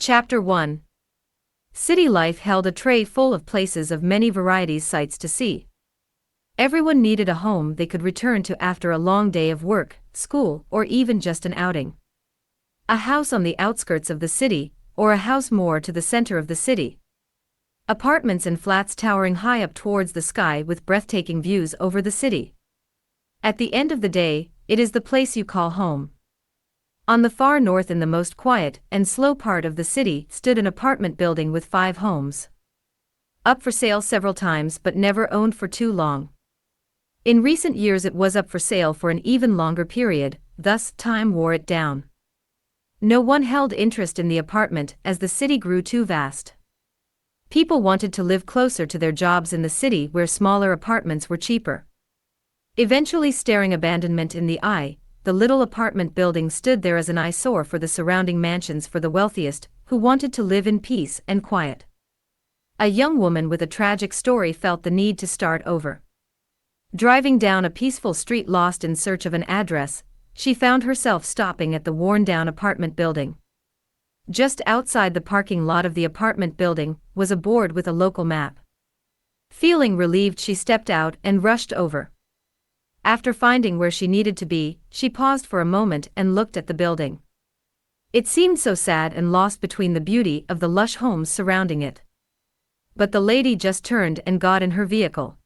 Chapter 1. City life held a tray full of places of many varieties sights to see. Everyone needed a home they could return to after a long day of work, school, or even just an outing. A house on the outskirts of the city, or a house more to the center of the city. Apartments and flats towering high up towards the sky with breathtaking views over the city. At the end of the day, it is the place you call home. On the far north in the most quiet and slow part of the city stood an apartment building with 5 homes. Up for sale several times but never owned for too long. In recent years it was up for sale for an even longer period, thus time wore it down. No one held interest in the apartment as the city grew too vast. People wanted to live closer to their jobs in the city where smaller apartments were cheaper. Eventually staring abandonment in the eye, the little apartment building stood there as an eyesore for the surrounding mansions for the wealthiest, who wanted to live in peace and quiet. A young woman with a tragic story felt the need to start over. Driving down a peaceful street lost in search of an address, she found herself stopping at the worn-down apartment building. Just outside the parking lot of the apartment building was a board with a local map. Feeling relieved, she stepped out and rushed over. After finding where she needed to be, she paused for a moment and looked at the building. It seemed so sad and lost between the beauty of the lush homes surrounding it. But the lady just turned and got in her vehicle.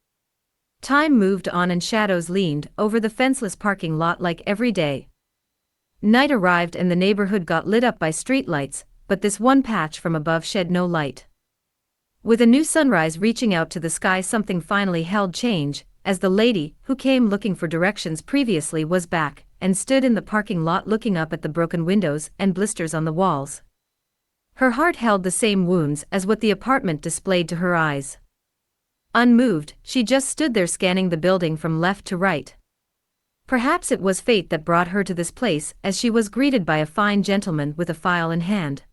Time moved on and shadows leaned over the fenceless parking lot like every day. Night arrived and the neighborhood got lit up by streetlights, but this one patch from above shed no light. With a new sunrise reaching out to the sky, something finally held change, as the lady, who came looking for directions previously, was back, and stood in the parking lot looking up at the broken windows and blisters on the walls. Her heart held the same wounds as what the apartment displayed to her eyes. Unmoved, she just stood there scanning the building from left to right. Perhaps it was fate that brought her to this place, as she was greeted by a fine gentleman with a file in hand.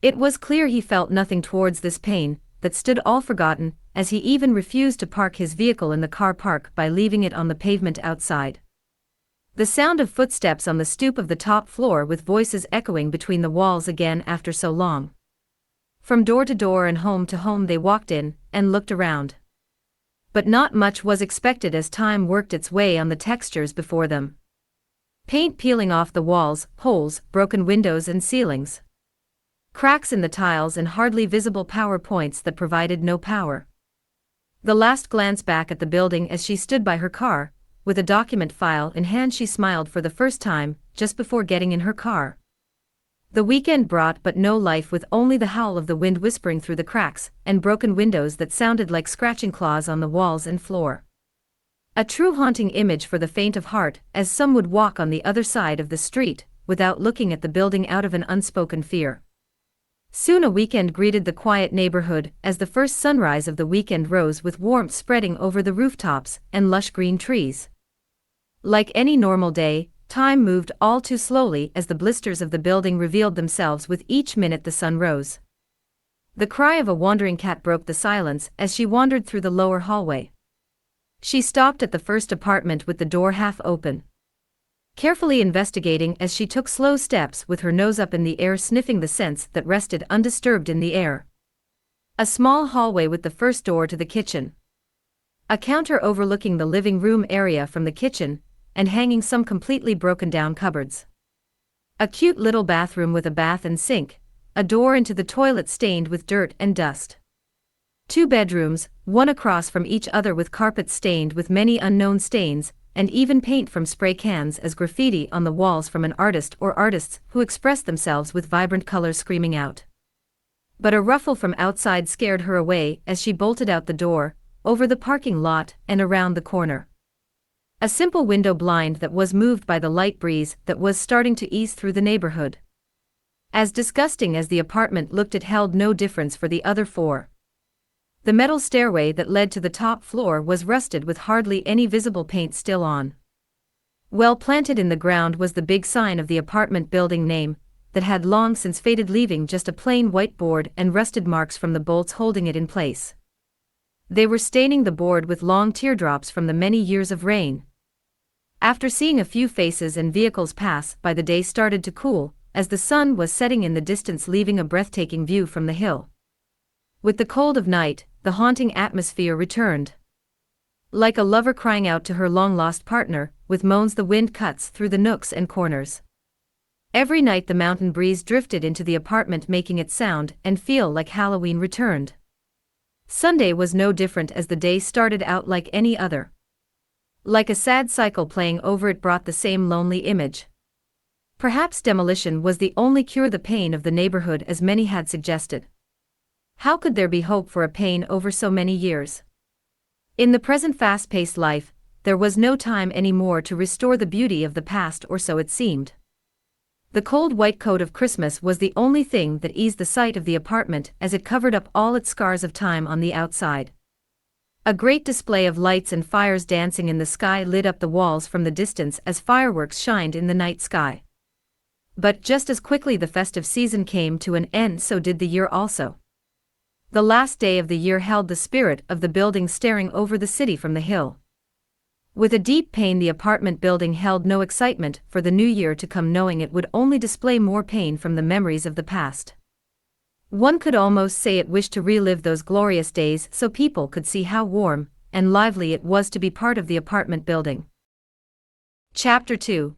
It was clear he felt nothing towards this pain that stood all forgotten, as he even refused to park his vehicle in the car park by leaving it on the pavement outside. The sound of footsteps on the stoop of the top floor with voices echoing between the walls again after so long. From door to door and home to home they walked in, and looked around. But not much was expected as time worked its way on the textures before them. Paint peeling off the walls, holes, broken windows and ceilings. Cracks in the tiles and hardly visible power points that provided no power. The last glance back at the building as she stood by her car, with a document file in hand, she smiled for the first time, just before getting in her car. The weekend brought but no life, with only the howl of the wind whispering through the cracks, and broken windows that sounded like scratching claws on the walls and floor. A true haunting image for the faint of heart, as some would walk on the other side of the street, without looking at the building out of an unspoken fear. Soon a weekend greeted the quiet neighborhood, as the first sunrise of the weekend rose with warmth spreading over the rooftops and lush green trees. Like any normal day, time moved all too slowly as the blisters of the building revealed themselves with each minute the sun rose. The cry of a wandering cat broke the silence as she wandered through the lower hallway. She stopped at the first apartment with the door half open. Carefully investigating as she took slow steps with her nose up in the air, sniffing the scents that rested undisturbed in the air. A small hallway with the first door to the kitchen. A counter overlooking the living room area from the kitchen, and hanging some completely broken down cupboards. A cute little bathroom with a bath and sink, a door into the toilet stained with dirt and dust. 2 bedrooms, one across from each other, with carpets stained with many unknown stains, and even paint from spray cans as graffiti on the walls from an artist or artists who expressed themselves with vibrant colors screaming out. But a ruffle from outside scared her away as she bolted out the door, over the parking lot and around the corner. A simple window blind that was moved by the light breeze that was starting to ease through the neighborhood. As disgusting as the apartment looked, it held no difference for the other 4. The metal stairway that led to the top floor was rusted with hardly any visible paint still on. Well planted in the ground was the big sign of the apartment building name, that had long since faded, leaving just a plain white board and rusted marks from the bolts holding it in place. They were staining the board with long teardrops from the many years of rain. After seeing a few faces and vehicles pass by, the day started to cool, as the sun was setting in the distance, leaving a breathtaking view from the hill. With the cold of night, the haunting atmosphere returned. Like a lover crying out to her long-lost partner, with moans the wind cuts through the nooks and corners. Every night the mountain breeze drifted into the apartment, making it sound and feel like Halloween returned. Sunday was no different, as the day started out like any other. Like a sad cycle playing over, it brought the same lonely image. Perhaps demolition was the only cure the pain of the neighborhood, as many had suggested. How could there be hope for a pain over so many years? In the present fast-paced life, there was no time anymore to restore the beauty of the past, or so it seemed. The cold white coat of Christmas was the only thing that eased the sight of the apartment, as it covered up all its scars of time on the outside. A great display of lights and fires dancing in the sky lit up the walls from the distance as fireworks shined in the night sky. But just as quickly the festive season came to an end, so did the year also. The last day of the year held the spirit of the building staring over the city from the hill. With a deep pain, the apartment building held no excitement for the new year to come, knowing it would only display more pain from the memories of the past. One could almost say it wished to relive those glorious days so people could see how warm and lively it was to be part of the apartment building. Chapter 2.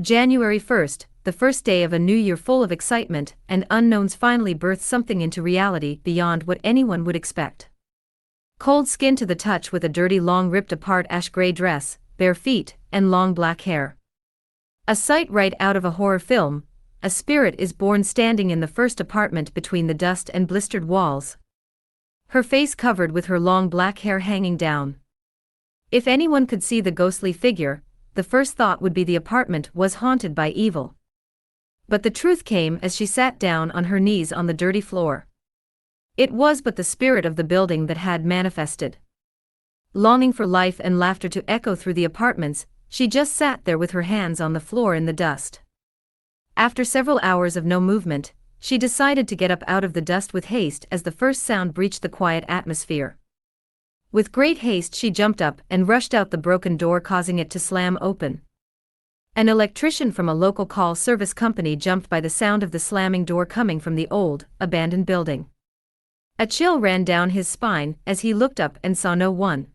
January 1st, the first day of a new year full of excitement and unknowns, finally birthed something into reality beyond what anyone would expect. Cold skin to the touch, with a dirty, long, ripped-apart ash-gray dress, bare feet, and long black hair. A sight right out of a horror film, a spirit is born standing in the first apartment between the dust and blistered walls. Her face covered with her long black hair hanging down. If anyone could see the ghostly figure, the first thought would be the apartment was haunted by evil. But the truth came as she sat down on her knees on the dirty floor. It was but the spirit of the building that had manifested. Longing for life and laughter to echo through the apartments, she just sat there with her hands on the floor in the dust. After several hours of no movement, she decided to get up out of the dust with haste as the first sound breached the quiet atmosphere. With great haste she jumped up and rushed out the broken door, causing it to slam open. An electrician from a local call service company jumped by the sound of the slamming door coming from the old, abandoned building. A chill ran down his spine as he looked up and saw no one.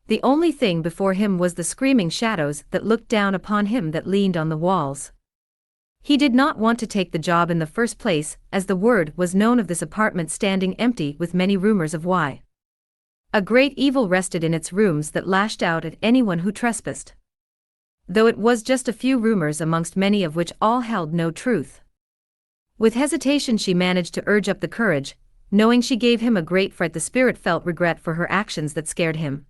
The only thing before him was the screaming shadows that looked down upon him, that leaned on the walls. He did not want to take the job in the first place, as the word was known of this apartment standing empty, with many rumors of why. A great evil rested in its rooms that lashed out at anyone who trespassed. Though it was just a few rumors amongst many of which all held no truth. With hesitation she managed to urge up the courage, knowing she gave him a great fright. The spirit felt regret for her actions that scared him.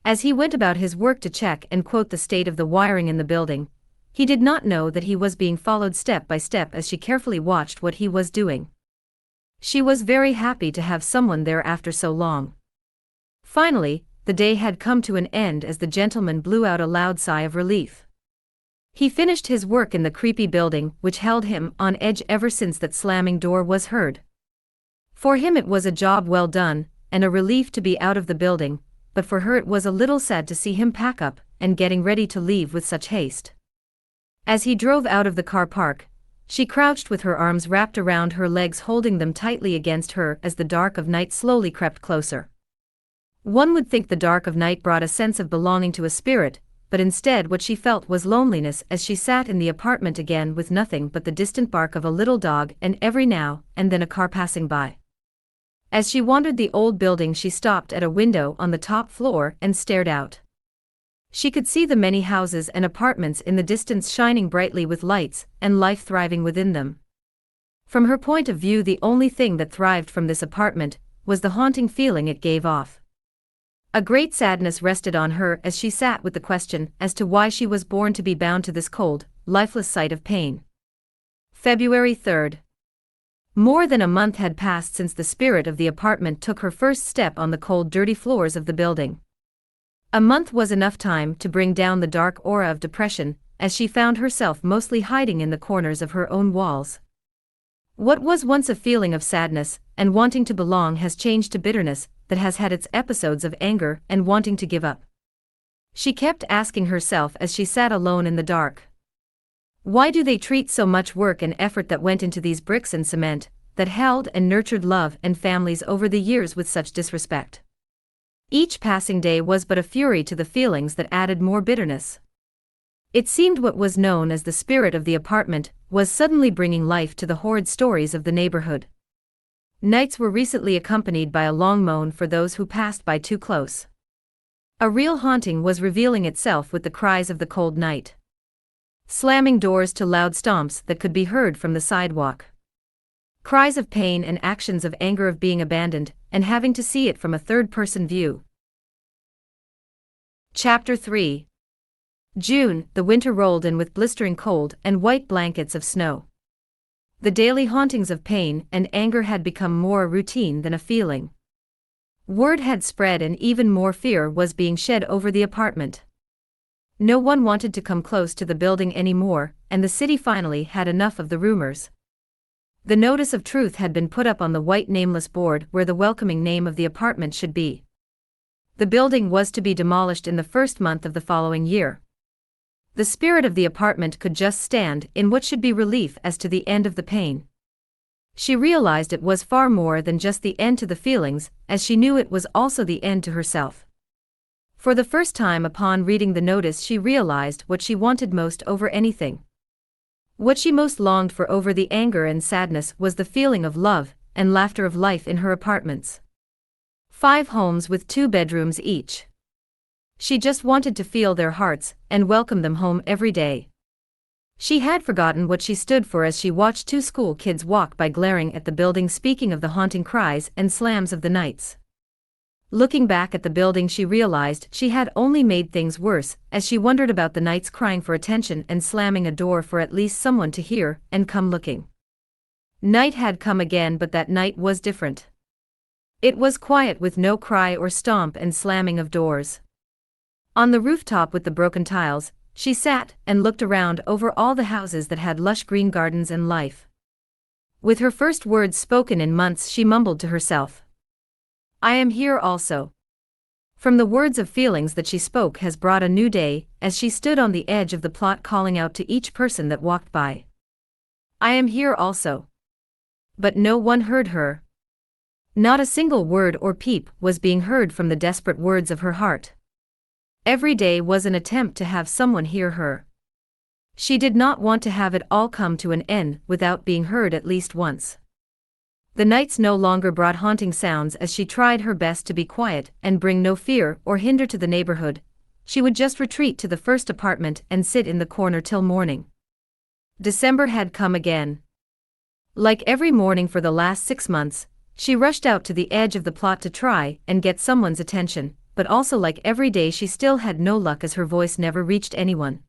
As he went about his work to check and quote the state of the wiring in the building, he did not know that he was being followed step by step as she carefully watched what he was doing. She was very happy to have someone there after so long. Finally, the day had come to an end as the gentleman blew out a loud sigh of relief. He finished his work in the creepy building, which held him on edge ever since that slamming door was heard. For him it was a job well done, and a relief to be out of the building, but for her it was a little sad to see him pack up and getting ready to leave with such haste. As he drove out of the car park, she crouched with her arms wrapped around her legs, holding them tightly against her as the dark of night slowly crept closer. One would think the dark of night brought a sense of belonging to a spirit, but instead what she felt was loneliness as she sat in the apartment again, with nothing but the distant bark of a little dog and every now and then a car passing by. As she wandered the old building, she stopped at a window on the top floor and stared out. She could see the many houses and apartments in the distance shining brightly with lights and life thriving within them. From her point of view, the only thing that thrived from this apartment was the haunting feeling it gave off. A great sadness rested on her as she sat with the question as to why she was born to be bound to this cold, lifeless sight of pain. February 3rd. More than a month had passed since the spirit of the apartment took her first step on the cold, dirty floors of the building. A month was enough time to bring down the dark aura of depression, as she found herself mostly hiding in the corners of her own walls. What was once a feeling of sadness and wanting to belong has changed to bitterness that has had its episodes of anger and wanting to give up. She kept asking herself as she sat alone in the dark. Why do they treat so much work and effort that went into these bricks and cement, that held and nurtured love and families over the years with such disrespect? Each passing day was but a fury to the feelings that added more bitterness. It seemed what was known as the spirit of the apartment was suddenly bringing life to the horrid stories of the neighborhood. Nights were recently accompanied by a long moan for those who passed by too close. A real haunting was revealing itself with the cries of the cold night. Slamming doors to loud stomps that could be heard from the sidewalk. Cries of pain and actions of anger of being abandoned and having to see it from a third-person view. Chapter 3. June, the winter rolled in with blistering cold and white blankets of snow. The daily hauntings of pain and anger had become more a routine than a feeling. Word had spread and even more fear was being shed over the apartment. No one wanted to come close to the building anymore, and the city finally had enough of the rumors. The notice of truth had been put up on the white nameless board where the welcoming name of the apartment should be. The building was to be demolished in the first month of the following year. The spirit of the apartment could just stand in what should be relief as to the end of the pain. She realized it was far more than just the end to the feelings, as she knew it was also the end to herself. For the first time upon reading the notice she realized what she wanted most over anything. What she most longed for over the anger and sadness was the feeling of love and laughter of life in her apartments. 5 homes with 2 bedrooms each. She just wanted to feel their hearts and welcome them home every day. She had forgotten what she stood for as she watched 2 school kids walk by glaring at the building, speaking of the haunting cries and slams of the nights. Looking back at the building, she realized she had only made things worse as she wondered about the nights crying for attention and slamming a door for at least someone to hear and come looking. Night had come again, but that night was different. It was quiet with no cry or stomp and slamming of doors. On the rooftop with the broken tiles, she sat and looked around over all the houses that had lush green gardens and life. With her first words spoken in months, she mumbled to herself, "I am here also." From the words of feelings that she spoke has brought a new day, as she stood on the edge of the plot calling out to each person that walked by, "I am here also." But no one heard her. Not a single word or peep was being heard from the desperate words of her heart. Every day was an attempt to have someone hear her. She did not want to have it all come to an end without being heard at least once. The nights no longer brought haunting sounds as she tried her best to be quiet and bring no fear or hinder to the neighborhood. She would just retreat to the first apartment and sit in the corner till morning. December had come again. Like every morning for the last 6 months, she rushed out to the edge of the plot to try and get someone's attention, but also like every day she still had no luck as her voice never reached anyone.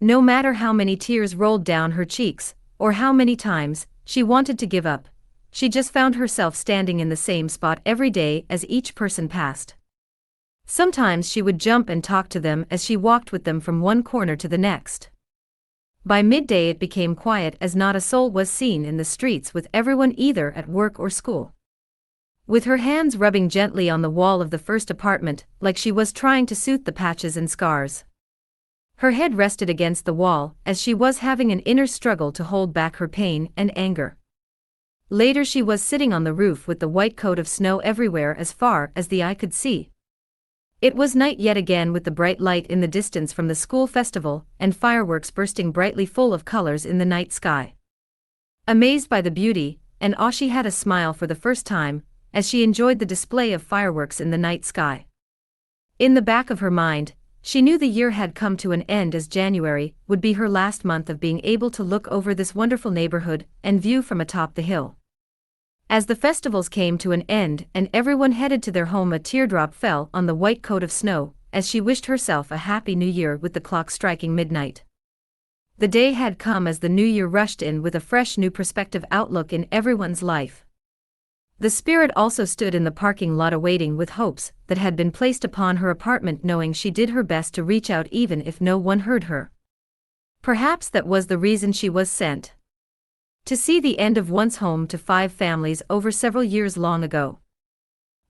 No matter how many tears rolled down her cheeks, or how many times she wanted to give up, she just found herself standing in the same spot every day as each person passed. Sometimes she would jump and talk to them as she walked with them from one corner to the next. By midday it became quiet as not a soul was seen in the streets, with everyone either at work or school. With her hands rubbing gently on the wall of the first apartment, like she was trying to soothe the patches and scars. Her head rested against the wall, as she was having an inner struggle to hold back her pain and anger. Later she was sitting on the roof with the white coat of snow everywhere as far as the eye could see. It was night yet again, with the bright light in the distance from the school festival and fireworks bursting brightly full of colors in the night sky. Amazed by the beauty and awe, she had a smile for the first time as she enjoyed the display of fireworks in the night sky. In the back of her mind, she knew the year had come to an end, as January would be her last month of being able to look over this wonderful neighborhood and view from atop the hill. As the festivals came to an end and everyone headed to their home, a teardrop fell on the white coat of snow as she wished herself a happy new year with the clock striking midnight. The day had come as the new year rushed in with a fresh new perspective outlook in everyone's life. The spirit also stood in the parking lot awaiting with hopes that had been placed upon her apartment, knowing she did her best to reach out even if no one heard her. Perhaps that was the reason she was sent. To see the end of one's home to 5 families over several years long ago.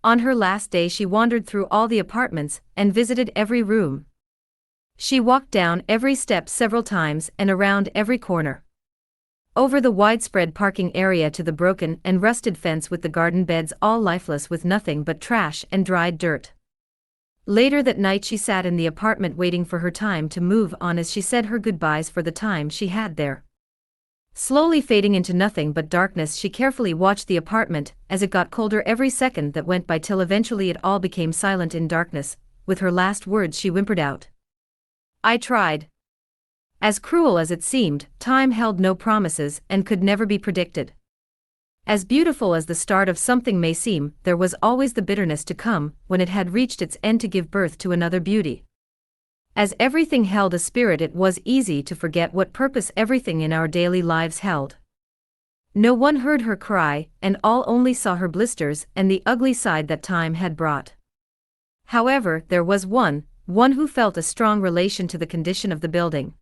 On her last day she wandered through all the apartments and visited every room. She walked down every step several times and around every corner. Over the widespread parking area to the broken and rusted fence with the garden beds all lifeless with nothing but trash and dried dirt. Later that night she sat in the apartment waiting for her time to move on as she said her goodbyes for the time she had there. Slowly fading into nothing but darkness, she carefully watched the apartment as it got colder every second that went by till eventually it all became silent in darkness. With her last words she whimpered out, "I tried." As cruel as it seemed, time held no promises and could never be predicted. As beautiful as the start of something may seem, there was always the bitterness to come when it had reached its end to give birth to another beauty. As everything held a spirit, it was easy to forget what purpose everything in our daily lives held. No one heard her cry, and all only saw her blisters and the ugly side that time had brought. However, there was one who felt a strong relation to the condition of the building.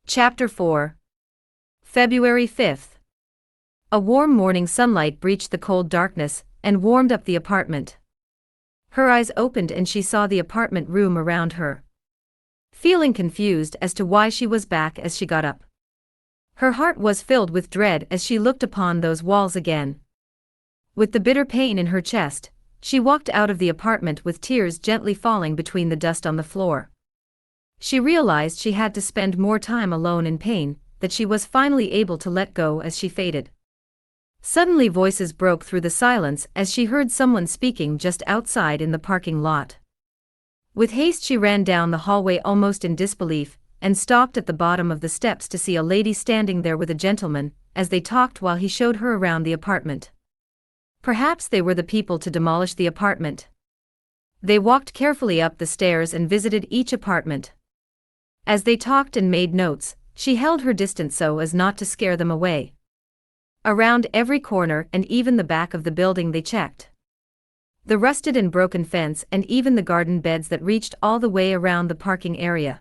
Chapter 4. February 5th. A warm morning sunlight breached the cold darkness and warmed up the apartment. Her eyes opened and she saw the apartment room around her. Feeling confused as to why she was back as she got up. Her heart was filled with dread as she looked upon those walls again. With the bitter pain in her chest, she walked out of the apartment with tears gently falling between the dust on the floor. She realized she had to spend more time alone in pain, that she was finally able to let go as she faded. Suddenly voices broke through the silence as she heard someone speaking just outside in the parking lot. With haste she ran down the hallway almost in disbelief, and stopped at the bottom of the steps to see a lady standing there with a gentleman, as they talked while he showed her around the apartment. Perhaps they were the people to demolish the apartment. They walked carefully up the stairs and visited each apartment. As they talked and made notes, she held her distance so as not to scare them away. Around every corner and even the back of the building they checked. The rusted and broken fence and even the garden beds that reached all the way around the parking area.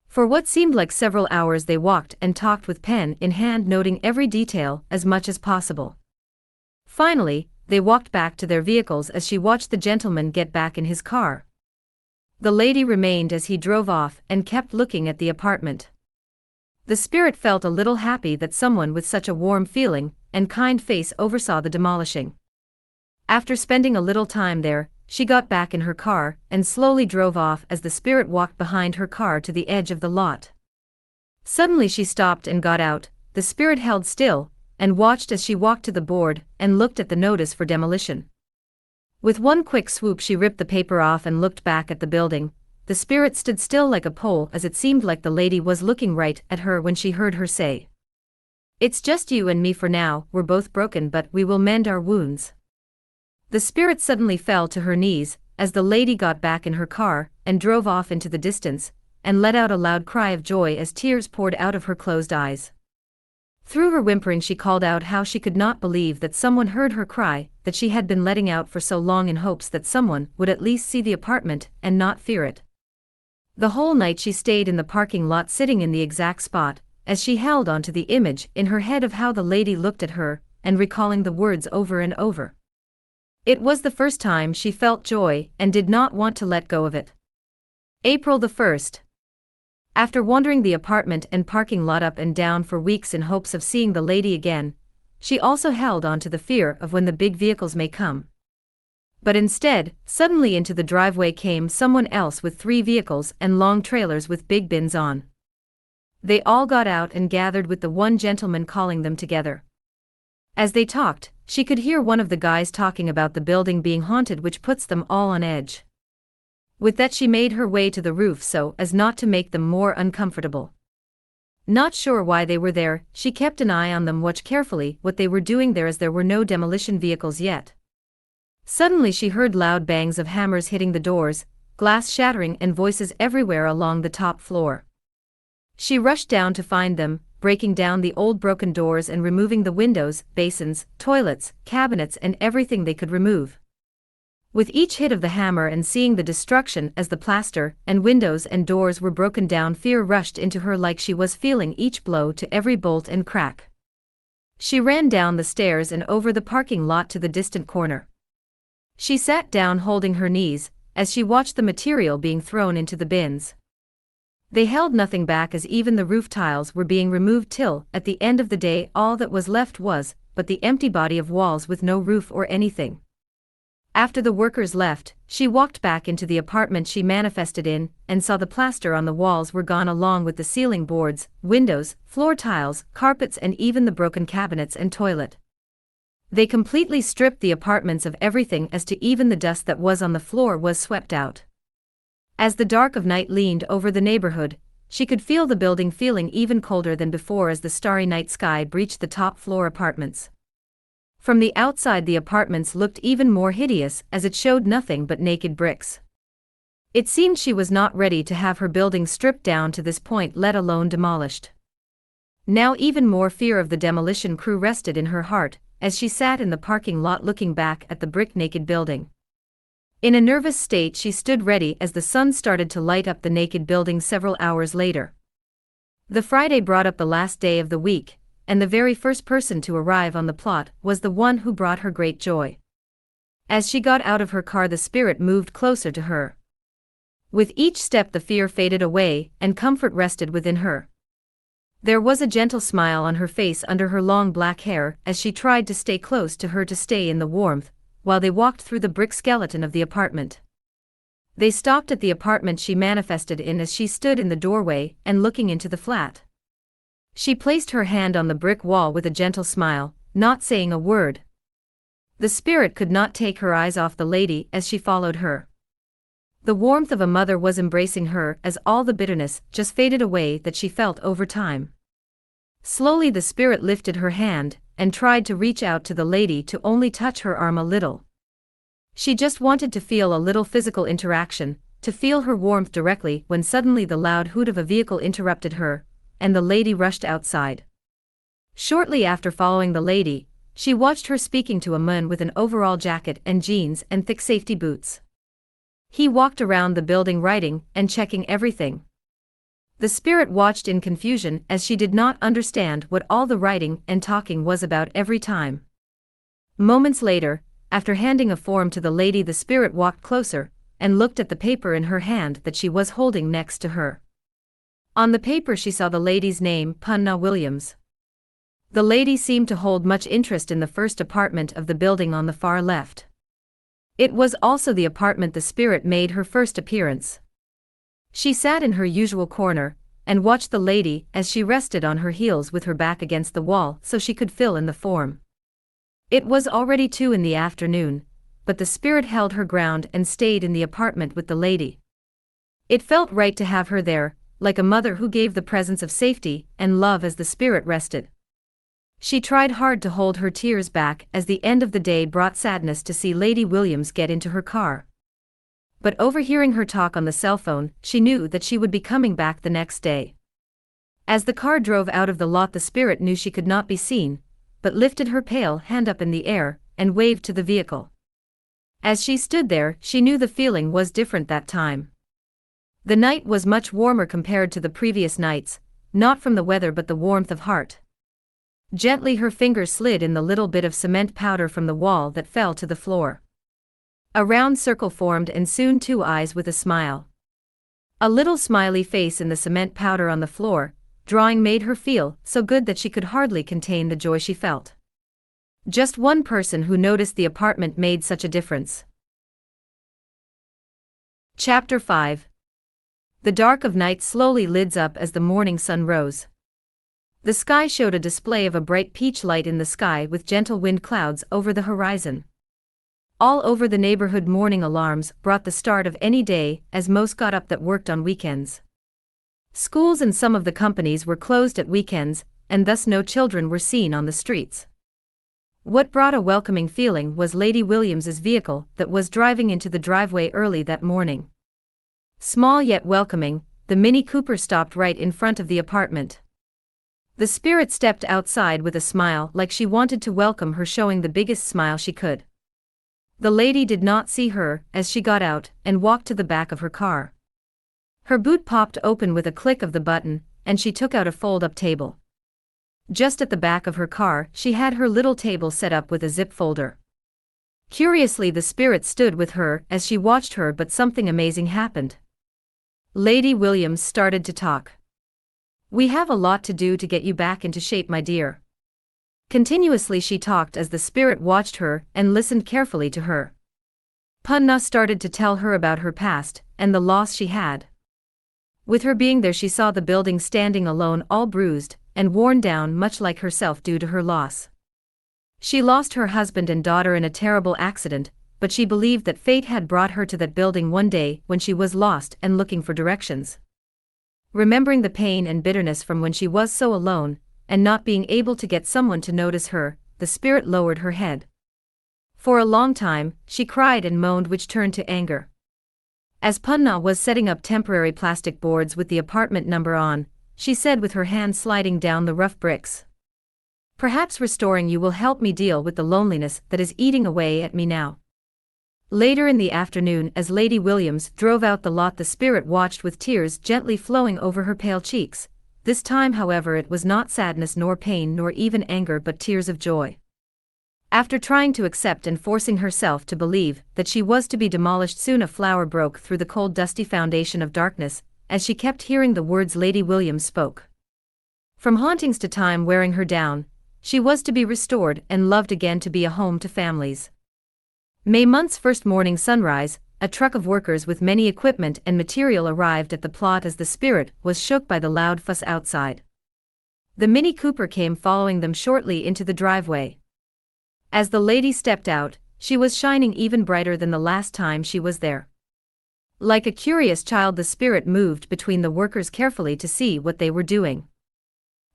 For what seemed like several hours they walked and talked with pen in hand, noting every detail as much as possible. Finally, they walked back to their vehicles as she watched the gentleman get back in his car. The lady remained as he drove off and kept looking at the apartment. The spirit felt a little happy that someone with such a warm feeling and kind face oversaw the demolishing. After spending a little time there, she got back in her car and slowly drove off as the spirit walked behind her car to the edge of the lot. Suddenly she stopped and got out. The spirit held still and watched as she walked to the board and looked at the notice for demolition. With one quick swoop she ripped the paper off and looked back at the building. The spirit stood still like a pole as it seemed like the lady was looking right at her when she heard her say, "It's just you and me for now, we're both broken but we will mend our wounds." The spirit suddenly fell to her knees as the lady got back in her car and drove off into the distance, and let out a loud cry of joy as tears poured out of her closed eyes. Through her whimpering she called out how she could not believe that someone heard her cry that she had been letting out for so long, in hopes that someone would at least see the apartment and not fear it. The whole night she stayed in the parking lot sitting in the exact spot, as she held on to the image in her head of how the lady looked at her, and recalling the words over and over. It was the first time she felt joy and did not want to let go of it. April the 1st. After wandering the apartment and parking lot up and down for weeks in hopes of seeing the lady again, she also held on to the fear of when the big vehicles may come. But instead, suddenly into the driveway came someone else with 3 vehicles and long trailers with big bins on. They all got out and gathered with the one gentleman calling them together. As they talked, she could hear one of the guys talking about the building being haunted, which puts them all on edge. With that she made her way to the roof so as not to make them more uncomfortable. Not sure why they were there, she kept an eye on them, watched carefully what they were doing there as there were no demolition vehicles yet. Suddenly she heard loud bangs of hammers hitting the doors, glass shattering and voices everywhere along the top floor. She rushed down to find them, breaking down the old broken doors and removing the windows, basins, toilets, cabinets and everything they could remove. With each hit of the hammer and seeing the destruction as the plaster and windows and doors were broken down, fear rushed into her like she was feeling each blow to every bolt and crack. She ran down the stairs and over the parking lot to the distant corner. She sat down holding her knees, as she watched the material being thrown into the bins. They held nothing back as even the roof tiles were being removed till, at the end of the day, all that was left was but the empty body of walls with no roof or anything. After the workers left, she walked back into the apartment she manifested in, and saw the plaster on the walls were gone along with the ceiling boards, windows, floor tiles, carpets and even the broken cabinets and toilet. They completely stripped the apartments of everything as to even the dust that was on the floor was swept out. As the dark of night leaned over the neighborhood, she could feel the building feeling even colder than before as the starry night sky breached the top floor apartments. From the outside the apartments looked even more hideous as it showed nothing but naked bricks. It seemed she was not ready to have her building stripped down to this point, let alone demolished. Now even more fear of the demolition crew rested in her heart, as she sat in the parking lot looking back at the brick-naked building. In a nervous state she stood ready as the sun started to light up the naked building several hours later. The Friday brought up the last day of the week, and the very first person to arrive on the plot was the one who brought her great joy. As she got out of her car the spirit moved closer to her. With each step the fear faded away and comfort rested within her. There was a gentle smile on her face under her long black hair as she tried to stay close to her to stay in the warmth, while they walked through the brick skeleton of the apartment. They stopped at the apartment she manifested in as she stood in the doorway and looking into the flat. She placed her hand on the brick wall with a gentle smile, not saying a word. The spirit could not take her eyes off the lady as she followed her. The warmth of a mother was embracing her as all the bitterness just faded away that she felt over time. Slowly the spirit lifted her hand and tried to reach out to the lady to only touch her arm a little. She just wanted to feel a little physical interaction, to feel her warmth directly when suddenly the loud hoot of a vehicle interrupted her, and the lady rushed outside. Shortly after following the lady, she watched her speaking to a man with an overall jacket and jeans and thick safety boots. He walked around the building writing and checking everything. The spirit watched in confusion as she did not understand what all the writing and talking was about every time. Moments later, after handing a form to the lady, the spirit walked closer and looked at the paper in her hand that she was holding next to her. On the paper she saw the lady's name, Punna Williams. The lady seemed to hold much interest in the first apartment of the building on the far left. It was also the apartment the spirit made her first appearance. She sat in her usual corner and watched the lady as she rested on her heels with her back against the wall so she could fill in the form. It was already 2 in the afternoon, but the spirit held her ground and stayed in the apartment with the lady. It felt right to have her there, like a mother who gave the presence of safety and love as the spirit rested. She tried hard to hold her tears back as the end of the day brought sadness to see Lady Williams get into her car. But overhearing her talk on the cell phone, she knew that she would be coming back the next day. As the car drove out of the lot, the spirit knew she could not be seen, but lifted her pale hand up in the air and waved to the vehicle. As she stood there, she knew the feeling was different that time. The night was much warmer compared to the previous nights, not from the weather but the warmth of heart. Gently her fingers slid in the little bit of cement powder from the wall that fell to the floor. A round circle formed and soon 2 eyes with a smile. A little smiley face in the cement powder on the floor, drawing made her feel so good that she could hardly contain the joy she felt. Just one person who noticed the apartment made such a difference. Chapter 5. The dark of night slowly lids up as the morning sun rose. The sky showed a display of a bright peach light in the sky with gentle wind clouds over the horizon. All over the neighborhood morning alarms brought the start of any day as most got up that worked on weekends. Schools and some of the companies were closed at weekends, and thus no children were seen on the streets. What brought a welcoming feeling was Lady Williams's vehicle that was driving into the driveway early that morning. Small yet welcoming, the Mini Cooper stopped right in front of the apartment. The spirit stepped outside with a smile like she wanted to welcome her, showing the biggest smile she could. The lady did not see her as she got out and walked to the back of her car. Her boot popped open with a click of the button, and she took out a fold-up table. Just at the back of her car she had her little table set up with a zip folder. Curiously, the spirit stood with her as she watched her, but something amazing happened. Lady Williams started to talk. "We have a lot to do to get you back into shape, my dear." Continuously she talked as the spirit watched her and listened carefully to her. Punna started to tell her about her past and the loss she had. With her being there, she saw the building standing alone, all bruised and worn down, much like herself due to her loss. She lost her husband and daughter in a terrible accident, but she believed that fate had brought her to that building one day when she was lost and looking for directions. Remembering the pain and bitterness from when she was so alone, and not being able to get someone to notice her, the spirit lowered her head. For a long time, she cried and moaned, which turned to anger. As Punna was setting up temporary plastic boards with the apartment number on, she said with her hand sliding down the rough bricks, "Perhaps restoring you will help me deal with the loneliness that is eating away at me now." Later in the afternoon, as Lady Williams drove out the lot, the spirit watched with tears gently flowing over her pale cheeks. This time, however, it was not sadness nor pain nor even anger, but tears of joy. After trying to accept and forcing herself to believe that she was to be demolished, soon a flower broke through the cold, dusty foundation of darkness, as she kept hearing the words Lady Williams spoke. From hauntings to time wearing her down, she was to be restored and loved again, to be a home to families. May month's first morning sunrise, a truck of workers with many equipment and material arrived at the plot as the spirit was shook by the loud fuss outside. The Mini Cooper came following them shortly into the driveway. As the lady stepped out, she was shining even brighter than the last time she was there. Like a curious child, the spirit moved between the workers carefully to see what they were doing.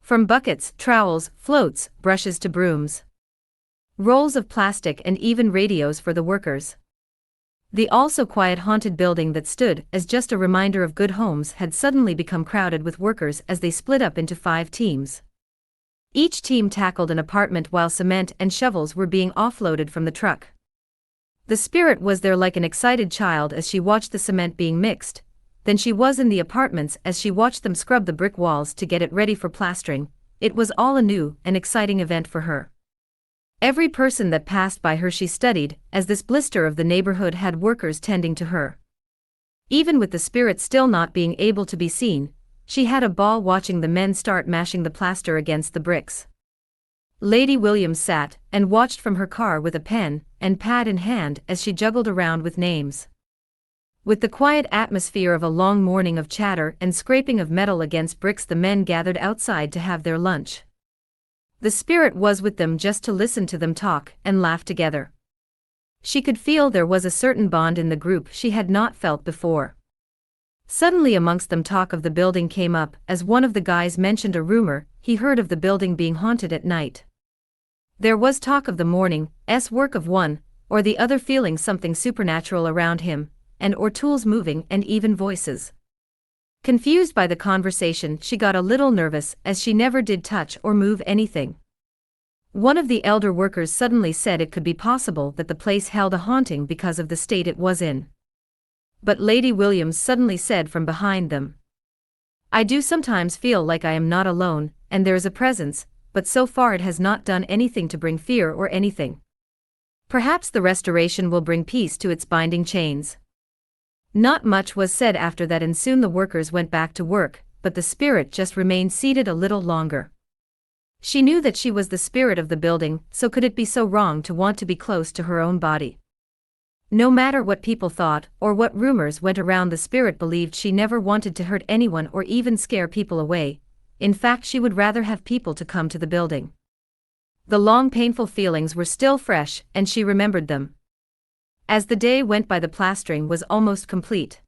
From buckets, trowels, floats, brushes to brooms, rolls of plastic, and even radios for the workers. The also quiet haunted building that stood as just a reminder of good homes had suddenly become crowded with workers as they split up into 5 teams. Each team tackled an apartment while cement and shovels were being offloaded from the truck. The spirit was there like an excited child as she watched the cement being mixed. Then she was in the apartments as she watched them scrub the brick walls to get it ready for plastering. It was all a new and exciting event for her. Every person that passed by her she studied, as this blister of the neighborhood had workers tending to her. Even with the spirit still not being able to be seen, she had a ball watching the men start mashing the plaster against the bricks. Lady Williams sat and watched from her car with a pen and pad in hand as she juggled around with names. With the quiet atmosphere of a long morning of chatter and scraping of metal against bricks, the men gathered outside to have their lunch. The spirit was with them just to listen to them talk and laugh together. She could feel there was a certain bond in the group she had not felt before. Suddenly amongst them talk of the building came up as one of the guys mentioned a rumor he heard of the building being haunted at night. There was talk of the morning's work of one or the other feeling something supernatural around him, and or tools moving and even voices. Confused by the conversation, she got a little nervous as she never did touch or move anything. One of the elder workers suddenly said it could be possible that the place held a haunting because of the state it was in. But Lady Williams suddenly said from behind them, "I do sometimes feel like I am not alone, and there is a presence, but so far it has not done anything to bring fear or anything. Perhaps the restoration will bring peace to its binding chains." Not much was said after that, and soon the workers went back to work, but the spirit just remained seated a little longer. She knew that she was the spirit of the building, so could it be so wrong to want to be close to her own body? No matter what people thought or what rumors went around, the spirit believed she never wanted to hurt anyone or even scare people away. In fact, she would rather have people to come to the building. The long painful feelings were still fresh, and she remembered them. As the day went by, the plastering was almost complete.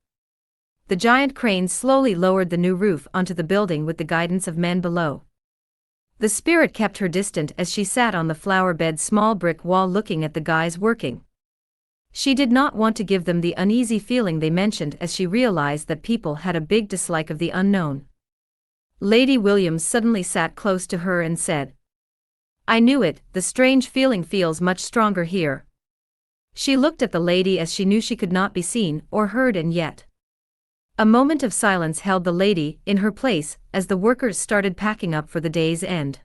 The giant cranes slowly lowered the new roof onto the building with the guidance of men below. The spirit kept her distant as she sat on the flower-bed's small brick wall looking at the guys working. She did not want to give them the uneasy feeling they mentioned, as she realized that people had a big dislike of the unknown. Lady Williams suddenly sat close to her and said, "I knew it, the strange feeling feels much stronger here." She looked at the lady as she knew she could not be seen or heard, and yet. A moment of silence held the lady in her place as the workers started packing up for the day's end.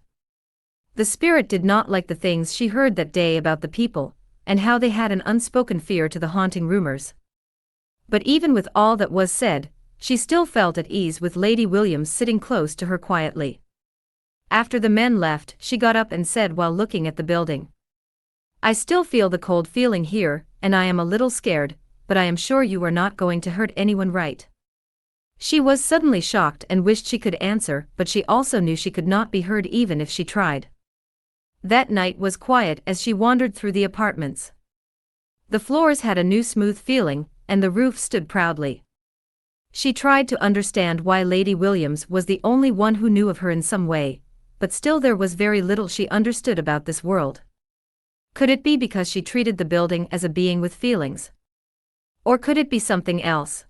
The spirit did not like the things she heard that day about the people and how they had an unspoken fear to the haunting rumors. But even with all that was said, she still felt at ease with Lady Williams sitting close to her quietly. After the men left, she got up and said while looking at the building, "I still feel the cold feeling here, and I am a little scared, but I am sure you are not going to hurt anyone, right?" She was suddenly shocked and wished she could answer, but she also knew she could not be heard even if she tried. That night was quiet as she wandered through the apartments. The floors had a new smooth feeling, and the roof stood proudly. She tried to understand why Lady Williams was the only one who knew of her in some way, but still there was very little she understood about this world. Could it be because she treated the building as a being with feelings? Or could it be something else?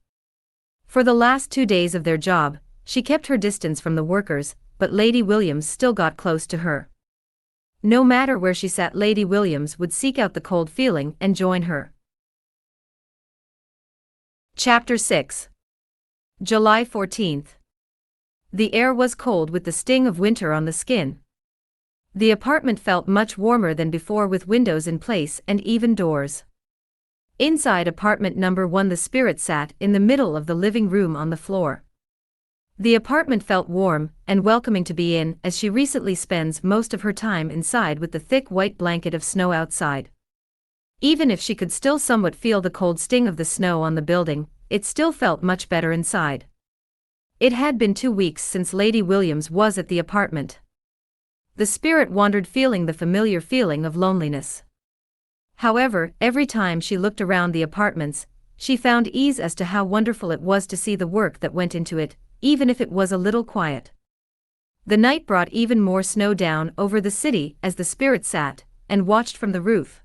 For the last 2 days of their job, she kept her distance from the workers, but Lady Williams still got close to her. No matter where she sat, Lady Williams would seek out the cold feeling and join her. Chapter 6. July 14th. The air was cold with the sting of winter on the skin. The apartment felt much warmer than before with windows in place and even doors. Inside apartment number 1, the spirit sat in the middle of the living room on the floor. The apartment felt warm and welcoming to be in, as she recently spends most of her time inside with the thick white blanket of snow outside. Even if she could still somewhat feel the cold sting of the snow on the building, it still felt much better inside. It had been 2 weeks since Lady Williams was at the apartment. The spirit wandered, feeling the familiar feeling of loneliness. However, every time she looked around the apartments, she found ease as to how wonderful it was to see the work that went into it, even if it was a little quiet. The night brought even more snow down over the city as the spirit sat and watched from the roof.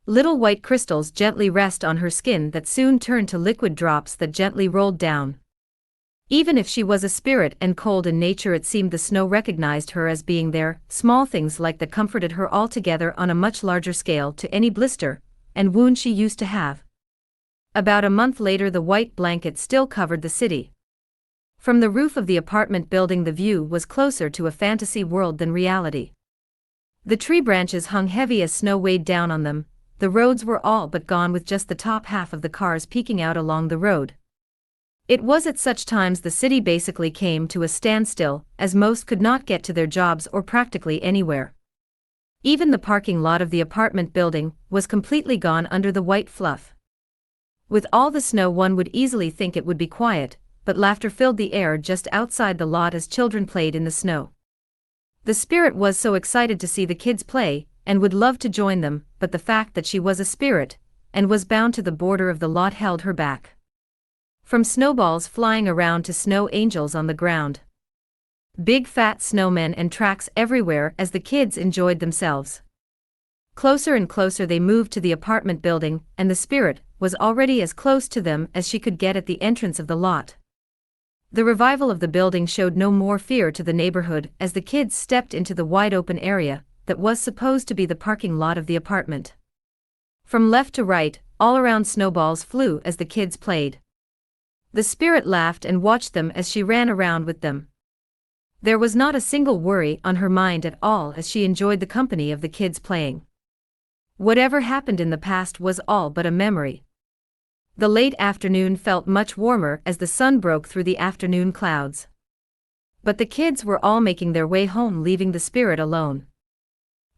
Little white crystals gently rest on her skin that soon turned to liquid drops that gently rolled down. Even if she was a spirit and cold in nature, it seemed the snow recognized her as being there. Small things like that comforted her altogether on a much larger scale to any blister and wound she used to have. About a month later, the white blanket still covered the city. From the roof of the apartment building, the view was closer to a fantasy world than reality. The tree branches hung heavy as snow weighed down on them. The roads were all but gone, with just the top half of the cars peeking out along the road. It was at such times the city basically came to a standstill, as most could not get to their jobs or practically anywhere. Even the parking lot of the apartment building was completely gone under the white fluff. With all the snow, one would easily think it would be quiet, but laughter filled the air just outside the lot as children played in the snow. The spirit was so excited to see the kids play, and would love to join them, but the fact that she was a spirit and was bound to the border of the lot held her back. From snowballs flying around to snow angels on the ground. Big fat snowmen and tracks everywhere as the kids enjoyed themselves. Closer and closer they moved to the apartment building, and the spirit was already as close to them as she could get at the entrance of the lot. The revival of the building showed no more fear to the neighborhood as the kids stepped into the wide open area that was supposed to be the parking lot of the apartment. From left to right, all around, snowballs flew as the kids played. The spirit laughed and watched them as she ran around with them. There was not a single worry on her mind at all as she enjoyed the company of the kids playing. Whatever happened in the past was all but a memory. The late afternoon felt much warmer as the sun broke through the afternoon clouds. But the kids were all making their way home, leaving the spirit alone.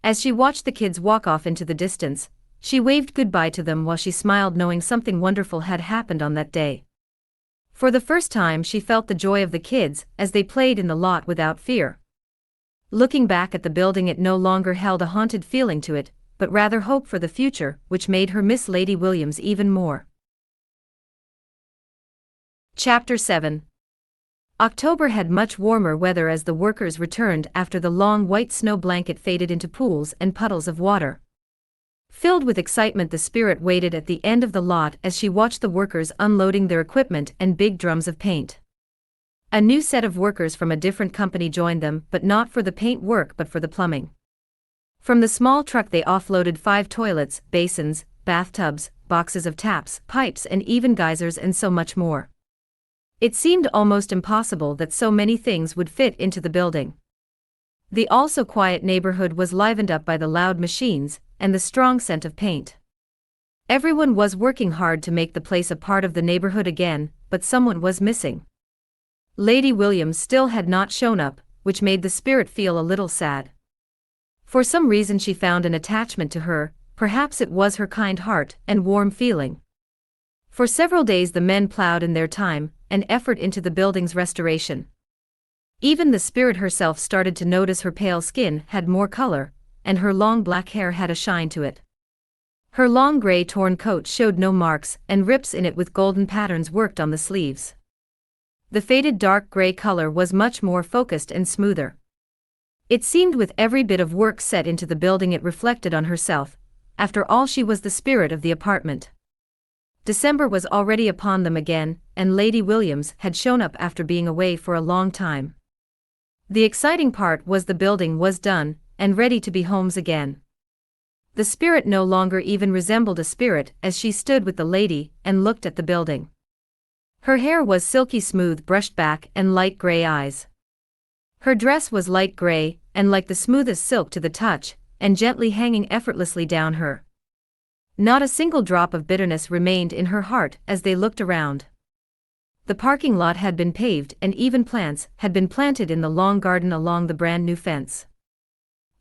As she watched the kids walk off into the distance, she waved goodbye to them while she smiled, knowing something wonderful had happened on that day. For the first time she felt the joy of the kids as they played in the lot without fear. Looking back at the building, it no longer held a haunted feeling to it, but rather hope for the future, which made her miss Lady Williams even more. Chapter 7. October had much warmer weather as the workers returned after the long white snow blanket faded into pools and puddles of water. Filled with excitement, the spirit waited at the end of the lot as she watched the workers unloading their equipment and big drums of paint. A new set of workers from a different company joined them, but not for the paint work but for the plumbing. From the small truck they offloaded 5 toilets, basins, bathtubs, boxes of taps, pipes, and even geysers, and so much more. It seemed almost impossible that so many things would fit into the building. The also quiet neighborhood was livened up by the loud machines, and the strong scent of paint. Everyone was working hard to make the place a part of the neighborhood again, but someone was missing. Lady Williams still had not shown up, which made the spirit feel a little sad. For some reason she found an attachment to her, perhaps it was her kind heart and warm feeling. For several days the men plowed in their time and effort into the building's restoration. Even the spirit herself started to notice her pale skin had more color, and her long black hair had a shine to it. Her long gray torn coat showed no marks and rips in it with golden patterns worked on the sleeves. The faded dark gray color was much more focused and smoother. It seemed with every bit of work set into the building it reflected on herself. After all, she was the spirit of the apartment. December was already upon them again, and Lady Williams had shown up after being away for a long time. The exciting part was the building was done and ready to be homes again. The spirit no longer even resembled a spirit as she stood with the lady and looked at the building. Her hair was silky smooth, brushed back, and light gray eyes. Her dress was light gray and like the smoothest silk to the touch, and gently hanging effortlessly down her. Not a single drop of bitterness remained in her heart as they looked around. The parking lot had been paved and even plants had been planted in the long garden along the brand new fence.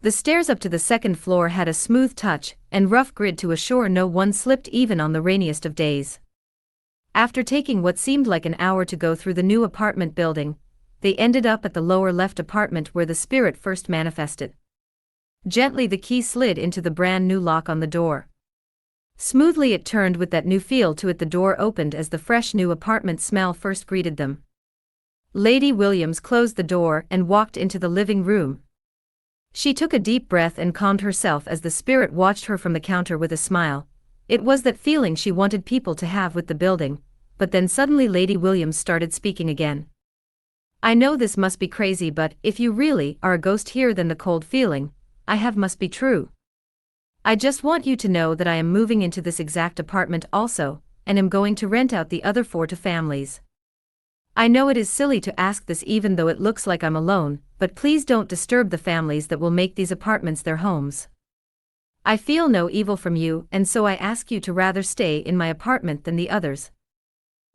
The stairs up to the second floor had a smooth touch and rough grid to assure no one slipped even on the rainiest of days. After taking what seemed like an hour to go through the new apartment building, they ended up at the lower left apartment where the spirit first manifested. Gently the key slid into the brand new lock on the door. Smoothly it turned with that new feel to it. The door opened as the fresh new apartment smell first greeted them. Lady Williams closed the door and walked into the living room. She took a deep breath and calmed herself as the spirit watched her from the counter with a smile. It was that feeling she wanted people to have with the building, but then suddenly Lady Williams started speaking again. I know this must be crazy, but if you really are a ghost here, then the cold feeling I have must be true. I just want you to know that I am moving into this exact apartment also, and am going to rent out the other 4 to families. I know it is silly to ask this even though it looks like I'm alone, but please don't disturb the families that will make these apartments their homes. I feel no evil from you, and so I ask you to rather stay in my apartment than the others.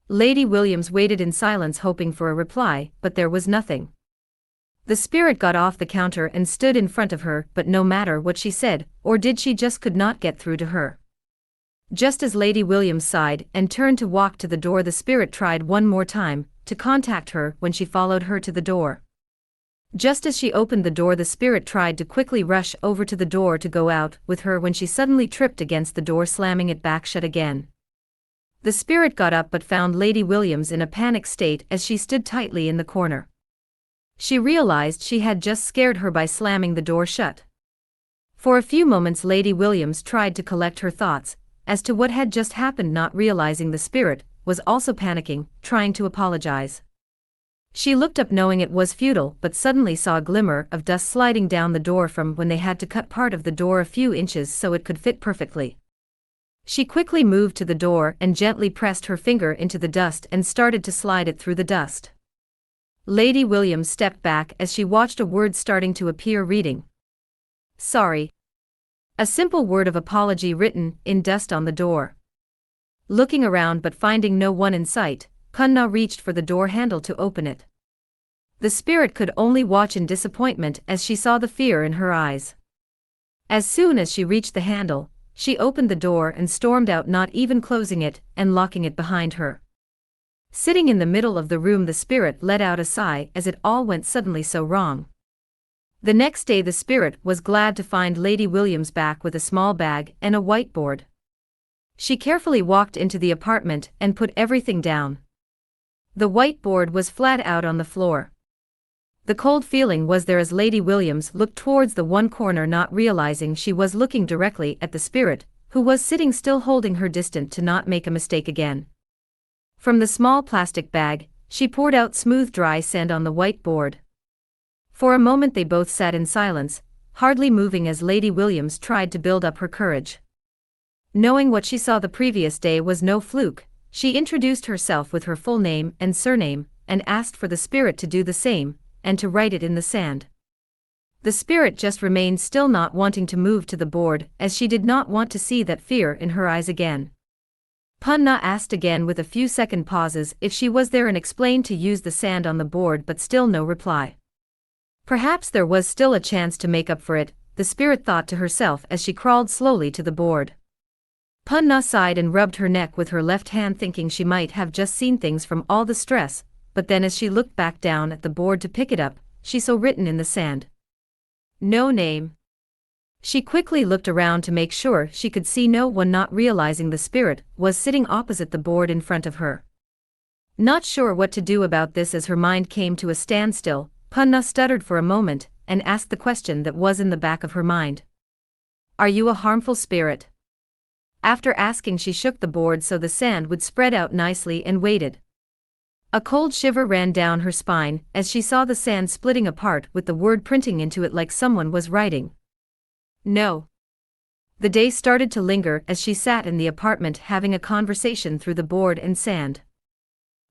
Lady Williams waited in silence hoping for a reply, but there was nothing. The spirit got off the counter and stood in front of her, but no matter what she said, or did she just could not get through to her. Just as Lady Williams sighed and turned to walk to the door, the spirit tried one more time to contact her when she followed her to the door. Just as she opened the door, the spirit tried to quickly rush over to the door to go out with her when she suddenly tripped against the door, slamming it back shut again. The spirit got up but found Lady Williams in a panic state as she stood tightly in the corner. She realized she had just scared her by slamming the door shut. For a few moments Lady Williams tried to collect her thoughts as to what had just happened, not realizing the spirit was also panicking, trying to apologize. She looked up knowing it was futile, but suddenly saw a glimmer of dust sliding down the door from when they had to cut part of the door a few inches so it could fit perfectly. She quickly moved to the door and gently pressed her finger into the dust and started to slide it through the dust. Lady Williams stepped back as she watched a word starting to appear, reading, "Sorry." A simple word of apology written in dust on the door. Looking around but finding no one in sight, Kunna reached for the door handle to open it. The spirit could only watch in disappointment as she saw the fear in her eyes. As soon as she reached the handle, she opened the door and stormed out, not even closing it and locking it behind her. Sitting in the middle of the room, the spirit let out a sigh as it all went suddenly so wrong. The next day the spirit was glad to find Lady Williams back with a small bag and a whiteboard. She carefully walked into the apartment and put everything down. The whiteboard was flat out on the floor. The cold feeling was there as Lady Williams looked towards the one corner, not realizing she was looking directly at the spirit, who was sitting still holding her distant to not make a mistake again. From the small plastic bag, she poured out smooth dry sand on the whiteboard. For a moment they both sat in silence, hardly moving as Lady Williams tried to build up her courage. Knowing what she saw the previous day was no fluke, she introduced herself with her full name and surname, and asked for the spirit to do the same, and to write it in the sand. The spirit just remained still, not wanting to move to the board, as she did not want to see that fear in her eyes again. Punna asked again with a few second pauses if she was there and explained to use the sand on the board, but still no reply. Perhaps there was still a chance to make up for it, the spirit thought to herself as she crawled slowly to the board. Punna sighed and rubbed her neck with her left hand, thinking she might have just seen things from all the stress, but then as she looked back down at the board to pick it up, she saw written in the sand, "No name." She quickly looked around to make sure she could see no one, not realizing the spirit was sitting opposite the board in front of her. Not sure what to do about this as her mind came to a standstill, Punna stuttered for a moment and asked the question that was in the back of her mind. "Are you a harmful spirit?" After asking, she shook the board so the sand would spread out nicely and waited. A cold shiver ran down her spine as she saw the sand splitting apart with the word printing into it like someone was writing, "No." The day started to linger as she sat in the apartment having a conversation through the board and sand.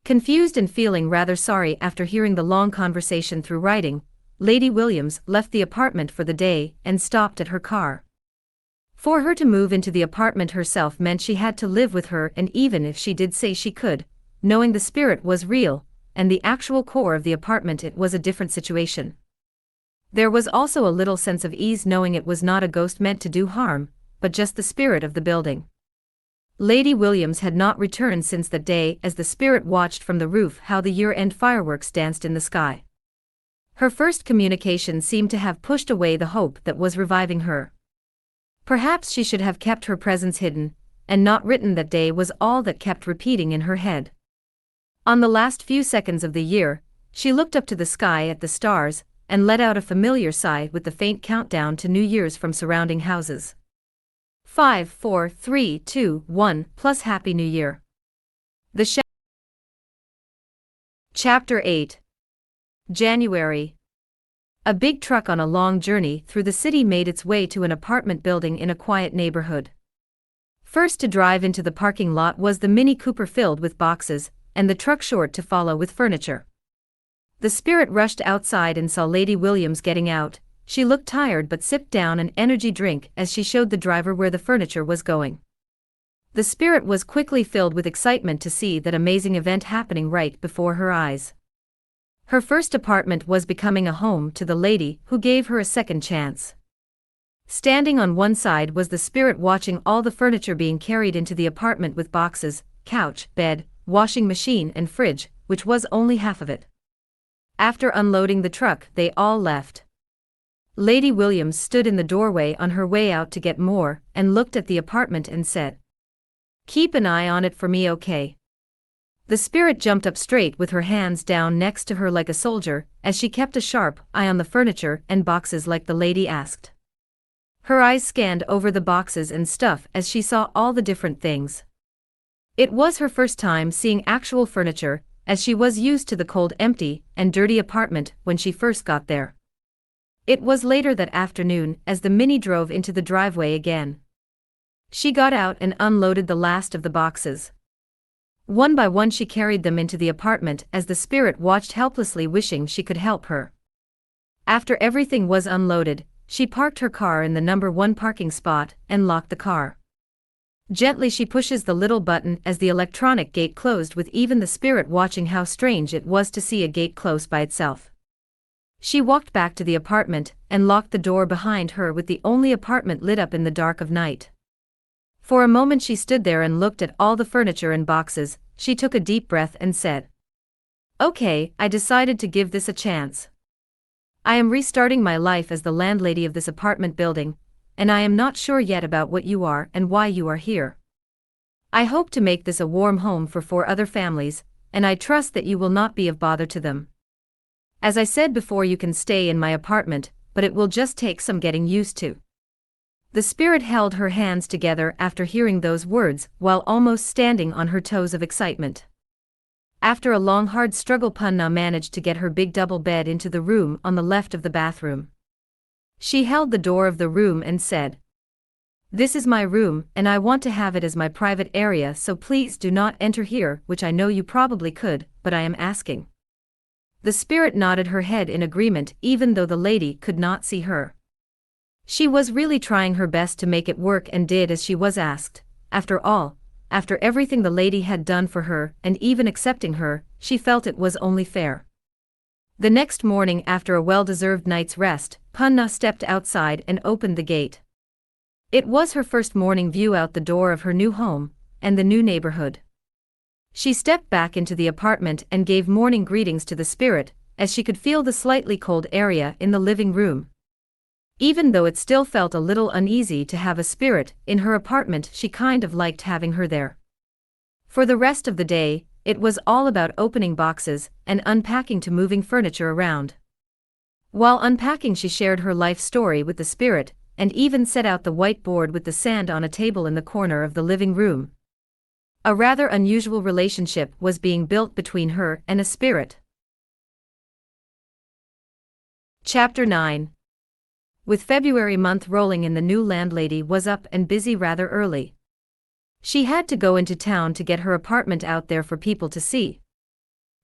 Confused and feeling rather sorry after hearing the long conversation through writing, Lady Williams left the apartment for the day and stopped at her car. For her to move into the apartment herself meant she had to live with her, and even if she did say she could, knowing the spirit was real, and the actual core of the apartment, it was a different situation. There was also a little sense of ease knowing it was not a ghost meant to do harm, but just the spirit of the building. Lady Williams had not returned since that day as the spirit watched from the roof how the year-end fireworks danced in the sky. Her first communication seemed to have pushed away the hope that was reviving her. Perhaps she should have kept her presence hidden, and not written that day was all that kept repeating in her head. On the last few seconds of the year, she looked up to the sky at the stars, and let out a familiar sigh with the faint countdown to New Year's from surrounding houses. 5, 4, 3, 2, 1, plus Happy New Year. Chapter 8. January. A big truck on a long journey through the city made its way to an apartment building in a quiet neighborhood. First to drive into the parking lot was the Mini Cooper filled with boxes, and the truck short to follow with furniture. The spirit rushed outside and saw Lady Williams getting out. She looked tired but sipped down an energy drink as she showed the driver where the furniture was going. The spirit was quickly filled with excitement to see that amazing event happening right before her eyes. Her first apartment was becoming a home to the lady who gave her a second chance. Standing on one side was the spirit watching all the furniture being carried into the apartment with boxes, couch, bed, washing machine and fridge, which was only half of it. After unloading the truck, they all left. Lady Williams stood in the doorway on her way out to get more, and looked at the apartment and said, "Keep an eye on it for me, okay?" The spirit jumped up straight with her hands down next to her like a soldier, as she kept a sharp eye on the furniture and boxes like the lady asked. Her eyes scanned over the boxes and stuff as she saw all the different things. It was her first time seeing actual furniture, as she was used to the cold, empty, and dirty apartment when she first got there. It was later that afternoon as the Mini drove into the driveway again. She got out and unloaded the last of the boxes. One by one she carried them into the apartment as the spirit watched helplessly, wishing she could help her. After everything was unloaded, she parked her car in the number 1 parking spot and locked the car. Gently she pushes the little button as the electronic gate closed, with even the spirit watching how strange it was to see a gate close by itself. She walked back to the apartment and locked the door behind her, with the only apartment lit up in the dark of night. For a moment she stood there and looked at all the furniture and boxes. She took a deep breath and said, "Okay, I decided to give this a chance. I am restarting my life as the landlady of this apartment building, and I am not sure yet about what you are and why you are here. I hope to make this a warm home for 4 other families, and I trust that you will not be of bother to them. As I said before, you can stay in my apartment, but it will just take some getting used to." The spirit held her hands together after hearing those words, while almost standing on her toes of excitement. After a long hard struggle, Punna managed to get her big double bed into the room on the left of the bathroom. She held the door of the room and said, "This is my room, and I want to have it as my private area, so please do not enter here," which I know you probably could, but I am asking. The spirit nodded her head in agreement even though the lady could not see her. She was really trying her best to make it work and did as she was asked. After all, after everything the lady had done for her and even accepting her, she felt it was only fair. The next morning after a well-deserved night's rest, Punna stepped outside and opened the gate. It was her first morning view out the door of her new home, and the new neighborhood. She stepped back into the apartment and gave morning greetings to the spirit, as she could feel the slightly cold area in the living room. Even though it still felt a little uneasy to have a spirit in her apartment, she kind of liked having her there. For the rest of the day, it was all about opening boxes and unpacking to moving furniture around. While unpacking, she shared her life story with the spirit, and even set out the whiteboard with the sand on a table in the corner of the living room. A rather unusual relationship was being built between her and a spirit. Chapter 9. With February month rolling in, the new landlady was up and busy rather early. She had to go into town to get her apartment out there for people to see.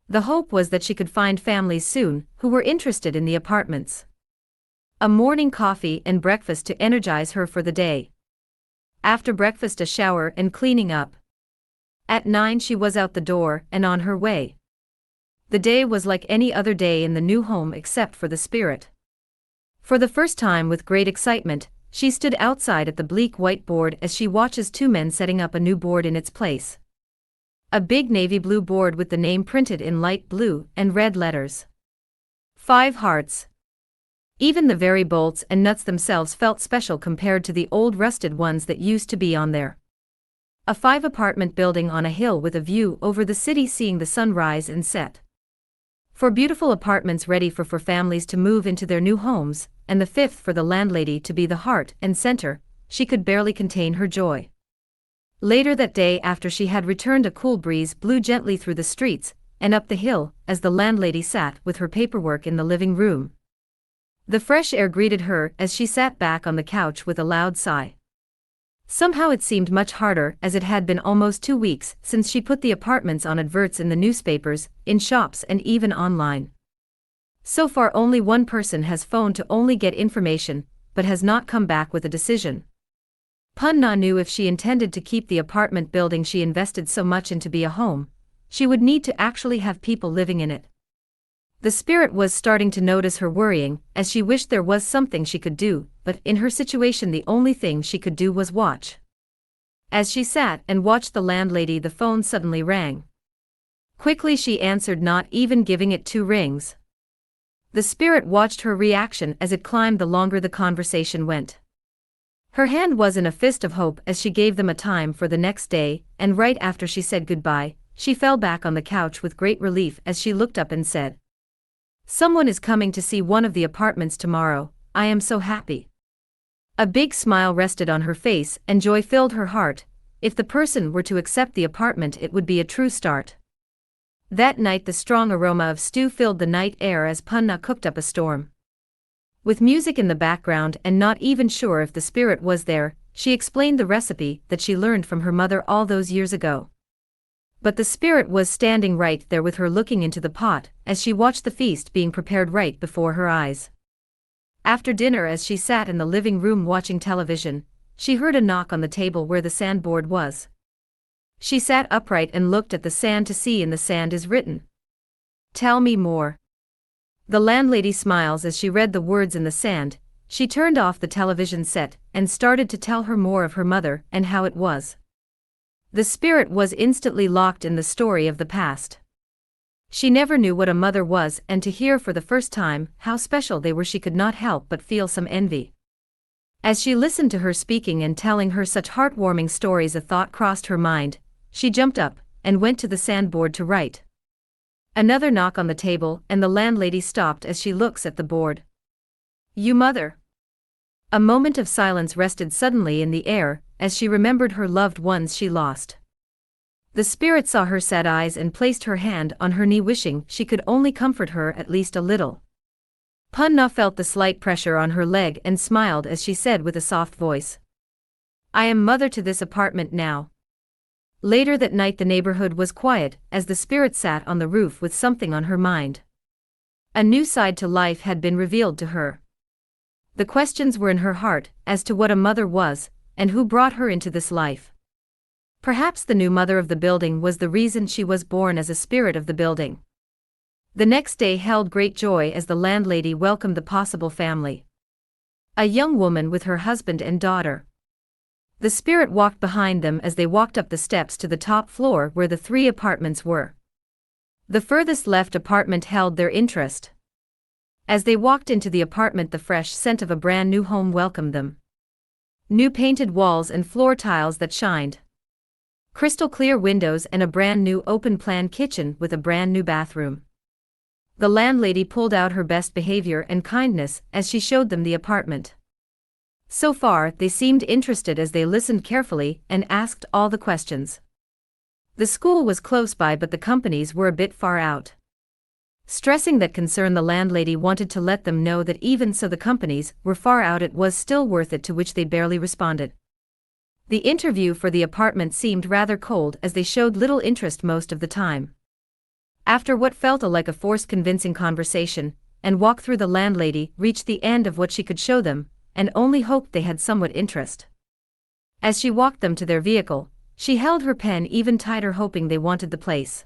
The hope was that she could find families soon who were interested in the apartments. A morning coffee and breakfast to energize her for the day. After breakfast, a shower and cleaning up. At 9 she was out the door and on her way. The day was like any other day in the new home except for the spirit. For the first time, with great excitement, she stood outside at the bleak whiteboard as she watches two men setting up a new board in its place. A big navy blue board with the name printed in light blue and red letters. 5 hearts. Even the very bolts and nuts themselves felt special compared to the old rusted ones that used to be on there. A 5-apartment building on a hill with a view over the city, seeing the sun rise and set. 4 beautiful apartments ready for families to move into their new homes, and the 5th for the landlady to be the heart and center. She could barely contain her joy. Later that day, after she had returned, a cool breeze blew gently through the streets and up the hill as the landlady sat with her paperwork in the living room. The fresh air greeted her as she sat back on the couch with a loud sigh. Somehow it seemed much harder, as it had been almost 2 weeks since she put the apartments on adverts in the newspapers, in shops, and even online. So far only one person has phoned to only get information, but has not come back with a decision. Punna knew if she intended to keep the apartment building she invested so much in to be a home, she would need to actually have people living in it. The spirit was starting to notice her worrying, as she wished there was something she could do, but in her situation the only thing she could do was watch. As she sat and watched the landlady, the phone suddenly rang. Quickly she answered, not even giving it 2 rings. The spirit watched her reaction as it climbed the longer the conversation went. Her hand was in a fist of hope as she gave them a time for the next day, and right after she said goodbye, she fell back on the couch with great relief as she looked up and said, "Someone is coming to see one of the apartments tomorrow. I am so happy." A big smile rested on her face and joy filled her heart. If the person were to accept the apartment, it would be a true start. That night the strong aroma of stew filled the night air as Punna cooked up a storm. With music in the background and not even sure if the spirit was there, she explained the recipe that she learned from her mother all those years ago. But the spirit was standing right there with her, looking into the pot as she watched the feast being prepared right before her eyes. After dinner, as she sat in the living room watching television, she heard a knock on the table where the sandboard was. She sat upright and looked at the sand to see in the sand is written, "Tell me more." The landlady smiles as she read the words in the sand. She turned off the television set and started to tell her more of her mother and how it was. The spirit was instantly locked in the story of the past. She never knew what a mother was, and to hear for the first time how special they were, she could not help but feel some envy. As she listened to her speaking and telling her such heartwarming stories, a thought crossed her mind. She jumped up and went to the sandboard to write. Another knock on the table, and the landlady stopped as she looks at the board. "You mother." A moment of silence rested suddenly in the air as she remembered her loved ones she lost. The spirit saw her sad eyes and placed her hand on her knee, wishing she could only comfort her at least a little. Punna felt the slight pressure on her leg and smiled as she said with a soft voice, "I am mother to this apartment now." Later that night the neighborhood was quiet as the spirit sat on the roof with something on her mind. A new side to life had been revealed to her. The questions were in her heart as to what a mother was, and who brought her into this life. Perhaps the new mother of the building was the reason she was born as a spirit of the building. The next day held great joy as the landlady welcomed the possible family. A young woman with her husband and daughter. The spirit walked behind them as they walked up the steps to the top floor where the 3 apartments were. The furthest left apartment held their interest. As they walked into the apartment, the fresh scent of a brand new home welcomed them. New painted walls and floor tiles that shined. Crystal clear windows and a brand new open-plan kitchen with a brand new bathroom. The landlady pulled out her best behavior and kindness as she showed them the apartment. So far, they seemed interested as they listened carefully and asked all the questions. The school was close by, but the companies were a bit far out. Stressing that concern, the landlady wanted to let them know that even so the companies were far out, it was still worth it, to which they barely responded. The interview for the apartment seemed rather cold as they showed little interest most of the time. After what felt like a forced convincing conversation and walk through, the landlady reached the end of what she could show them, and only hoped they had somewhat interest. As she walked them to their vehicle, she held her pen even tighter, hoping they wanted the place.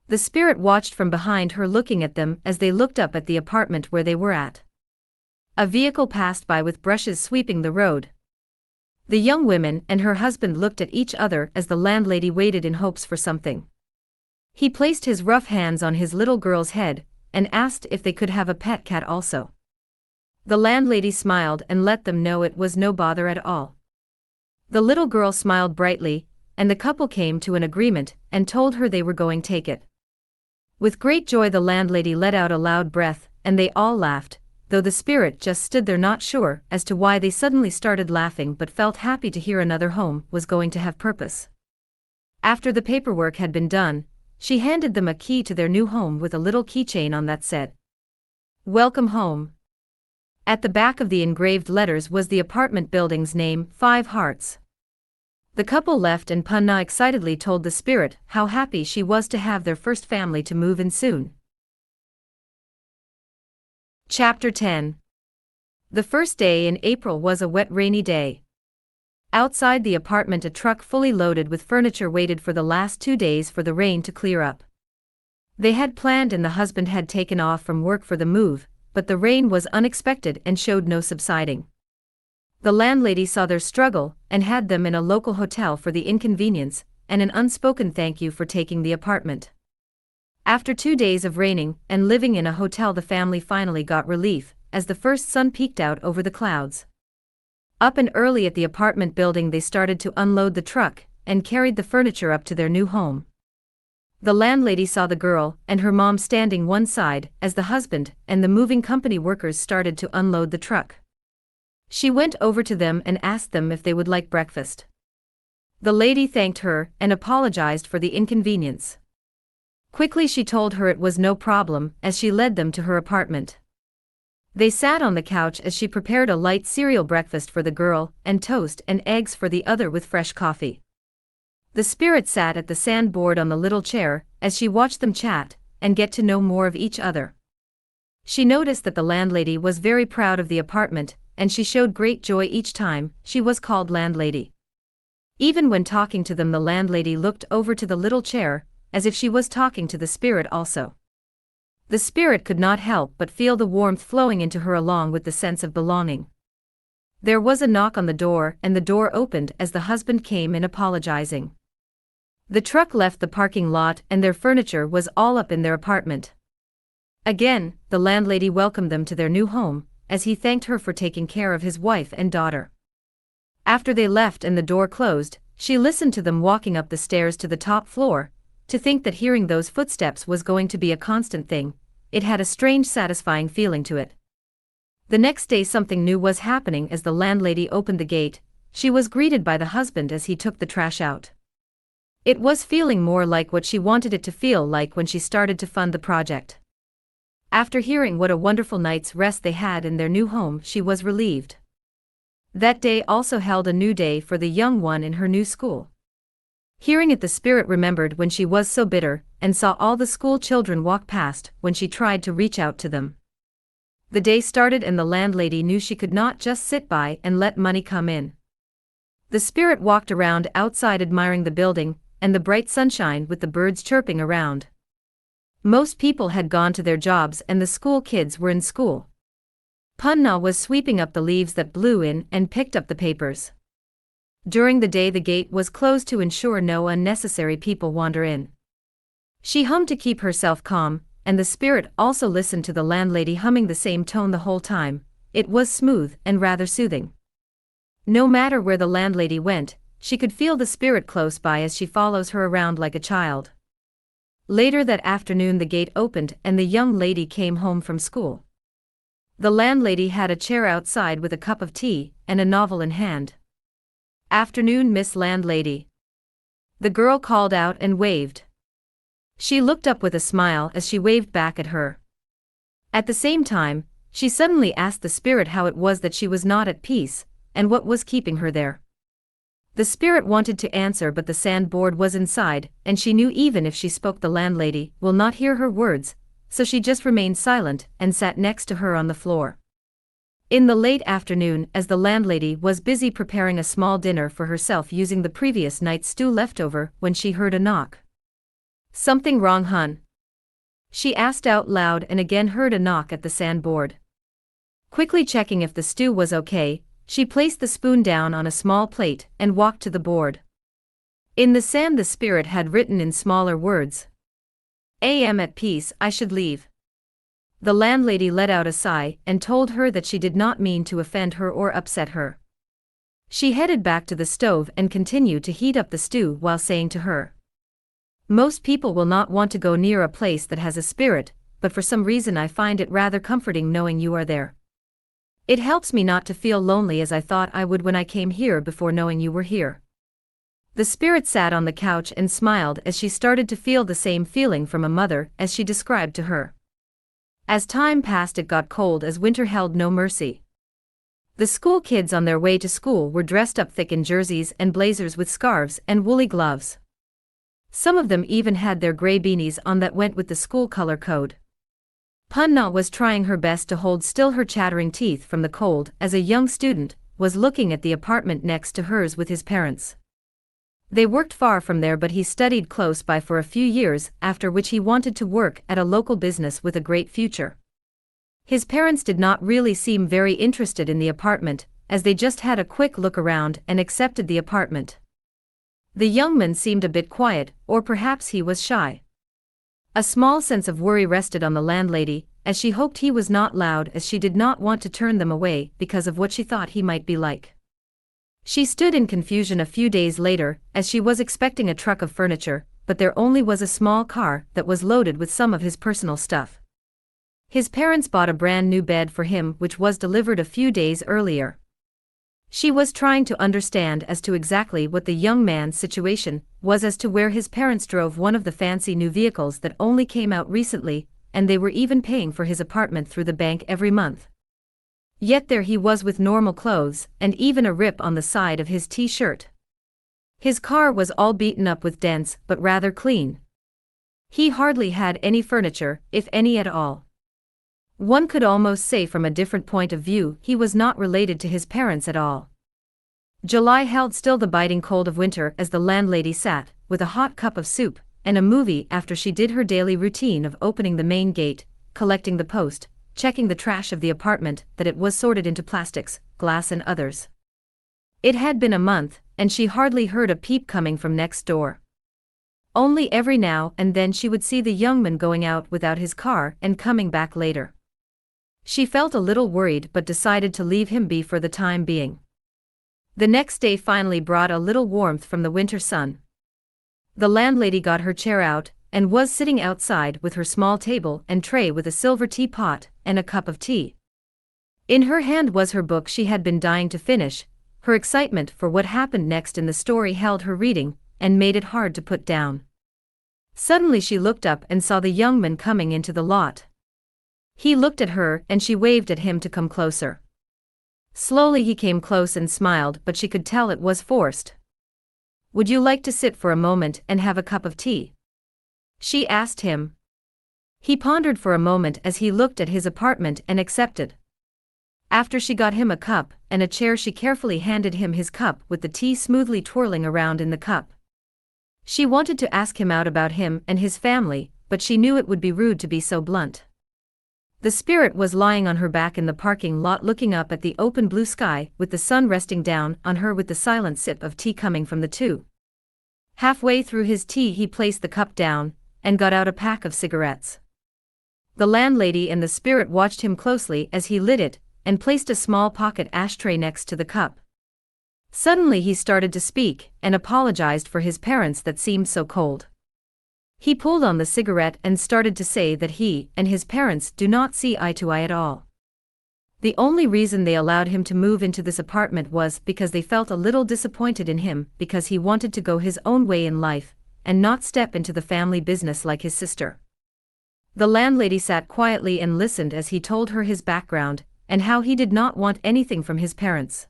The spirit watched from behind her, looking at them as they looked up at the apartment where they were at. A vehicle passed by with brushes sweeping the road. The young woman and her husband looked at each other as the landlady waited in hopes for something. He placed his rough hands on his little girl's head and asked if they could have a pet cat also. The landlady smiled and let them know it was no bother at all. The little girl smiled brightly, and the couple came to an agreement and told her they were going to take it. With great joy, the landlady let out a loud breath, and they all laughed, though the spirit just stood there, not sure as to why they suddenly started laughing, but felt happy to hear another home was going to have purpose. After the paperwork had been done, she handed them a key to their new home with a little keychain on that said, "Welcome home." At the back of the engraved letters was the apartment building's name, 5 Hearts. The couple left, and Punna excitedly told the spirit how happy she was to have their first family to move in soon. Chapter 10. The first day in April was a wet, rainy day. Outside the apartment, a truck fully loaded with furniture waited for the last 2 days for the rain to clear up. They had planned, and the husband had taken off from work for the move, but the rain was unexpected and showed no subsiding. The landlady saw their struggle and had them in a local hotel for the inconvenience and an unspoken thank you for taking the apartment. After 2 days of raining and living in a hotel, the family finally got relief as the first sun peeked out over the clouds. Up and early at the apartment building, they started to unload the truck and carried the furniture up to their new home. The landlady saw the girl and her mom standing one side as the husband and the moving company workers started to unload the truck. She went over to them and asked them if they would like breakfast. The lady thanked her and apologized for the inconvenience. Quickly she told her it was no problem as she led them to her apartment. They sat on the couch as she prepared a light cereal breakfast for the girl and toast and eggs for the other with fresh coffee. The spirit sat at the sandboard on the little chair as she watched them chat and get to know more of each other. She noticed that the landlady was very proud of the apartment, and she showed great joy each time she was called landlady. Even when talking to them, the landlady looked over to the little chair as if she was talking to the spirit also. The spirit could not help but feel the warmth flowing into her along with the sense of belonging. There was a knock on the door, and the door opened as the husband came in apologizing. The truck left the parking lot and their furniture was all up in their apartment. Again, the landlady welcomed them to their new home as he thanked her for taking care of his wife and daughter. After they left and the door closed, she listened to them walking up the stairs to the top floor. To think that hearing those footsteps was going to be a constant thing, it had a strange satisfying feeling to it. The next day something new was happening. As the landlady opened the gate, she was greeted by the husband as he took the trash out. It was feeling more like what she wanted it to feel like when she started to fund the project. After hearing what a wonderful night's rest they had in their new home, she was relieved. That day also held a new day for the young one in her new school. Hearing it, the spirit remembered when she was so bitter, and saw all the school children walk past when she tried to reach out to them. The day started and the landlady knew she could not just sit by and let money come in. The spirit walked around outside admiring the building, and the bright sunshine with the birds chirping around. Most people had gone to their jobs and the school kids were in school. Punna was sweeping up the leaves that blew in and picked up the papers. During the day the gate was closed to ensure no unnecessary people wander in. She hummed to keep herself calm, and the spirit also listened to the landlady humming the same tone the whole time. It was smooth and rather soothing. No matter where the landlady went, she could feel the spirit close by as she follows her around like a child. Later that afternoon the gate opened and the young lady came home from school. The landlady had a chair outside with a cup of tea and a novel in hand. "Afternoon, Miss Landlady." The girl called out and waved. She looked up with a smile as she waved back at her. At the same time, she suddenly asked the spirit how it was that she was not at peace, and what was keeping her there. The spirit wanted to answer, but the sandboard was inside, and she knew even if she spoke the landlady will not hear her words, so she just remained silent and sat next to her on the floor. In the late afternoon, as the landlady was busy preparing a small dinner for herself using the previous night's stew leftover, when she heard a knock. "Something wrong, hun?" she asked out loud, and again heard a knock at the sandboard. Quickly checking if the stew was okay, she placed the spoon down on a small plate and walked to the board. In the sand the spirit had written in smaller words, "I am at peace, I should leave." The landlady let out a sigh and told her that she did not mean to offend her or upset her. She headed back to the stove and continued to heat up the stew while saying to her, "Most people will not want to go near a place that has a spirit, but for some reason I find it rather comforting knowing you are there. It helps me not to feel lonely as I thought I would when I came here before knowing you were here." The spirit sat on the couch and smiled as she started to feel the same feeling from a mother as she described to her. As time passed it got cold as winter held no mercy. The school kids on their way to school were dressed up thick in jerseys and blazers with scarves and woolly gloves. Some of them even had their gray beanies on that went with the school color code. Punna was trying her best to hold still her chattering teeth from the cold as a young student was looking at the apartment next to hers with his parents. They worked far from there, but he studied close by for a few years, after which he wanted to work at a local business with a great future. His parents did not really seem very interested in the apartment, as they just had a quick look around and accepted the apartment. The young man seemed a bit quiet, or perhaps he was shy. A small sense of worry rested on the landlady, as she hoped he was not loud, as she did not want to turn them away because of what she thought he might be like. She stood in confusion a few days later, as she was expecting a truck of furniture, but there only was a small car that was loaded with some of his personal stuff. His parents bought a brand new bed for him, which was delivered a few days earlier. She was trying to understand as to exactly what the young man's situation was, as to where his parents drove one of the fancy new vehicles that only came out recently, and they were even paying for his apartment through the bank every month. Yet there he was with normal clothes, and even a rip on the side of his t-shirt. His car was all beaten up with dents, but rather clean. He hardly had any furniture, if any at all. One could almost say from a different point of view he was not related to his parents at all. July held still the biting cold of winter as the landlady sat, with a hot cup of soup, and a movie after she did her daily routine of opening the main gate, collecting the post, checking the trash of the apartment that it was sorted into plastics, glass and others. It had been a month, and she hardly heard a peep coming from next door. Only every now and then she would see the young man going out without his car and coming back later. She felt a little worried but decided to leave him be for the time being. The next day finally brought a little warmth from the winter sun. The landlady got her chair out and was sitting outside with her small table and tray with a silver teapot and a cup of tea. In her hand was her book she had been dying to finish. Her excitement for what happened next in the story held her reading and made it hard to put down. Suddenly she looked up and saw the young man coming into the lot. He looked at her and she waved at him to come closer. Slowly he came close and smiled, but she could tell it was forced. "Would you like to sit for a moment and have a cup of tea?" she asked him. He pondered for a moment as he looked at his apartment and accepted. After she got him a cup and a chair, she carefully handed him his cup with the tea smoothly twirling around in the cup. She wanted to ask him out about him and his family, but she knew it would be rude to be so blunt. The spirit was lying on her back in the parking lot looking up at the open blue sky with the sun resting down on her with the silent sip of tea coming from the tube. Halfway through his tea he placed the cup down and got out a pack of cigarettes. The landlady and the spirit watched him closely as he lit it and placed a small pocket ashtray next to the cup. Suddenly he started to speak and apologized for his parents that seemed so cold. He pulled on the cigarette and started to say that he and his parents do not see eye to eye at all. The only reason they allowed him to move into this apartment was because they felt a little disappointed in him because he wanted to go his own way in life and not step into the family business like his sister. The landlady sat quietly and listened as he told her his background and how he did not want anything from his parents.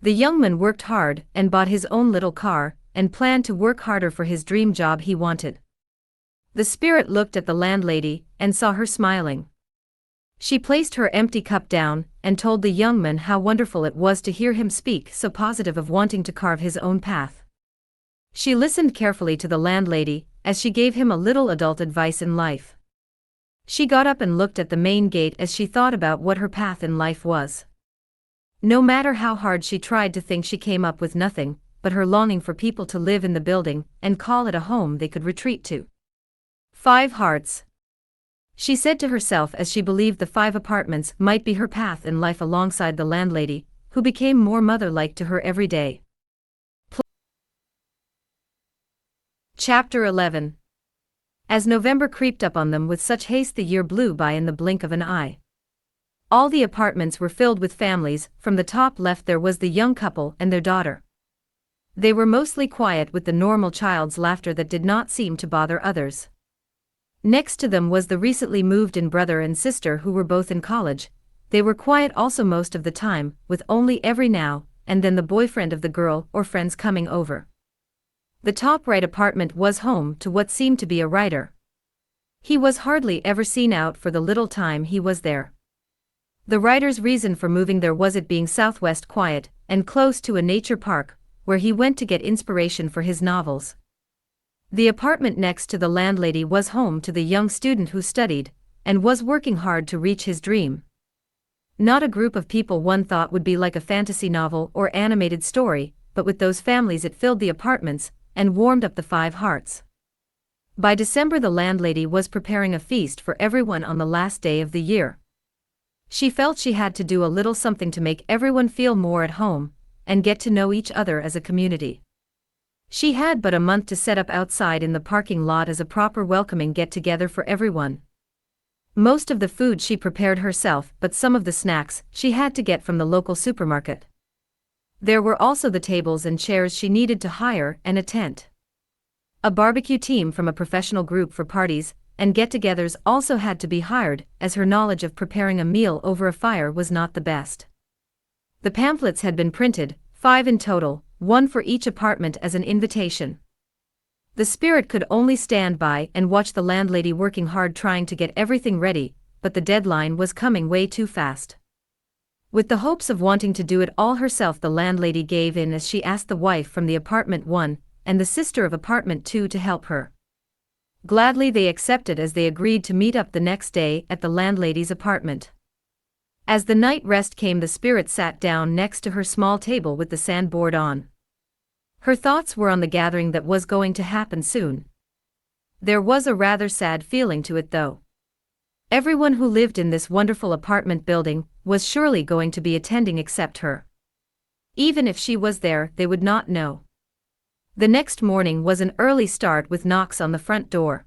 The young man worked hard and bought his own little car and planned to work harder for his dream job he wanted. The spirit looked at the landlady and saw her smiling. She placed her empty cup down and told the young man how wonderful it was to hear him speak so positive of wanting to carve his own path. She listened carefully to the landlady as she gave him a little adult advice in life. She got up and looked at the main gate as she thought about what her path in life was. No matter how hard she tried to think, she came up with nothing but her longing for people to live in the building and call it a home they could retreat to. 5 hearts. She said to herself as she believed the 5 apartments might be her path in life alongside the landlady, who became more mother-like to her every day. Chapter 11. As November creeped up on them with such haste, the year blew by in the blink of an eye. All the apartments were filled with families. From the top left there was the young couple and their daughter. They were mostly quiet, with the normal child's laughter that did not seem to bother others. Next to them was the recently moved-in brother and sister who were both in college. They were quiet also most of the time, with only every now and then the boyfriend of the girl or friends coming over. The top right apartment was home to what seemed to be a writer. He was hardly ever seen out for the little time he was there. The writer's reason for moving there was it being southwest, quiet, and close to a nature park, where he went to get inspiration for his novels. The apartment next to the landlady was home to the young student who studied and was working hard to reach his dream. Not a group of people one thought would be like a fantasy novel or animated story, but with those families it filled the apartments and warmed up the 5 hearts. By December the landlady was preparing a feast for everyone on the last day of the year. She felt she had to do a little something to make everyone feel more at home and get to know each other as a community. She had but a month to set up outside in the parking lot as a proper welcoming get-together for everyone. Most of the food she prepared herself, but some of the snacks she had to get from the local supermarket. There were also the tables and chairs she needed to hire and a tent. A barbecue team from a professional group for parties and get-togethers also had to be hired, as her knowledge of preparing a meal over a fire was not the best. The pamphlets had been printed, 5 in total, 1 for each apartment as an invitation. The spirit could only stand by and watch the landlady working hard trying to get everything ready, but the deadline was coming way too fast. With the hopes of wanting to do it all herself, the landlady gave in as she asked the wife from the apartment 1 and the sister of apartment 2 to help her. Gladly they accepted as they agreed to meet up the next day at the landlady's apartment. As the night rest came, the spirit sat down next to her small table with the sandboard on. Her thoughts were on the gathering that was going to happen soon. There was a rather sad feeling to it though. Everyone who lived in this wonderful apartment building was surely going to be attending except her. Even if she was there, they would not know. The next morning was an early start with knocks on the front door.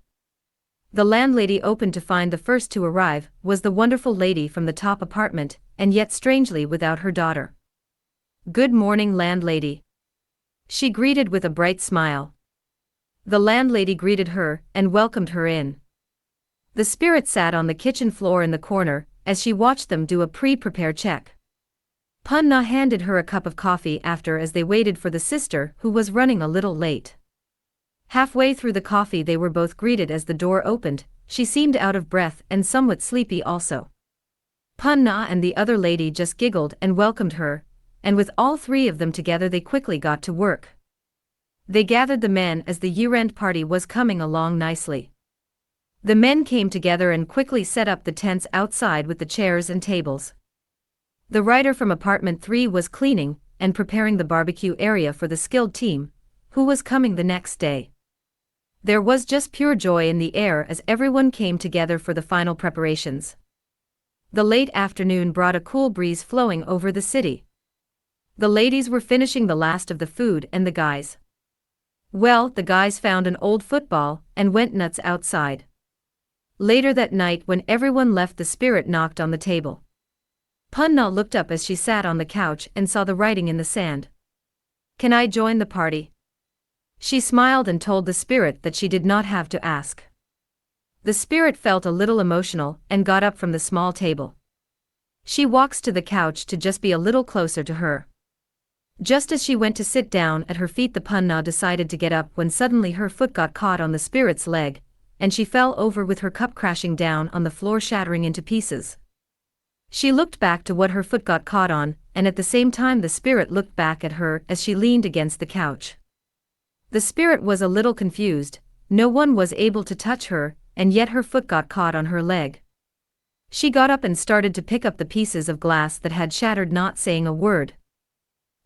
The landlady opened to find the first to arrive was the wonderful lady from the top apartment, and yet strangely without her daughter. "Good morning, landlady," she greeted with a bright smile. The landlady greeted her and welcomed her in. The spirit sat on the kitchen floor in the corner as she watched them do a pre-prepare check. Punna handed her a cup of coffee after as they waited for the sister who was running a little late. Halfway through the coffee they were both greeted as the door opened. She seemed out of breath and somewhat sleepy also. Punna and the other lady just giggled and welcomed her, and with all three of them together they quickly got to work. They gathered the men as the year-end party was coming along nicely. The men came together and quickly set up the tents outside with the chairs and tables. The writer from apartment 3 was cleaning and preparing the barbecue area for the skilled team, who was coming the next day. There was just pure joy in the air as everyone came together for the final preparations. The late afternoon brought a cool breeze flowing over the city. The ladies were finishing the last of the food and the guys. Well, the guys found an old football and went nuts outside. Later that night when everyone left the spirit knocked on the table. Punna looked up as she sat on the couch and saw the writing in the sand. "Can I join the party?" She smiled and told the spirit that she did not have to ask. The spirit felt a little emotional and got up from the small table. She walks to the couch to just be a little closer to her. Just as she went to sit down at her feet, the Punna decided to get up when suddenly her foot got caught on the spirit's leg, and she fell over with her cup crashing down on the floor, shattering into pieces. She looked back to what her foot got caught on, and at the same time the spirit looked back at her as she leaned against the couch. The spirit was a little confused. No one was able to touch her, and yet her foot got caught on her leg. She got up and started to pick up the pieces of glass that had shattered, not saying a word.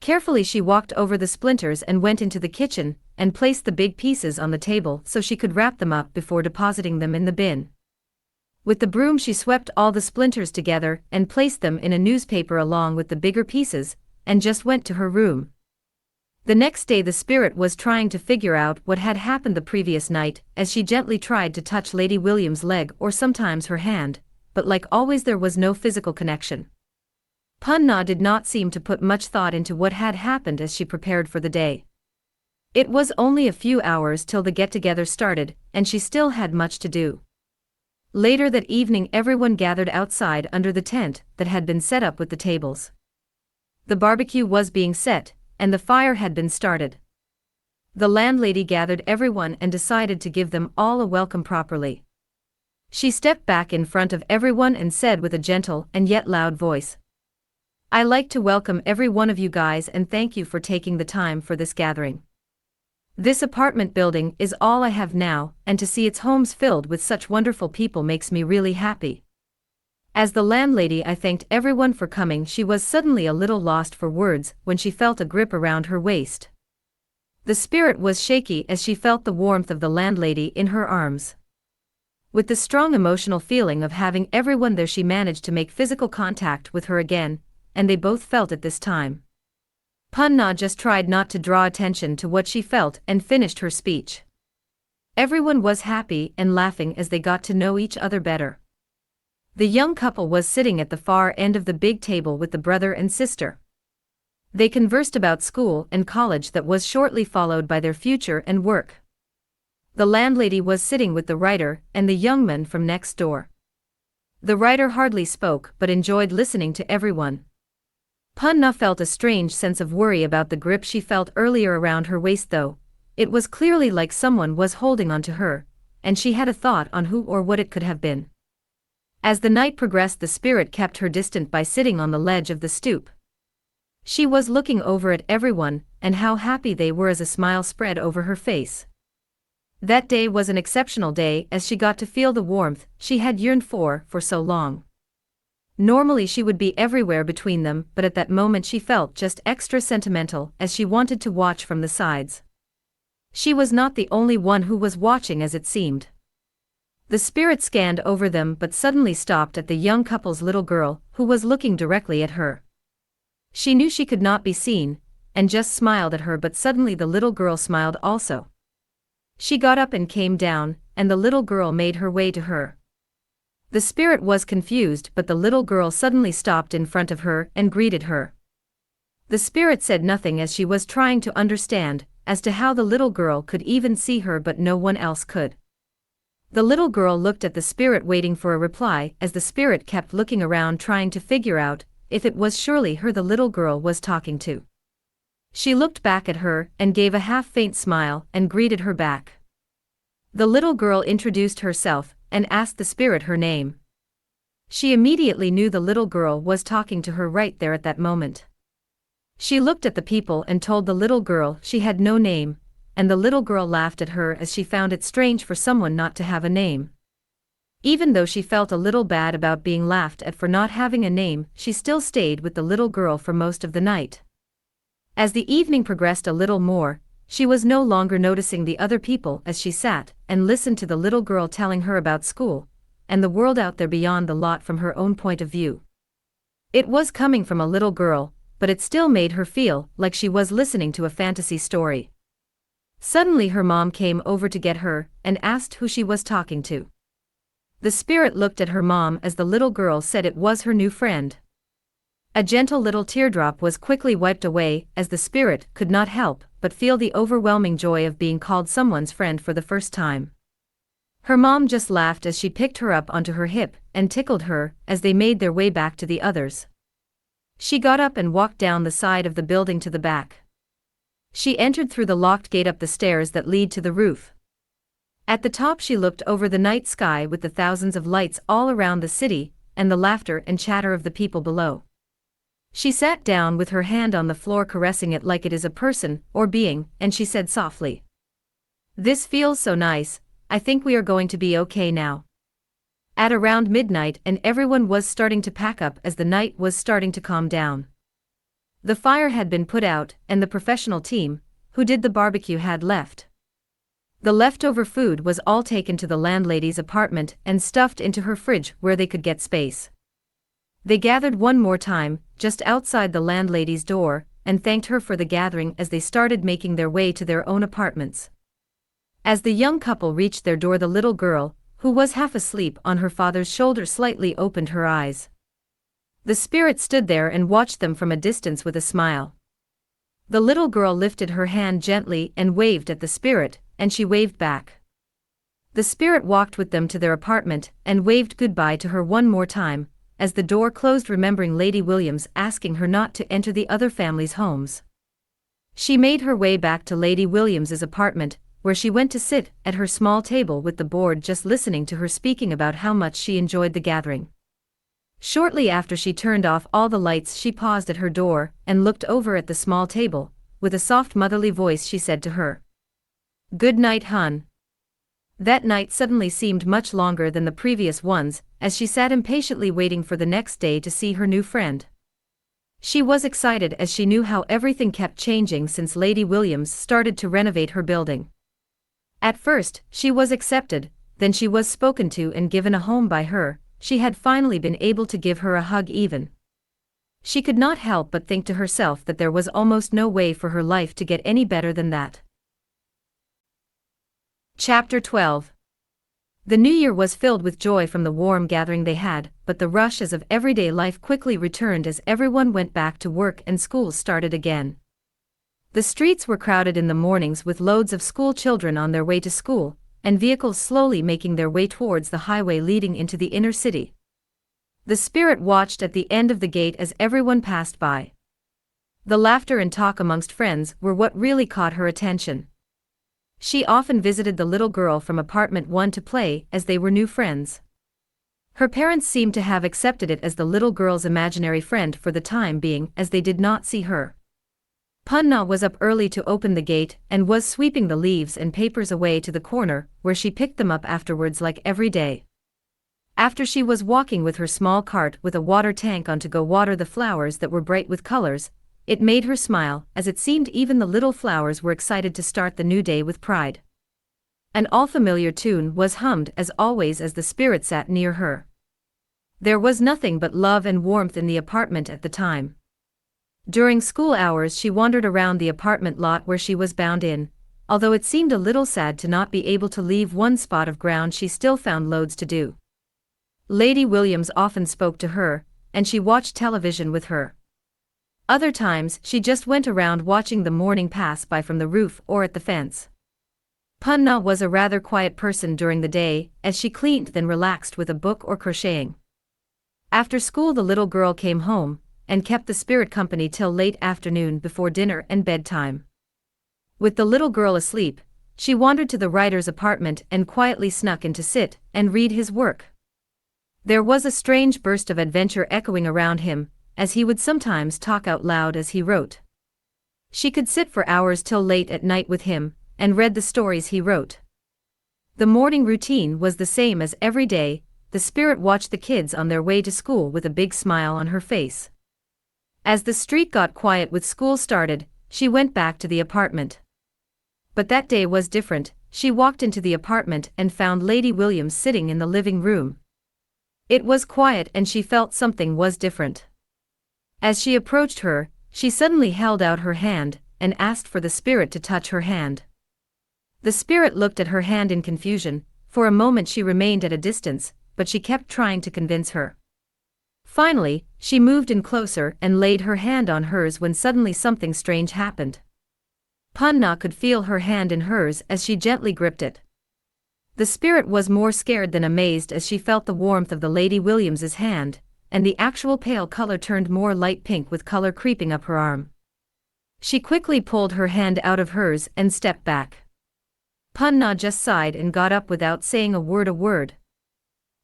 Carefully she walked over the splinters and went into the kitchen and placed the big pieces on the table so she could wrap them up before depositing them in the bin. With the broom she swept all the splinters together and placed them in a newspaper along with the bigger pieces, and just went to her room. The next day the spirit was trying to figure out what had happened the previous night as she gently tried to touch Lady William's leg or sometimes her hand, but like always there was no physical connection. Punna did not seem to put much thought into what had happened as she prepared for the day. It was only a few hours till the get-together started, and she still had much to do. Later that evening everyone gathered outside under the tent that had been set up with the tables. The barbecue was being set, and the fire had been started. The landlady gathered everyone and decided to give them all a welcome properly. She stepped back in front of everyone and said with a gentle and yet loud voice, "I like to welcome every one of you guys and thank you for taking the time for this gathering. This apartment building is all I have now, and to see its homes filled with such wonderful people makes me really happy." As the landlady thanked everyone for coming, she was suddenly a little lost for words when she felt a grip around her waist. The spirit was shaky as she felt the warmth of the landlady in her arms. With the strong emotional feeling of having everyone there, she managed to make physical contact with her again, and they both felt it this time. Punna just tried not to draw attention to what she felt and finished her speech. Everyone was happy and laughing as they got to know each other better. The young couple was sitting at the far end of the big table with the brother and sister. They conversed about school and college that was shortly followed by their future and work. The landlady was sitting with the writer and the young man from next door. The writer hardly spoke but enjoyed listening to everyone. Punna felt a strange sense of worry about the grip she felt earlier around her waist, though. It was clearly like someone was holding on to her, and she had a thought on who or what it could have been. As the night progressed, the spirit kept her distant by sitting on the ledge of the stoop. She was looking over at everyone, and how happy they were as a smile spread over her face. That day was an exceptional day as she got to feel the warmth she had yearned for so long. Normally she would be everywhere between them, but at that moment she felt just extra sentimental as she wanted to watch from the sides. She was not the only one who was watching, as it seemed. The spirit scanned over them but suddenly stopped at the young couple's little girl, who was looking directly at her. She knew she could not be seen, and just smiled at her, but suddenly the little girl smiled also. She got up and came down, and the little girl made her way to her. The spirit was confused, but the little girl suddenly stopped in front of her and greeted her. The spirit said nothing as she was trying to understand as to how the little girl could even see her, but no one else could. The little girl looked at the spirit waiting for a reply as the spirit kept looking around trying to figure out if it was surely her the little girl was talking to. She looked back at her and gave a half-faint smile and greeted her back. The little girl introduced herself and asked the spirit her name. She immediately knew the little girl was talking to her right there at that moment. She looked at the people and told the little girl she had no name, and the little girl laughed at her as she found it strange for someone not to have a name. Even though she felt a little bad about being laughed at for not having a name, she still stayed with the little girl for most of the night. As the evening progressed a little more, she was no longer noticing the other people as she sat and listened to the little girl telling her about school and the world out there beyond the lot from her own point of view. It was coming from a little girl, but it still made her feel like she was listening to a fantasy story. Suddenly her mom came over to get her and asked who she was talking to. The spirit looked at her mom as the little girl said it was her new friend. A gentle little teardrop was quickly wiped away as the spirit could not help but feel the overwhelming joy of being called someone's friend for the first time. Her mom just laughed as she picked her up onto her hip and tickled her as they made their way back to the others. She got up and walked down the side of the building to the back. She entered through the locked gate up the stairs that lead to the roof. At the top she looked over the night sky with the thousands of lights all around the city and the laughter and chatter of the people below. She sat down with her hand on the floor caressing it like it is a person or being, and she said softly, "This feels so nice, I think we are going to be okay now." At around midnight and everyone was starting to pack up as the night was starting to calm down. The fire had been put out and the professional team, who did the barbecue, had left. The leftover food was all taken to the landlady's apartment and stuffed into her fridge where they could get space. They gathered one more time, just outside the landlady's door, and thanked her for the gathering as they started making their way to their own apartments. As the young couple reached their door, the little girl, who was half asleep on her father's shoulder, slightly opened her eyes. The spirit stood there and watched them from a distance with a smile. The little girl lifted her hand gently and waved at the spirit, and she waved back. The spirit walked with them to their apartment and waved goodbye to her one more time, as the door closed, remembering Lady Williams asking her not to enter the other families' homes. She made her way back to Lady Williams's apartment, where she went to sit at her small table with the board, just listening to her speaking about how much she enjoyed the gathering. Shortly after she turned off all the lights, she paused at her door and looked over at the small table. With a soft motherly voice she said to her, "Good night, hun." That night suddenly seemed much longer than the previous ones, as she sat impatiently waiting for the next day to see her new friend. She was excited as she knew how everything kept changing since Lady Williams started to renovate her building. At first, she was accepted, then she was spoken to and given a home by her. She had finally been able to give her a hug even. She could not help but think to herself that there was almost no way for her life to get any better than that. Chapter 12. The new year was filled with joy from the warm gathering they had, but the rushes of everyday life quickly returned as everyone went back to work and schools started again. The streets were crowded in the mornings with loads of school children on their way to school, and vehicles slowly making their way towards the highway leading into the inner city. The spirit watched at the end of the gate as everyone passed by. The laughter and talk amongst friends were what really caught her attention. She often visited the little girl from apartment 1 to play as they were new friends. Her parents seemed to have accepted it as the little girl's imaginary friend for the time being, as they did not see her. Punna was up early to open the gate and was sweeping the leaves and papers away to the corner, where she picked them up afterwards like every day. After she was walking with her small cart with a water tank on to go water the flowers that were bright with colors, it made her smile as it seemed even the little flowers were excited to start the new day with pride. An all-familiar tune was hummed as always as the spirit sat near her. There was nothing but love and warmth in the apartment at the time. During school hours she wandered around the apartment lot where she was bound in. Although it seemed a little sad to not be able to leave one spot of ground, she still found loads to do. Lady Williams often spoke to her, and she watched television with her. Other times she just went around watching the morning pass by from the roof or at the fence. Punna was a rather quiet person during the day, as she cleaned then relaxed with a book or crocheting. After school the little girl came home, and kept the spirit company till late afternoon before dinner and bedtime. With the little girl asleep, she wandered to the writer's apartment and quietly snuck in to sit and read his work. There was a strange burst of adventure echoing around him, as he would sometimes talk out loud as he wrote. She could sit for hours till late at night with him, and read the stories he wrote. The morning routine was the same as every day. The spirit watched the kids on their way to school with a big smile on her face. As the street got quiet with school started, she went back to the apartment. But that day was different. She walked into the apartment and found Lady Williams sitting in the living room. It was quiet and she felt something was different. As she approached her, she suddenly held out her hand and asked for the spirit to touch her hand. The spirit looked at her hand in confusion. For a moment she remained at a distance, but she kept trying to convince her. Finally, she moved in closer and laid her hand on hers when suddenly something strange happened. Punna could feel her hand in hers as she gently gripped it. The spirit was more scared than amazed as she felt the warmth of the Lady Williams's hand, and the actual pale color turned more light pink with color creeping up her arm. She quickly pulled her hand out of hers and stepped back. Punna just sighed and got up without saying a word.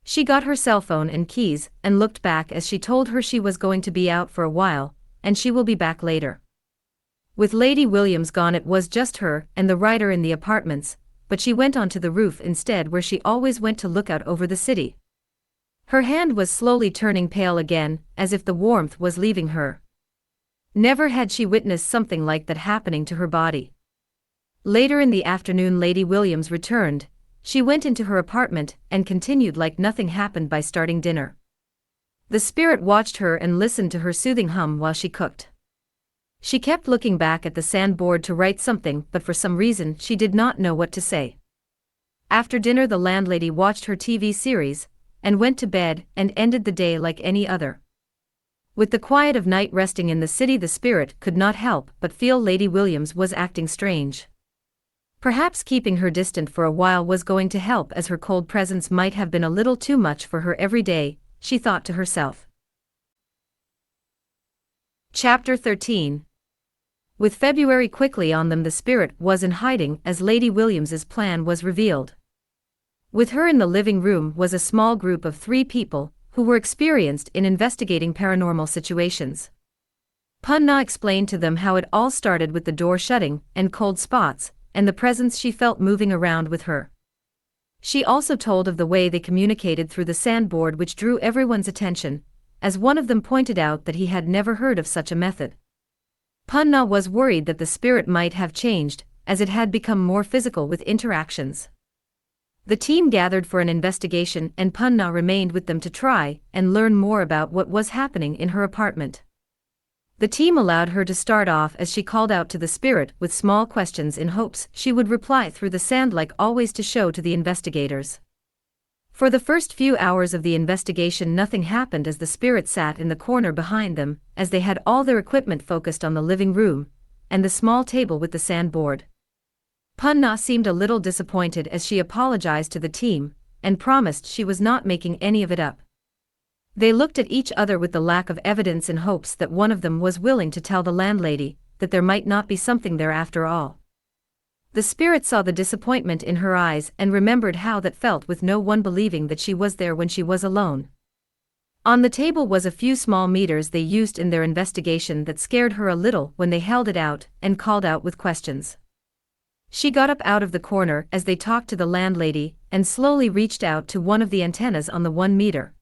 She got her cell phone and keys and looked back as she told her she was going to be out for a while, and she will be back later. With Lady Williams gone, it was just her and the writer in the apartments, but she went onto the roof instead, where she always went to look out over the city. Her hand was slowly turning pale again, as if the warmth was leaving her. Never had she witnessed something like that happening to her body. Later in the afternoon, Lady Williams returned. She went into her apartment and continued like nothing happened by starting dinner. The spirit watched her and listened to her soothing hum while she cooked. She kept looking back at the sandboard to write something, but for some reason she did not know what to say. After dinner, the landlady watched her TV series and went to bed and ended the day like any other. With the quiet of night resting in the city, the spirit could not help but feel Lady Williams was acting strange. Perhaps keeping her distant for a while was going to help, as her cold presence might have been a little too much for her every day, she thought to herself. Chapter 13. With February quickly on them, the spirit was in hiding as Lady Williams's plan was revealed. With her in the living room was a small group of 3 people who were experienced in investigating paranormal situations. Punna explained to them how it all started with the door shutting and cold spots, and the presence she felt moving around with her. She also told of the way they communicated through the sandboard, which drew everyone's attention, as one of them pointed out that he had never heard of such a method. Punna was worried that the spirit might have changed, as it had become more physical with interactions. The team gathered for an investigation, and Punna remained with them to try and learn more about what was happening in her apartment. The team allowed her to start off as she called out to the spirit with small questions in hopes she would reply through the sand like always to show to the investigators. For the first few hours of the investigation, nothing happened as the spirit sat in the corner behind them, as they had all their equipment focused on the living room and the small table with the sandboard. Punna seemed a little disappointed as she apologized to the team and promised she was not making any of it up. They looked at each other with the lack of evidence in hopes that one of them was willing to tell the landlady that there might not be something there after all. The spirit saw the disappointment in her eyes and remembered how that felt with no one believing that she was there when she was alone. On the table was a few small meters they used in their investigation that scared her a little when they held it out and called out with questions. She got up out of the corner as they talked to the landlady and slowly reached out to one of the antennas on the 1 meter.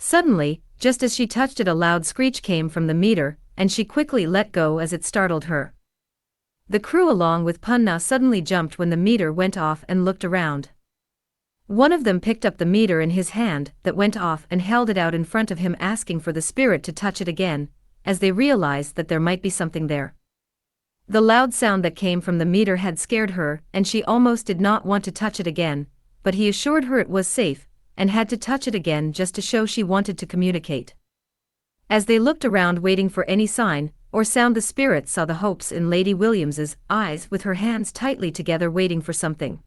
Suddenly, just as she touched it, a loud screech came from the meter, and she quickly let go as it startled her. The crew along with Punna suddenly jumped when the meter went off and looked around. One of them picked up the meter in his hand that went off and held it out in front of him, asking for the spirit to touch it again, as they realized that there might be something there. The loud sound that came from the meter had scared her, and she almost did not want to touch it again, but he assured her it was safe, and had to touch it again just to show she wanted to communicate. As they looked around waiting for any sign or sound, the spirit saw the hopes in Lady Williams's eyes with her hands tightly together waiting for something.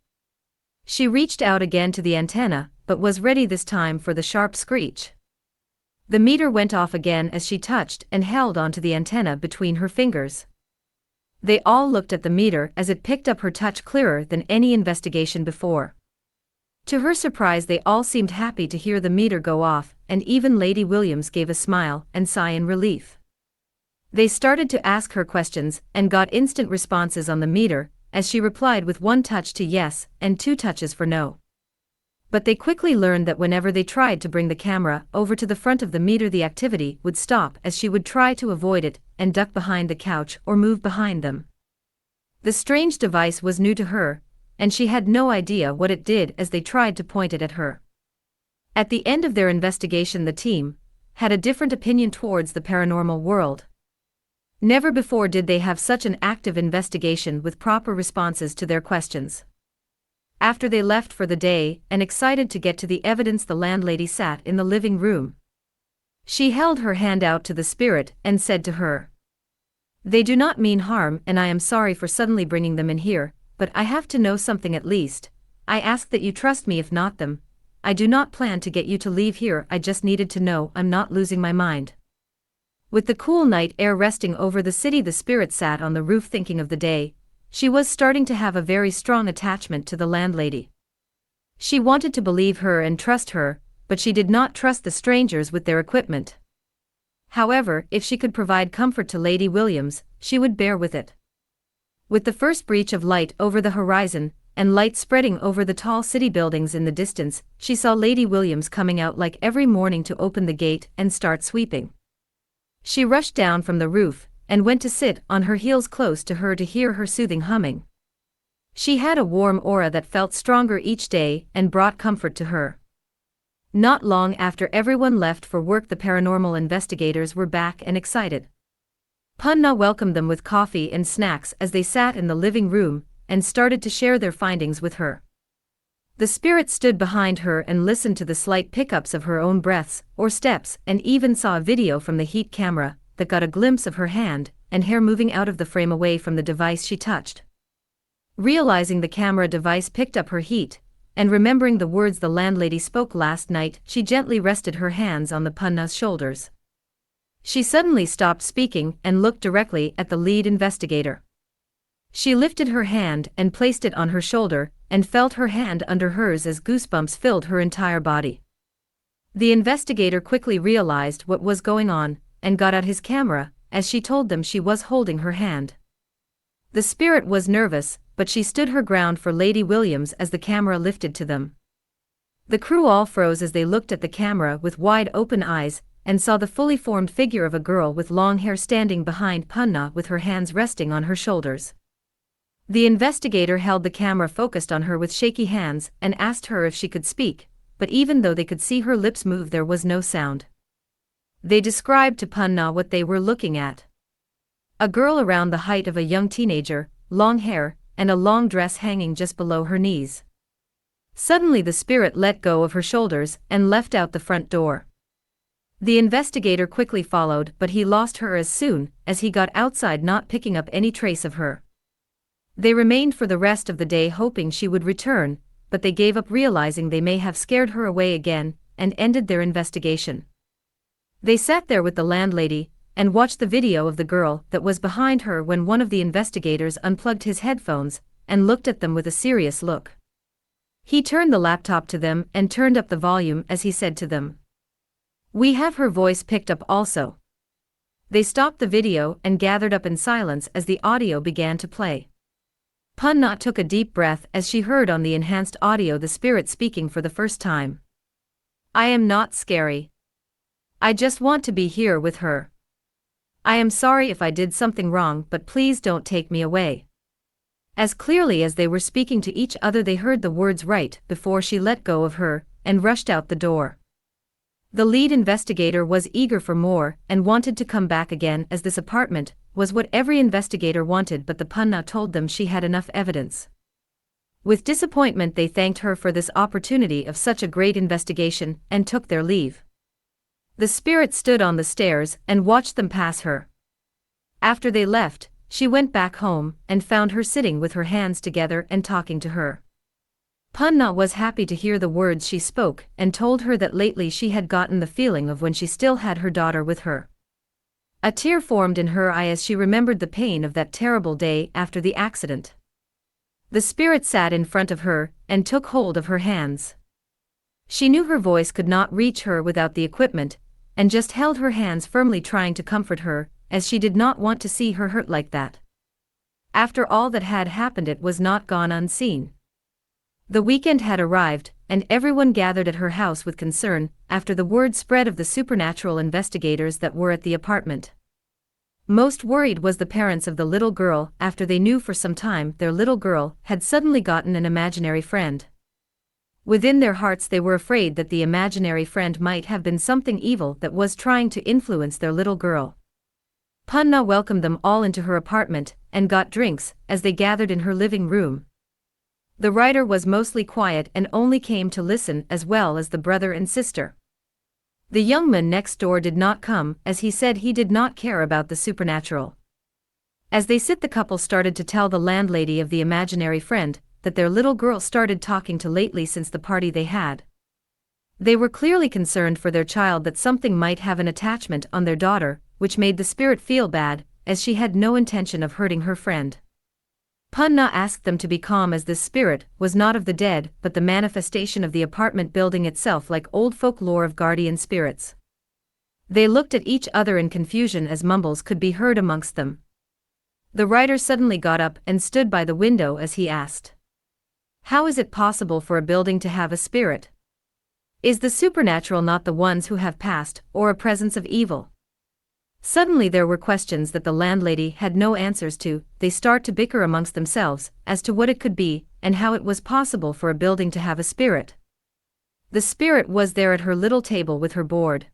She reached out again to the antenna, but was ready this time for the sharp screech. The meter went off again as she touched and held onto the antenna between her fingers. They all looked at the meter as it picked up her touch clearer than any investigation before. To her surprise, they all seemed happy to hear the meter go off, and even Lady Williams gave a smile and sigh in relief. They started to ask her questions and got instant responses on the meter, as she replied with one touch to yes and two touches for no. But they quickly learned that whenever they tried to bring the camera over to the front of the meter, the activity would stop as she would try to avoid it and duck behind the couch or move behind them. The strange device was new to her, and she had no idea what it did as they tried to point it at her. At the end of their investigation, the team had a different opinion towards the paranormal world. Never before did they have such an active investigation with proper responses to their questions. After they left for the day and excited to get to the evidence, the landlady sat in the living room. She held her hand out to the spirit and said to her, "They do not mean harm, and I am sorry for suddenly bringing them in here, but I have to know something at least. I ask that you trust me. If not them, I do not plan to get you to leave here. I just needed to know I'm not losing my mind." With the cool night air resting over the city, the spirit sat on the roof thinking of the day. She was starting to have a very strong attachment to the landlady. She wanted to believe her and trust her, but she did not trust the strangers with their equipment. However, if she could provide comfort to Lady Williams, she would bear with it. With the first breach of light over the horizon, and light spreading over the tall city buildings in the distance, she saw Lady Williams coming out like every morning to open the gate and start sweeping. She rushed down from the roof and went to sit on her heels close to her to hear her soothing humming. She had a warm aura that felt stronger each day and brought comfort to her. Not long after everyone left for work, the paranormal investigators were back and excited. Punna welcomed them with coffee and snacks as they sat in the living room and started to share their findings with her. The spirit stood behind her and listened to the slight pickups of her own breaths or steps, and even saw a video from the heat camera that got a glimpse of her hand and hair moving out of the frame away from the device she touched. Realizing the camera device picked up her heat, and remembering the words the landlady spoke last night, she gently rested her hands on the Punna's shoulders. She suddenly stopped speaking and looked directly at the lead investigator. She lifted her hand and placed it on her shoulder, and felt her hand under hers as goosebumps filled her entire body. The investigator quickly realized what was going on, and got out his camera, as she told them she was holding her hand. The spirit was nervous, but she stood her ground for Lady Williams as the camera lifted to them. The crew all froze as they looked at the camera with wide open eyes, and saw the fully formed figure of a girl with long hair standing behind Punna with her hands resting on her shoulders. The investigator held the camera focused on her with shaky hands and asked her if she could speak, but even though they could see her lips move, there was no sound. They described to Punna what they were looking at. A girl around the height of a young teenager, long hair, and a long dress hanging just below her knees. Suddenly the spirit let go of her shoulders and left out the front door. The investigator quickly followed, but he lost her as soon as he got outside, not picking up any trace of her. They remained for the rest of the day hoping she would return, but they gave up realizing they may have scared her away again, and ended their investigation. They sat there with the landlady and watched the video of the girl that was behind her when one of the investigators unplugged his headphones and looked at them with a serious look. He turned the laptop to them and turned up the volume as he said to them, "We have her voice picked up also." They stopped the video and gathered up in silence as the audio began to play. Punna took a deep breath as she heard on the enhanced audio the spirit speaking for the first time. "I am not scary. I just want to be here with her. I am sorry if I did something wrong, but please don't take me away." As clearly as they were speaking to each other, they heard the words right before she let go of her and rushed out the door. The lead investigator was eager for more and wanted to come back again, as this apartment was what every investigator wanted, but the Punna told them she had enough evidence. With disappointment, they thanked her for this opportunity of such a great investigation and took their leave. The spirit stood on the stairs and watched them pass her. After they left, she went back home and found her sitting with her hands together and talking to her. Punna was happy to hear the words she spoke and told her that lately she had gotten the feeling of when she still had her daughter with her. A tear formed in her eye as she remembered the pain of that terrible day after the accident. The spirit sat in front of her and took hold of her hands. She knew her voice could not reach her without the equipment, and just held her hands firmly, trying to comfort her, as she did not want to see her hurt like that. After all that had happened, it was not gone unseen. The weekend had arrived, and everyone gathered at her house with concern after the word spread of the supernatural investigators that were at the apartment. Most worried was the parents of the little girl after they knew for some time their little girl had suddenly gotten an imaginary friend. Within their hearts they were afraid that the imaginary friend might have been something evil that was trying to influence their little girl. Punna welcomed them all into her apartment and got drinks as they gathered in her living room. The writer was mostly quiet and only came to listen, as well as the brother and sister. The young man next door did not come, as he said he did not care about the supernatural. As they sit, the couple started to tell the landlady of the imaginary friend that their little girl started talking to lately since the party they had. They were clearly concerned for their child, that something might have an attachment on their daughter, which made the spirit feel bad, as she had no intention of hurting her friend. Punna asked them to be calm, as this spirit was not of the dead but the manifestation of the apartment building itself, like old folklore of guardian spirits. They looked at each other in confusion as mumbles could be heard amongst them. The writer suddenly got up and stood by the window as he asked, "How is it possible for a building to have a spirit? Is the supernatural not the ones who have passed, or a presence of evil?" Suddenly there were questions that the landlady had no answers to. They start to bicker amongst themselves as to what it could be and how it was possible for a building to have a spirit. The spirit was there at her little table with her board.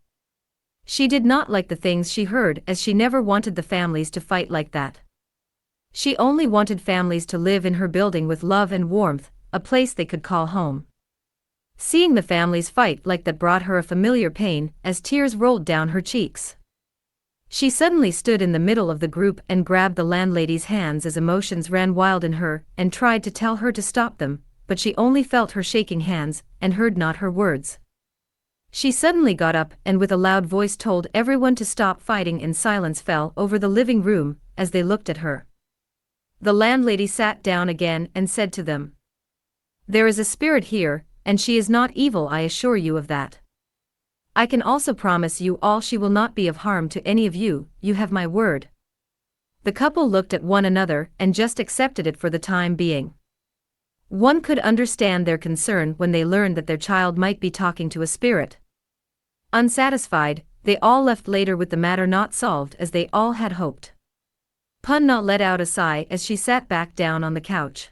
She did not like the things she heard, as she never wanted the families to fight like that. She only wanted families to live in her building with love and warmth, a place they could call home. Seeing the families fight like that brought her a familiar pain as tears rolled down her cheeks. She suddenly stood in the middle of the group and grabbed the landlady's hands as emotions ran wild in her, and tried to tell her to stop them, but she only felt her shaking hands and heard not her words. She suddenly got up and with a loud voice told everyone to stop fighting, and silence fell over the living room as they looked at her. The landlady sat down again and said to them, "There is a spirit here, and she is not evil, I assure you of that. I can also promise you all she will not be of harm to any of you, you have my word." The couple looked at one another and just accepted it for the time being. One could understand their concern when they learned that their child might be talking to a spirit. Unsatisfied, they all left later with the matter not solved as they all had hoped. Punna let out a sigh as she sat back down on the couch.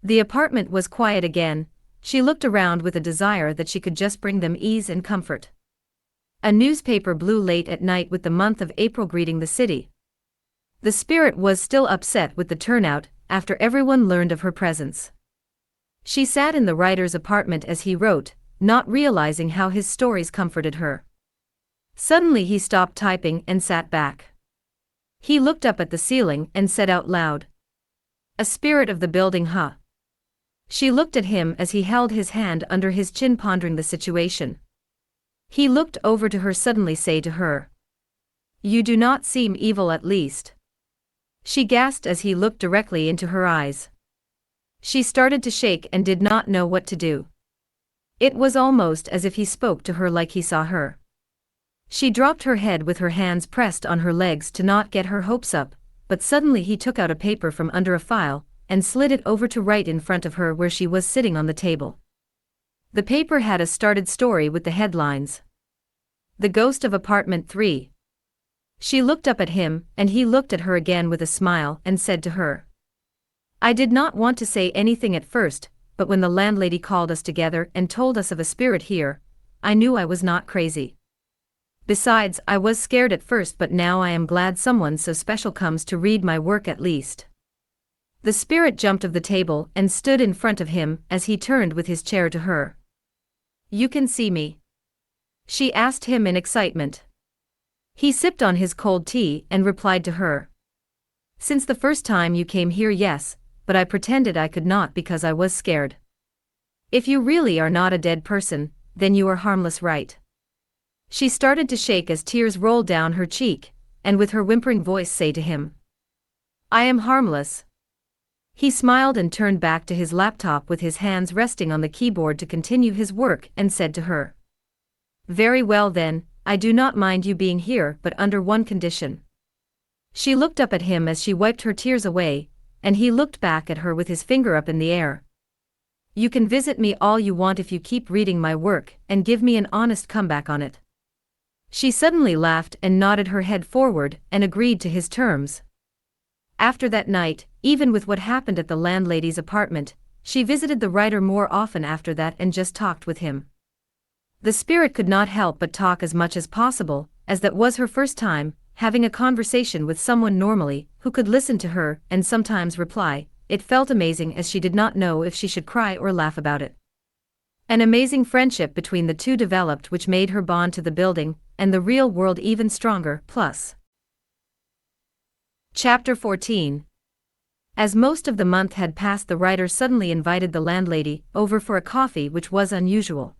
The apartment was quiet again. She looked around with a desire that she could just bring them ease and comfort. A newspaper blew late at night with the month of April greeting the city. The spirit was still upset with the turnout after everyone learned of her presence. She sat in the writer's apartment as he wrote, not realizing how his stories comforted her. Suddenly he stopped typing and sat back. He looked up at the ceiling and said out loud, "A spirit of the building, huh?" She looked at him as he held his hand under his chin, pondering the situation. He looked over to her, suddenly say to her, "You do not seem evil, at least." She gasped as he looked directly into her eyes. She started to shake and did not know what to do. It was almost as if he spoke to her like he saw her. She dropped her head with her hands pressed on her legs to not get her hopes up, but suddenly he took out a paper from under a file and slid it over to right in front of her where she was sitting on the table. The paper had a started story with the headlines, "The Ghost of Apartment 3. She looked up at him and he looked at her again with a smile and said to her, "I did not want to say anything at first, but when the landlady called us together and told us of a spirit here, I knew I was not crazy. Besides, I was scared at first, but now I am glad someone so special comes to read my work at least." The spirit jumped off the table and stood in front of him as he turned with his chair to her. "You can see me?" she asked him in excitement. He sipped on his cold tea and replied to her, "Since the first time you came here, yes, but I pretended I could not because I was scared." If you really are not a dead person, then you are harmless, right? She started to shake as tears rolled down her cheek, and with her whimpering voice say to him, "I am harmless." He smiled and turned back to his laptop with his hands resting on the keyboard to continue his work and said to her, "Very well then, I do not mind you being here but under one condition." She looked up at him as she wiped her tears away, and he looked back at her with his finger up in the air. "You can visit me all you want if you keep reading my work and give me an honest comeback on it." She suddenly laughed and nodded her head forward and agreed to his terms. After that night, even with what happened at the landlady's apartment, she visited the writer more often after that and just talked with him. The spirit could not help but talk as much as possible, as that was her first time having a conversation with someone normally who could listen to her and sometimes reply. It felt amazing as she did not know if she should cry or laugh about it. An amazing friendship between the two developed which made her bond to the building and the real world even stronger. Plus. Chapter 14. As most of the month had passed, the writer suddenly invited the landlady over for a coffee, which was unusual.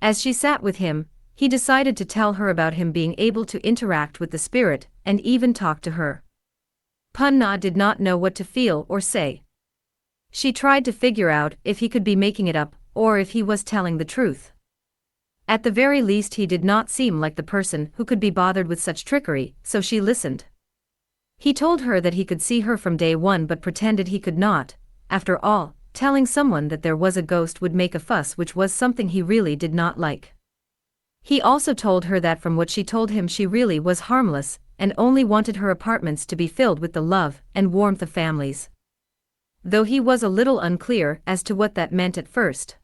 As she sat with him, he decided to tell her about him being able to interact with the spirit and even talk to her. Punna did not know what to feel or say. She tried to figure out if he could be making it up or if he was telling the truth. At the very least, he did not seem like the person who could be bothered with such trickery, so she listened. He told her that he could see her from day one but pretended he could not. After all, telling someone that there was a ghost would make a fuss, which was something he really did not like. He also told her that from what she told him, she really was harmless and only wanted her apartments to be filled with the love and warmth of families. Though he was a little unclear as to what that meant at first.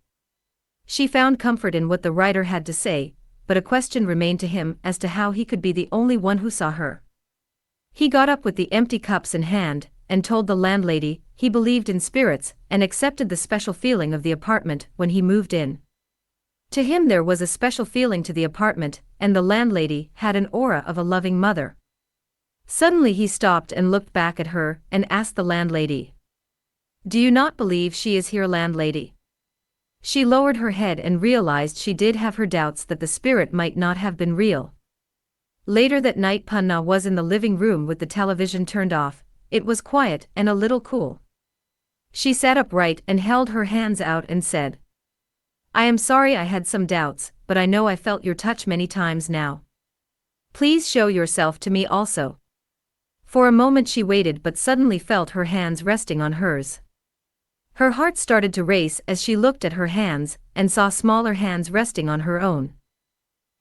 She found comfort in what the writer had to say, but a question remained to him as to how he could be the only one who saw her. He got up with the empty cups in hand and told the landlady he believed in spirits and accepted the special feeling of the apartment when he moved in. To him there was a special feeling to the apartment, and the landlady had an aura of a loving mother. Suddenly he stopped and looked back at her and asked the landlady, "Do you not believe she is here, landlady?" She lowered her head and realized she did have her doubts that the spirit might not have been real. Later that night, Punna was in the living room with the television turned off. It was quiet and a little cool. She sat upright and held her hands out and said, "I am sorry I had some doubts, but I know I felt your touch many times now. Please show yourself to me also." For a moment she waited but suddenly felt her hands resting on hers. Her heart started to race as she looked at her hands and saw smaller hands resting on her own.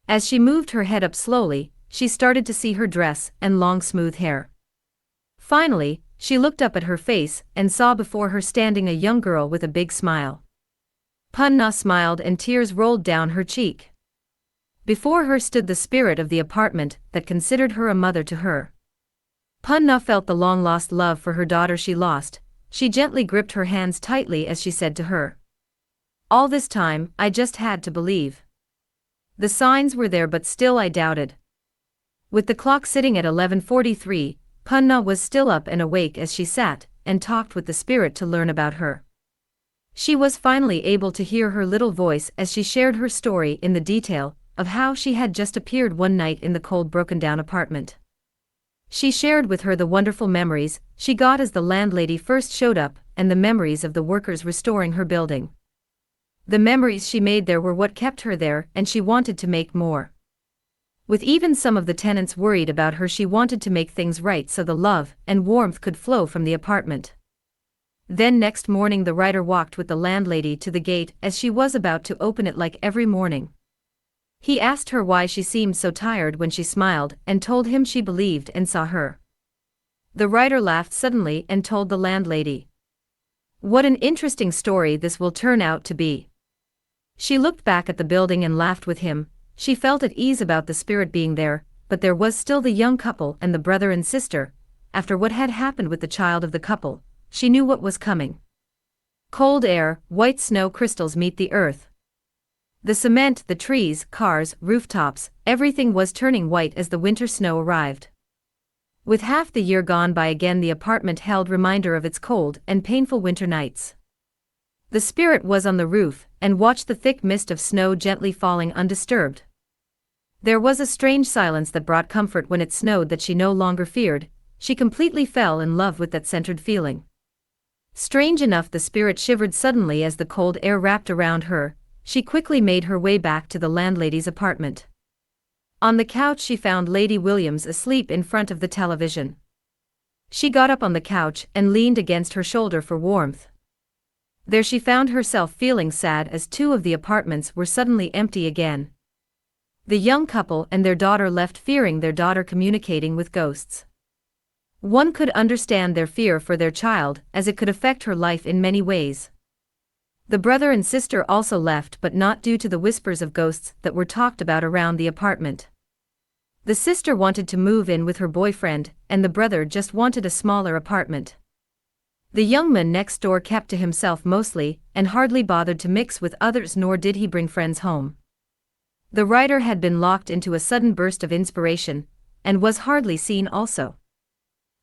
As she moved her head up slowly, she started to see her dress and long smooth hair. Finally, she looked up at her face and saw before her standing a young girl with a big smile. Punna smiled and tears rolled down her cheek. Before her stood the spirit of the apartment that considered her a mother to her. Punna felt the long-lost love for her daughter she lost. She gently gripped her hands tightly as she said to her, "All this time, I just had to believe. The signs were there but still I doubted." With the clock sitting at 11:43, Punna was still up and awake as she sat and talked with the spirit to learn about her. She was finally able to hear her little voice as she shared her story in the detail of how she had just appeared one night in the cold, broken-down apartment. She shared with her the wonderful memories she got as the landlady first showed up and the memories of the workers restoring her building. The memories she made there were what kept her there, and she wanted to make more. With even some of the tenants worried about her, she wanted to make things right so the love and warmth could flow from the apartment. Then next morning the writer walked with the landlady to the gate as she was about to open it like every morning. He asked her why she seemed so tired when she smiled and told him she believed and saw her. The writer laughed suddenly and told the landlady, "What an interesting story this will turn out to be." She looked back at the building and laughed with him. She felt at ease about the spirit being there, but there was still the young couple and the brother and sister. After what had happened with the child of the couple, she knew what was coming. Cold air, white snow crystals meet the earth. The cement, the trees, cars, rooftops, everything was turning white as the winter snow arrived. With half the year gone by again, the apartment held reminder of its cold and painful winter nights. The spirit was on the roof and watched the thick mist of snow gently falling undisturbed. There was a strange silence that brought comfort when it snowed that she no longer feared. She completely fell in love with that centered feeling. Strange enough, the spirit shivered suddenly as the cold air wrapped around her. She quickly made her way back to the landlady's apartment. On the couch she found Lady Williams asleep in front of the television. She got up on the couch and leaned against her shoulder for warmth. There she found herself feeling sad as two of the apartments were suddenly empty again. The young couple and their daughter left, fearing their daughter communicating with ghosts. One could understand their fear for their child, as it could affect her life in many ways. The brother and sister also left, but not due to the whispers of ghosts that were talked about around the apartment. The sister wanted to move in with her boyfriend, and the brother just wanted a smaller apartment. The young man next door kept to himself mostly, and hardly bothered to mix with others, nor did he bring friends home. The writer had been locked into a sudden burst of inspiration, and was hardly seen also.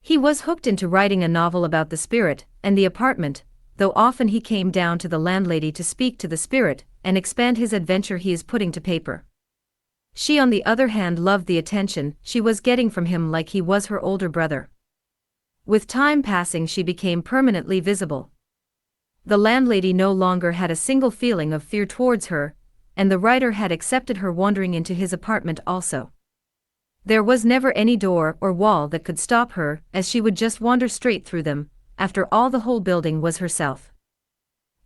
He was hooked into writing a novel about the spirit and the apartment, though often he came down to the landlady to speak to the spirit and expand his adventure he is putting to paper. She on the other hand loved the attention she was getting from him like he was her older brother. With time passing she became permanently visible. The landlady no longer had a single feeling of fear towards her, and the writer had accepted her wandering into his apartment also. There was never any door or wall that could stop her, as she would just wander straight through them. After all, the whole building was herself.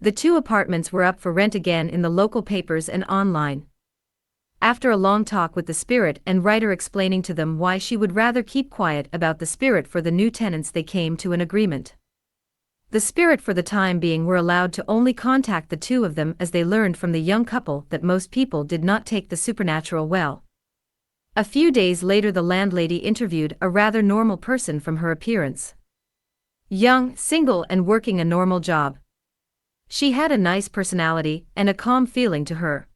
The two apartments were up for rent again in the local papers and online. After a long talk with the spirit and writer explaining to them why she would rather keep quiet about the spirit for the new tenants, they came to an agreement. The spirit for the time being were allowed to only contact the two of them, as they learned from the young couple that most people did not take the supernatural well. A few days later the landlady interviewed a rather normal person from her appearance. Young, single and working a normal job. She had a nice personality and a calm feeling to her.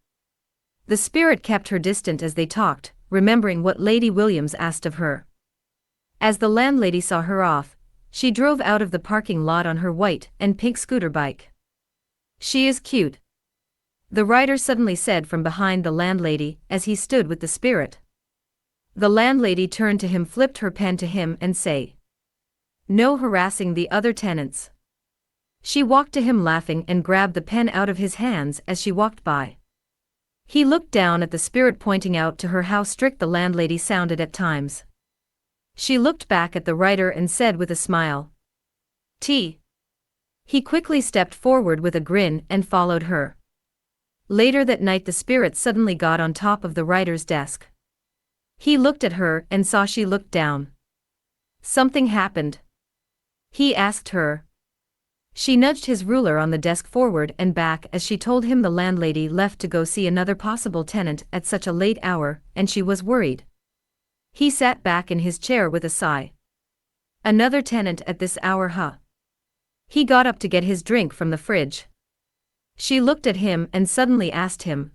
The spirit kept her distant as they talked, remembering what Lady Williams asked of her. As the landlady saw her off, she drove out of the parking lot on her white and pink scooter bike. "She is cute," the writer suddenly said from behind the landlady as he stood with the spirit. The landlady turned to him, flipped her pen to him and say, "No harassing the other tenants." She walked to him laughing and grabbed the pen out of his hands as she walked by. He looked down at the spirit, pointing out to her how strict the landlady sounded at times. She looked back at the writer and said with a smile, "Tea." He quickly stepped forward with a grin and followed her. Later that night the spirit suddenly got on top of the writer's desk. He looked at her and saw she looked down. "Something happened?" he asked her. She nudged his ruler on the desk forward and back as she told him the landlady left to go see another possible tenant at such a late hour, and she was worried. He sat back in his chair with a sigh. "Another tenant at this hour, huh?" He got up to get his drink from the fridge. She looked at him and suddenly asked him,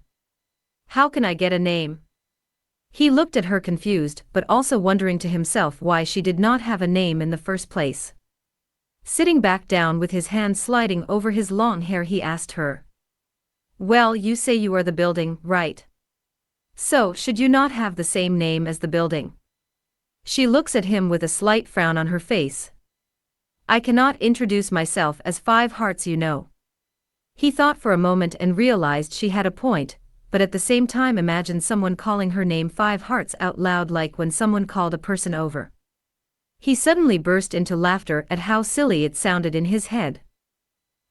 "How can I get a name?" He looked at her confused, but also wondering to himself why she did not have a name in the first place. Sitting back down with his hand sliding over his long hair, he asked her, "Well, you say you are the building, right? So, should you not have the same name as the building?" She looks at him with a slight frown on her face. "I cannot introduce myself as Five Hearts, you know." He thought for a moment and realized she had a point, but at the same time imagined someone calling her name Five Hearts out loud, like when someone called a person over. He suddenly burst into laughter at how silly it sounded in his head.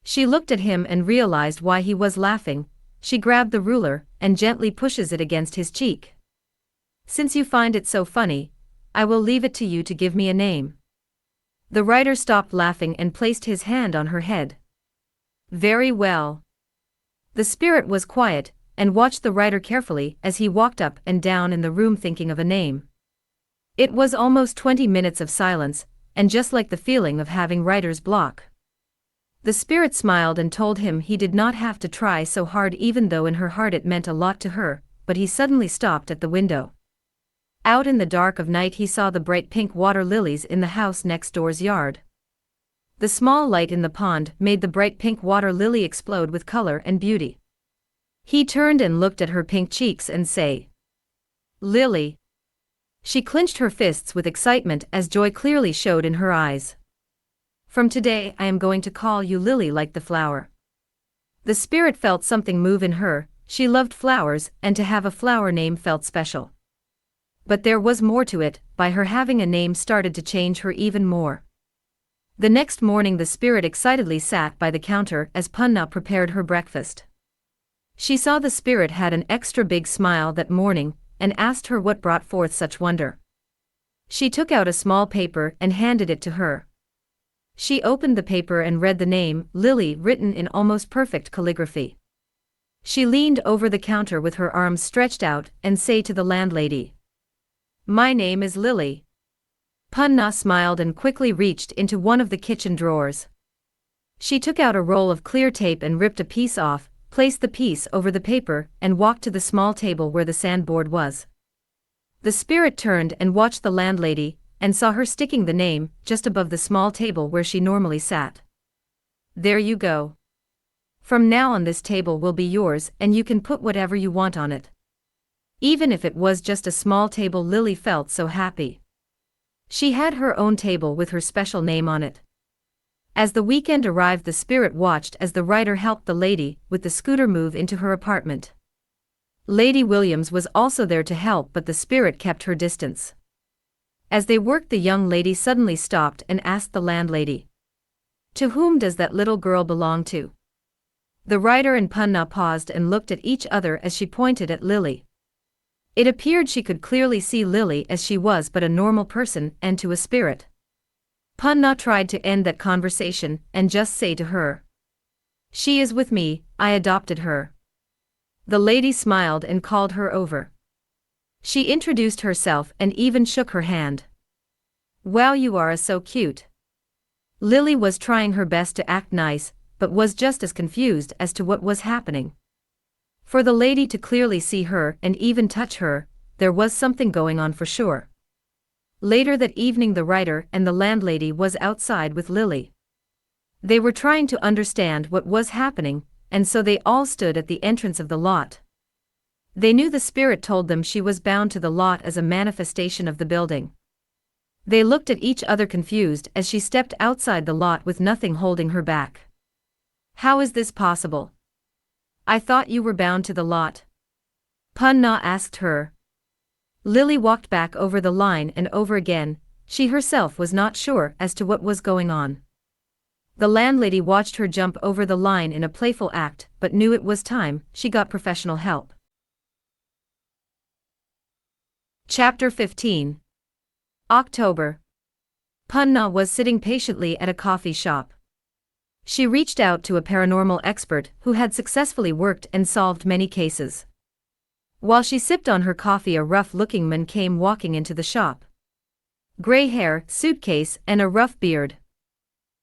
She looked at him and realized why he was laughing. She grabbed the ruler and gently pushes it against his cheek. "Since you find it so funny, I will leave it to you to give me a name." The writer stopped laughing and placed his hand on her head. "Very well." The spirit was quiet and watched the writer carefully as he walked up and down in the room thinking of a name. It was almost 20 minutes of silence, and just like the feeling of having writer's block. The spirit smiled and told him he did not have to try so hard, even though in her heart it meant a lot to her, but he suddenly stopped at the window. Out in the dark of night he saw the bright pink water lilies in the house next door's yard. The small light in the pond made the bright pink water lily explode with color and beauty. He turned and looked at her pink cheeks and say, "Lily." She clenched her fists with excitement as joy clearly showed in her eyes. "From today I am going to call you Lily like the flower." The spirit felt something move in her. She loved flowers, and to have a flower name felt special. But there was more to it. By her having a name started to change her even more. The next morning the spirit excitedly sat by the counter as Punna prepared her breakfast. She saw the spirit had an extra big smile that morning, and asked her what brought forth such wonder. She took out a small paper and handed it to her. She opened the paper and read the name, Lily, written in almost perfect calligraphy. She leaned over the counter with her arms stretched out and said to the landlady, "My name is Lily." Punna smiled and quickly reached into one of the kitchen drawers. She took out a roll of clear tape and ripped a piece off, placed the piece over the paper, and walked to the small table where the sandboard was. The spirit turned and watched the landlady, and saw her sticking the name just above the small table where she normally sat. "There you go. From now on this table will be yours and you can put whatever you want on it." Even if it was just a small table, Lily felt so happy. She had her own table with her special name on it. As the weekend arrived, the spirit watched as the writer helped the lady with the scooter move into her apartment. Lady Williams was also there to help, but the spirit kept her distance. As they worked, the young lady suddenly stopped and asked the landlady, "To whom does that little girl belong to?" The writer and Punna paused and looked at each other as she pointed at Lily. It appeared she could clearly see Lily as she was but a normal person and to a spirit. Punna tried to end that conversation and just say to her, "She is with me, I adopted her." The lady smiled and called her over. She introduced herself and even shook her hand. "Wow, you are so cute." Lily was trying her best to act nice, but was just as confused as to what was happening. For the lady to clearly see her and even touch her, there was something going on for sure. Later that evening the writer and the landlady was outside with Lily. They were trying to understand what was happening, and so they all stood at the entrance of the lot. They knew the spirit told them she was bound to the lot as a manifestation of the building. They looked at each other confused as she stepped outside the lot with nothing holding her back. "How is this possible? I thought you were bound to the lot." Punna asked her. Lily walked back over the line and over again. She herself was not sure as to what was going on. The landlady watched her jump over the line in a playful act, but knew it was time she got professional help. Chapter 15. October. Punna was sitting patiently at a coffee shop. She reached out to a paranormal expert who had successfully worked and solved many cases. While she sipped on her coffee, a rough-looking man came walking into the shop. Gray hair, suitcase, and a rough beard.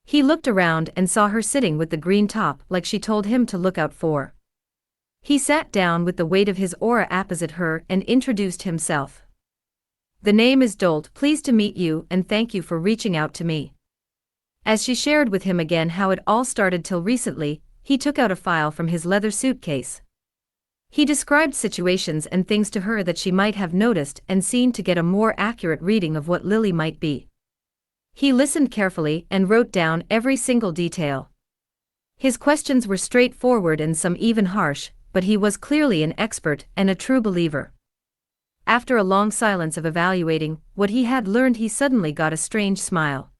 He looked around and saw her sitting with the green top like she told him to look out for. He sat down with the weight of his aura opposite her and introduced himself. "The name is Dolt, pleased to meet you and thank you for reaching out to me." As she shared with him again how it all started till recently, he took out a file from his leather suitcase. He described situations and things to her that she might have noticed and seen to get a more accurate reading of what Lily might be. He listened carefully and wrote down every single detail. His questions were straightforward and some even harsh, but he was clearly an expert and a true believer. After a long silence of evaluating what he had learned, he suddenly got a strange smile.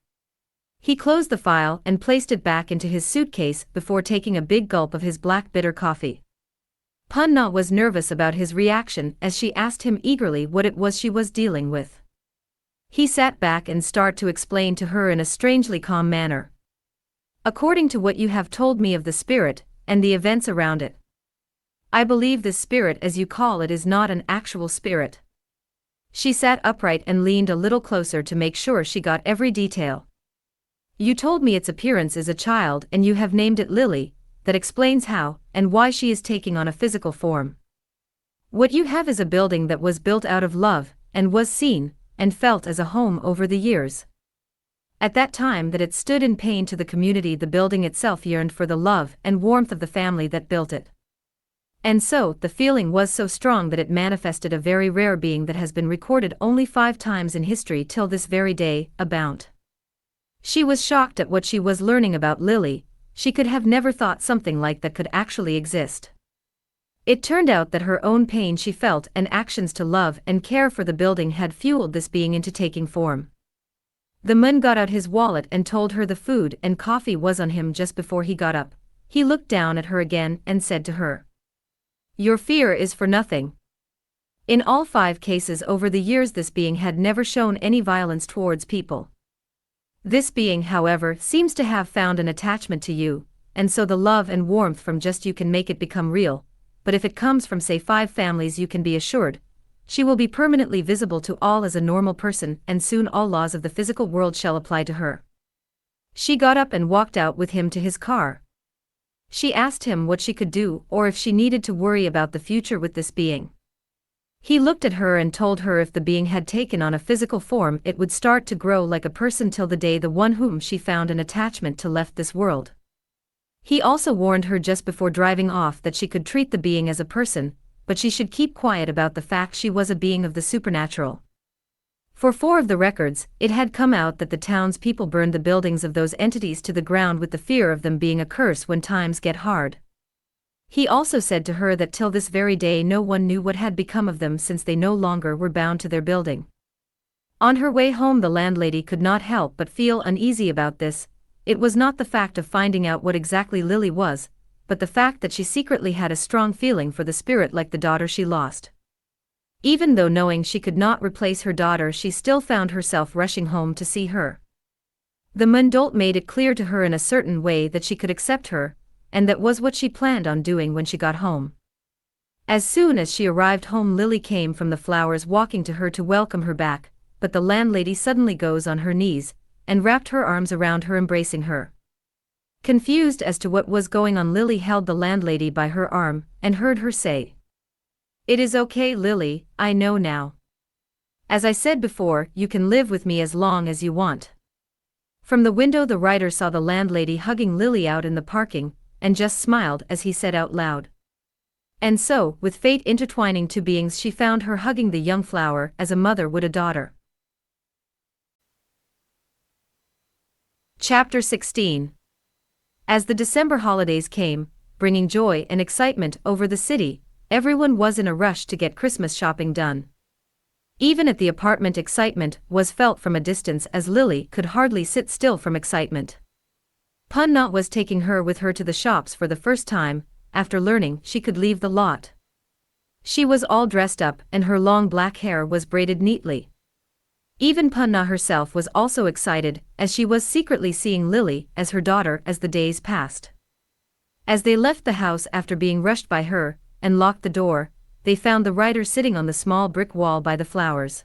He closed the file and placed it back into his suitcase before taking a big gulp of his black bitter coffee. Punna was nervous about his reaction as she asked him eagerly what it was she was dealing with. He sat back and started to explain to her in a strangely calm manner. "According to what you have told me of the spirit and the events around it, I believe this spirit, as you call it, is not an actual spirit." She sat upright and leaned a little closer to make sure she got every detail. "You told me its appearance is a child and you have named it Lily. That explains how and why she is taking on a physical form. What you have is a building that was built out of love and was seen and felt as a home over the years. At that time that it stood in pain to the community, the building itself yearned for the love and warmth of the family that built it. And so, the feeling was so strong that it manifested a very rare being that has been recorded only 5 times in history till this very day, a Blount. She was shocked at what she was learning about Lily. She could have never thought something like that could actually exist. It turned out that her own pain she felt and actions to love and care for the building had fueled this being into taking form. The man got out his wallet and told her the food and coffee was on him just before he got up. He looked down at her again and said to her, "Your fear is for nothing." In all 5 cases over the years this being had never shown any violence towards people. This being, however, seems to have found an attachment to you, and so the love and warmth from just you can make it become real, but if it comes from say 5 families you can be assured, she will be permanently visible to all as a normal person and soon all laws of the physical world shall apply to her. She got up and walked out with him to his car. She asked him what she could do or if she needed to worry about the future with this being. He looked at her and told her if the being had taken on a physical form it would start to grow like a person till the day the one whom she found an attachment to left this world. He also warned her just before driving off that she could treat the being as a person, but she should keep quiet about the fact she was a being of the supernatural. For 4 of the records, it had come out that the townspeople burned the buildings of those entities to the ground with the fear of them being a curse when times get hard. He also said to her that till this very day no one knew what had become of them since they no longer were bound to their building. On her way home the landlady could not help but feel uneasy about this. It was not the fact of finding out what exactly Lily was, but the fact that she secretly had a strong feeling for the spirit like the daughter she lost. Even though knowing she could not replace her daughter she still found herself rushing home to see her. The Mundult made it clear to her in a certain way that she could accept her, and that was what she planned on doing when she got home. As soon as she arrived home Lily came from the flowers walking to her to welcome her back, but the landlady suddenly goes on her knees, and wrapped her arms around her embracing her. Confused as to what was going on Lily held the landlady by her arm, and heard her say, "It is okay Lily, I know now. As I said before, you can live with me as long as you want." From the window the writer saw the landlady hugging Lily out in the parking, and just smiled as he said out loud. And so, with fate intertwining 2 beings she found her hugging the young flower as a mother would a daughter. Chapter 16. As the December holidays came, bringing joy and excitement over the city, everyone was in a rush to get Christmas shopping done. Even at the apartment excitement was felt from a distance as Lily could hardly sit still from excitement. Punna was taking her with her to the shops for the first time, after learning she could leave the lot. She was all dressed up and her long black hair was braided neatly. Even Punna herself was also excited, as she was secretly seeing Lily as her daughter as the days passed. As they left the house after being rushed by her, and locked the door, they found the writer sitting on the small brick wall by the flowers.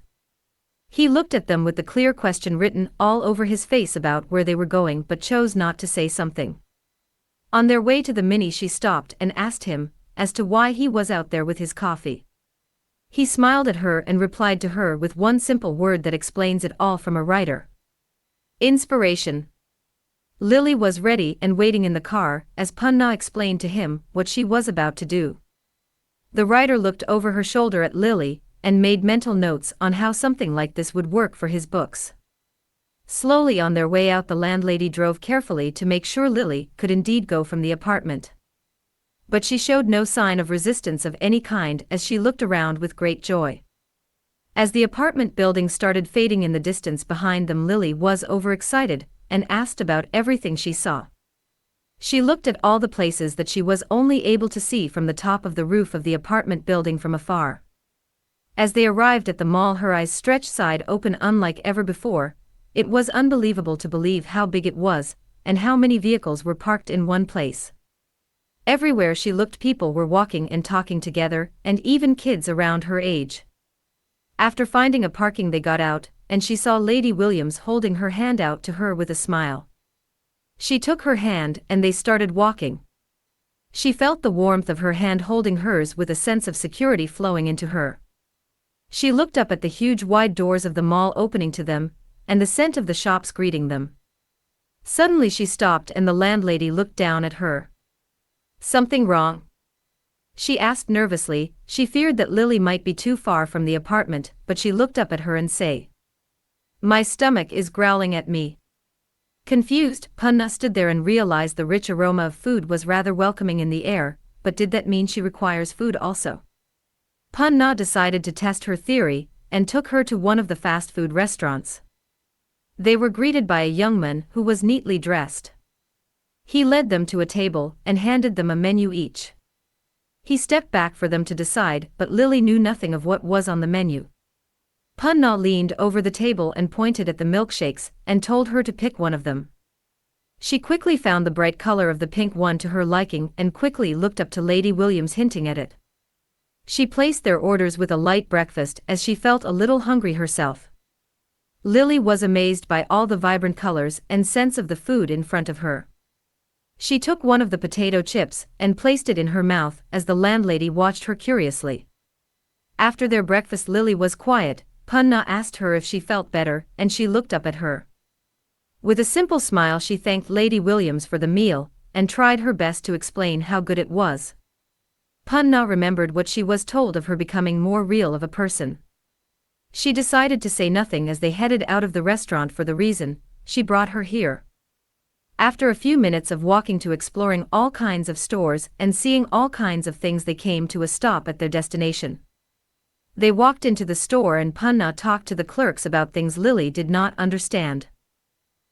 He looked at them with the clear question written all over his face about where they were going but chose not to say something. On their way to the Mini she stopped and asked him, as to why he was out there with his coffee. He smiled at her and replied to her with one simple word that explains it all from a writer. Inspiration. Lily was ready and waiting in the car as Punna explained to him what she was about to do. The writer looked over her shoulder at Lily and made mental notes on how something like this would work for his books. Slowly on their way out the landlady drove carefully to make sure Lily could indeed go from the apartment. But she showed no sign of resistance of any kind as she looked around with great joy. As the apartment building started fading in the distance behind them Lily was overexcited and asked about everything she saw. She looked at all the places that she was only able to see from the top of the roof of the apartment building from afar. As they arrived at the mall her eyes stretched side open unlike ever before. It was unbelievable to believe how big it was, and how many vehicles were parked in one place. Everywhere she looked people were walking and talking together, and even kids around her age. After finding a parking they got out, and she saw Lady Williams holding her hand out to her with a smile. She took her hand and they started walking. She felt the warmth of her hand holding hers with a sense of security flowing into her. She looked up at the huge wide doors of the mall opening to them, and the scent of the shops greeting them. Suddenly she stopped and the landlady looked down at her. "Something wrong?" she asked nervously. She feared that Lily might be too far from the apartment, but she looked up at her and said, "My stomach is growling at me." Confused, Punna stood there and realized the rich aroma of food was rather welcoming in the air, but did that mean she requires food also? Punna decided to test her theory, and took her to one of the fast food restaurants. They were greeted by a young man who was neatly dressed. He led them to a table and handed them a menu each. He stepped back for them to decide, but Lily knew nothing of what was on the menu. Punna leaned over the table and pointed at the milkshakes and told her to pick one of them. She quickly found the bright color of the pink one to her liking and quickly looked up to Lady Williams hinting at it. She placed their orders with a light breakfast as she felt a little hungry herself. Lily was amazed by all the vibrant colors and scents of the food in front of her. She took one of the potato chips and placed it in her mouth as the landlady watched her curiously. After their breakfast, Lily was quiet. Punna asked her if she felt better, and she looked up at her. With a simple smile she thanked Lady Williams for the meal, and tried her best to explain how good it was. Punna remembered what she was told of her becoming more real of a person. She decided to say nothing as they headed out of the restaurant for the reason she brought her here. After a few minutes of walking to exploring all kinds of stores and seeing all kinds of things, they came to a stop at their destination. They walked into the store and Punna talked to the clerks about things Lily did not understand.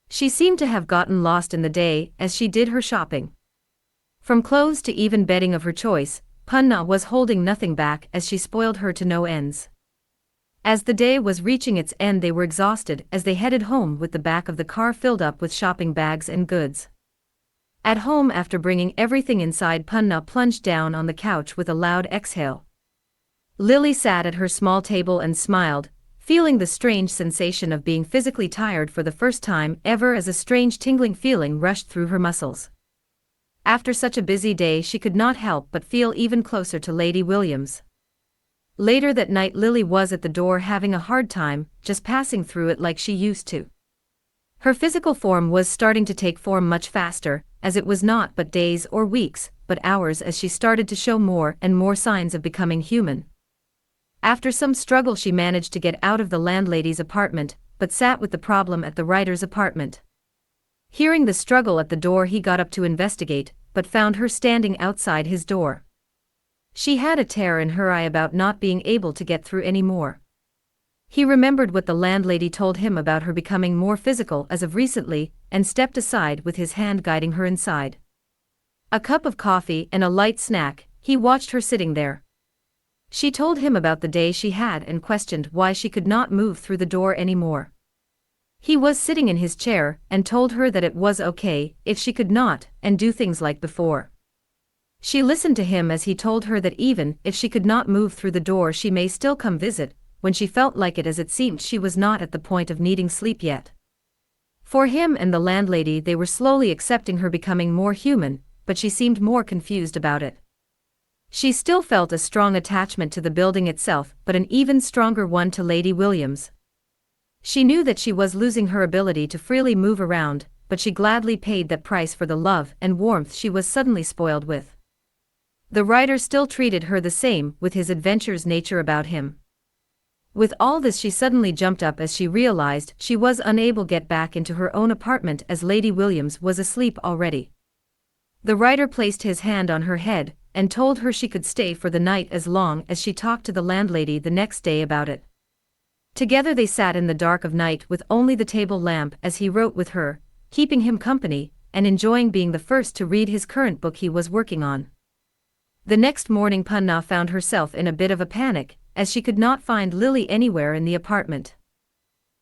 She seemed to have gotten lost in the day as she did her shopping. From clothes to even bedding of her choice, Punna was holding nothing back as she spoiled her to no ends. As the day was reaching its end, they were exhausted as they headed home with the back of the car filled up with shopping bags and goods. At home, after bringing everything inside, Punna plunged down on the couch with a loud exhale. Lily sat at her small table and smiled, feeling the strange sensation of being physically tired for the first time ever as a strange tingling feeling rushed through her muscles. After such a busy day, she could not help but feel even closer to Lady Williams. Later that night, Lily was at the door having a hard time just passing through it like she used to. Her physical form was starting to take form much faster, as it was not but days or weeks, but hours, as she started to show more and more signs of becoming human. After some struggle she managed to get out of the landlady's apartment, but sat with the problem at the writer's apartment. Hearing the struggle at the door, he got up to investigate, but found her standing outside his door. She had a terror in her eye about not being able to get through anymore. He remembered what the landlady told him about her becoming more physical as of recently, and stepped aside with his hand guiding her inside. A cup of coffee and a light snack, he watched her sitting there. She told him about the day she had and questioned why she could not move through the door anymore. He was sitting in his chair and told her that it was okay if she could not and do things like before. She listened to him as he told her that even if she could not move through the door, she may still come visit when she felt like it, as it seemed she was not at the point of needing sleep yet. For him and the landlady, they were slowly accepting her becoming more human, but she seemed more confused about it. She still felt a strong attachment to the building itself, but an even stronger one to Lady Williams. She knew that she was losing her ability to freely move around, but she gladly paid that price for the love and warmth she was suddenly spoiled with. The writer still treated her the same, with his adventurous nature about him. With all this, she suddenly jumped up as she realized she was unable to get back into her own apartment as Lady Williams was asleep already. The writer placed his hand on her head and told her she could stay for the night as long as she talked to the landlady the next day about it. Together they sat in the dark of night with only the table lamp as he wrote with her, keeping him company, and enjoying being the first to read his current book he was working on. The next morning Punna found herself in a bit of a panic, as she could not find Lily anywhere in the apartment.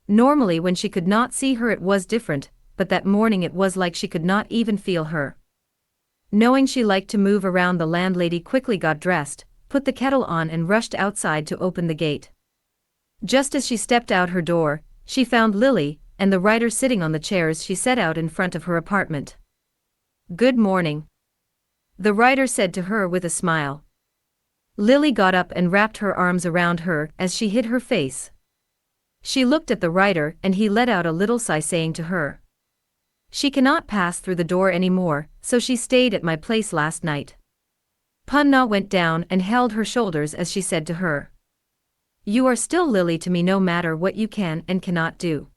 Normally when she could not see her it was different, but that morning it was like she could not even feel her. Knowing she liked to move around, the landlady quickly got dressed, put the kettle on and rushed outside to open the gate. Just as she stepped out her door, she found Lily and the writer sitting on the chairs she set out in front of her apartment. "Good morning," the writer said to her with a smile. Lily got up and wrapped her arms around her as she hid her face. She looked at the writer and he let out a little sigh, saying to her, "She cannot pass through the door any more, so she stayed at my place last night." Punna went down and held her shoulders as she said to her, "You are still Lily to me no matter what you can and cannot do."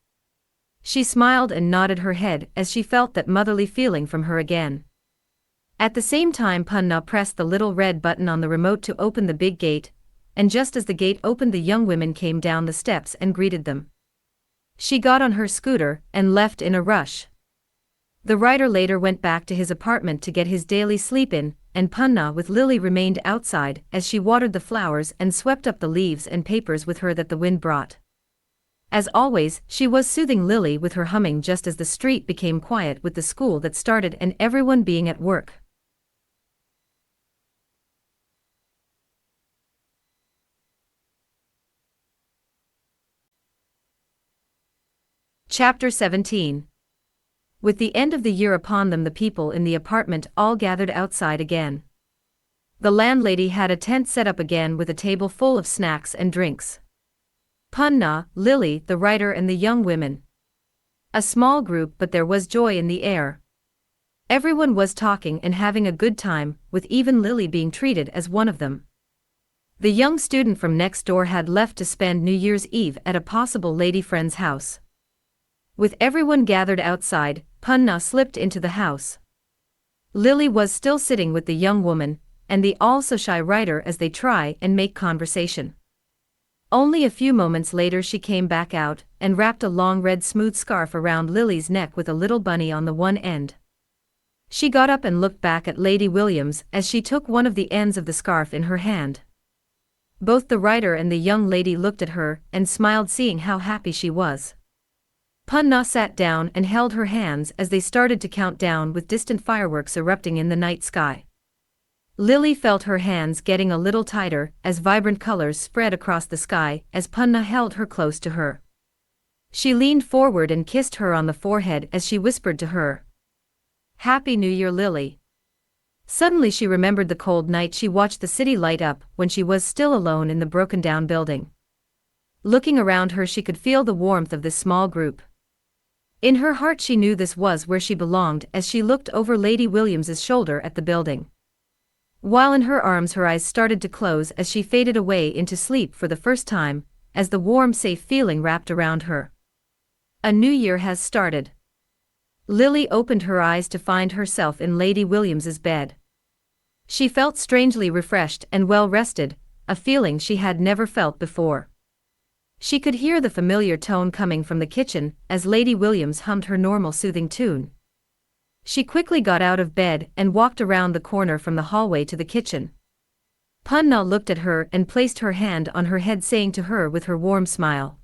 She smiled and nodded her head as she felt that motherly feeling from her again. At the same time, Punna pressed the little red button on the remote to open the big gate, and just as the gate opened, the young women came down the steps and greeted them. She got on her scooter and left in a rush. The writer later went back to his apartment to get his daily sleep in, and Punna with Lily remained outside as she watered the flowers and swept up the leaves and papers with her that the wind brought. As always, she was soothing Lily with her humming just as the street became quiet with the school that started and everyone being at work. Chapter 17. With the end of the year upon them, the people in the apartment all gathered outside again. The landlady had a tent set up again with a table full of snacks and drinks. Punna, Lily, the writer and the young women. A small group, but there was joy in the air. Everyone was talking and having a good time, with even Lily being treated as one of them. The young student from next door had left to spend New Year's Eve at a possible lady friend's house. With everyone gathered outside, Punna slipped into the house. Lily was still sitting with the young woman, and the all-so-shy writer as they try and make conversation. Only a few moments later she came back out, and wrapped a long red smooth scarf around Lily's neck with a little bunny on the one end. She got up and looked back at Lady Williams as she took one of the ends of the scarf in her hand. Both the writer and the young lady looked at her and smiled, seeing how happy she was. Punna sat down and held her hands as they started to count down with distant fireworks erupting in the night sky. Lily felt her hands getting a little tighter as vibrant colors spread across the sky as Punna held her close to her. She leaned forward and kissed her on the forehead as she whispered to her, "Happy New Year, Lily." Suddenly she remembered the cold night she watched the city light up when she was still alone in the broken-down building. Looking around her, she could feel the warmth of this small group. In her heart she knew this was where she belonged as she looked over Lady Williams's shoulder at the building. While in her arms, her eyes started to close as she faded away into sleep for the first time, as the warm, safe feeling wrapped around her. A new year has started. Lily opened her eyes to find herself in Lady Williams's bed. She felt strangely refreshed and well-rested, a feeling she had never felt before. She could hear the familiar tone coming from the kitchen as Lady Williams hummed her normal soothing tune. She quickly got out of bed and walked around the corner from the hallway to the kitchen. Punna looked at her and placed her hand on her head, saying to her with her warm smile,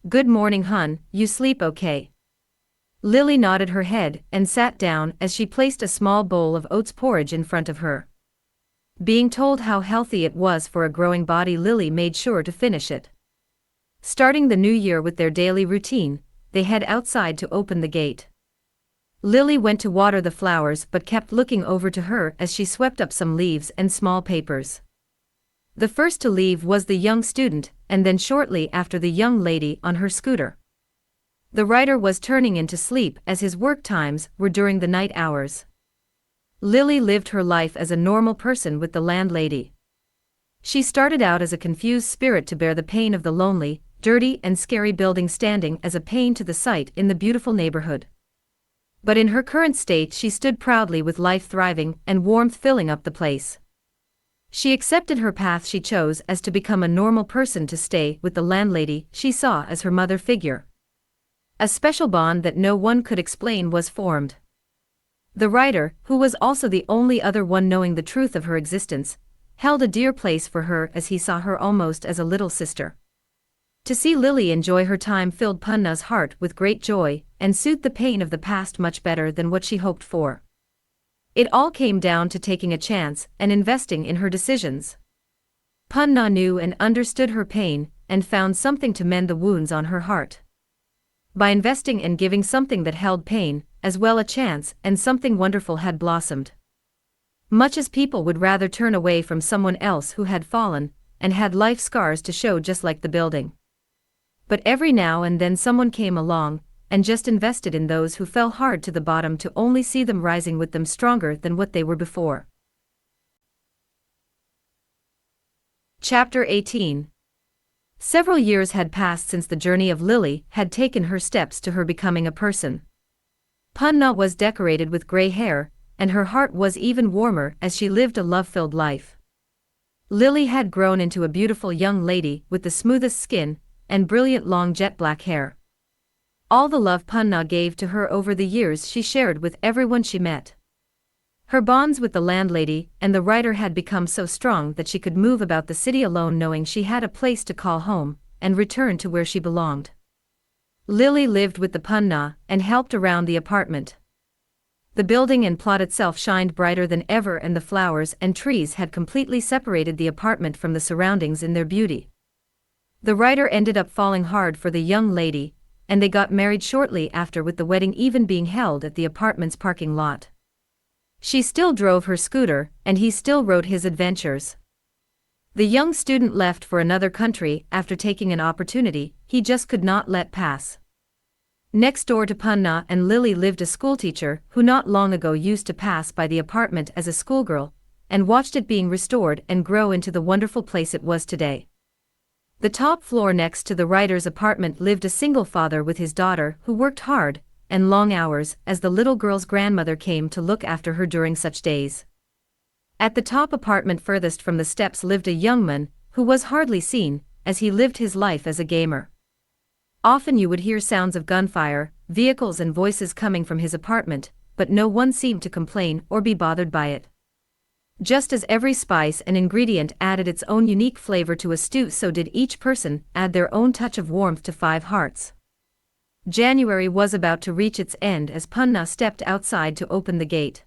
"Good morning, hun, you sleep okay?" Lily nodded her head and sat down as she placed a small bowl of oats porridge in front of her. Being told how healthy it was for a growing body, Lily made sure to finish it. Starting the new year with their daily routine, they head outside to open the gate. Lily went to water the flowers but kept looking over to her as she swept up some leaves and small papers. The first to leave was the young student, and then shortly after the young lady on her scooter. The writer was turning into sleep as his work times were during the night hours. Lily lived her life as a normal person with the landlady. She started out as a confused spirit to bear the pain of the lonely, dirty and scary building standing as a pain to the sight in the beautiful neighborhood. But in her current state she stood proudly with life thriving and warmth filling up the place. She accepted her path she chose as to become a normal person to stay with the landlady she saw as her mother figure. A special bond that no one could explain was formed. The writer, who was also the only other one knowing the truth of her existence, held a dear place for her as he saw her almost as a little sister. To see Lily enjoy her time filled Punna's heart with great joy, and soothed the pain of the past much better than what she hoped for. It all came down to taking a chance and investing in her decisions. Punna knew and understood her pain, and found something to mend the wounds on her heart. By investing and giving something that held pain, as well a chance, and something wonderful had blossomed. Much as people would rather turn away from someone else who had fallen, and had life scars to show just like the building. But every now and then someone came along, and just invested in those who fell hard to the bottom to only see them rising with them stronger than what they were before. Chapter 18. Several years had passed since the journey of Lily had taken her steps to her becoming a person. Punna was decorated with gray hair, and her heart was even warmer as she lived a love-filled life. Lily had grown into a beautiful young lady with the smoothest skin and brilliant long jet-black hair. All the love Punna gave to her over the years she shared with everyone she met. Her bonds with the landlady and the writer had become so strong that she could move about the city alone knowing she had a place to call home and return to where she belonged. Lily lived with the Punna and helped around the apartment. The building and plot itself shined brighter than ever, and the flowers and trees had completely separated the apartment from the surroundings in their beauty. The writer ended up falling hard for the young lady, and they got married shortly after, with the wedding even being held at the apartment's parking lot. She still drove her scooter, and he still rode his adventures. The young student left for another country after taking an opportunity he just could not let pass. Next door to Punna and Lily lived a schoolteacher who not long ago used to pass by the apartment as a schoolgirl, and watched it being restored and grow into the wonderful place it was today. The top floor next to the writer's apartment lived a single father with his daughter who worked hard and long hours as the little girl's grandmother came to look after her during such days. At the top apartment furthest from the steps lived a young man who was hardly seen, as he lived his life as a gamer. Often you would hear sounds of gunfire, vehicles and voices coming from his apartment, but no one seemed to complain or be bothered by it. Just as every spice and ingredient added its own unique flavor to a stew, so did each person add their own touch of warmth to Five Hearts. January was about to reach its end as Punna stepped outside to open the gate.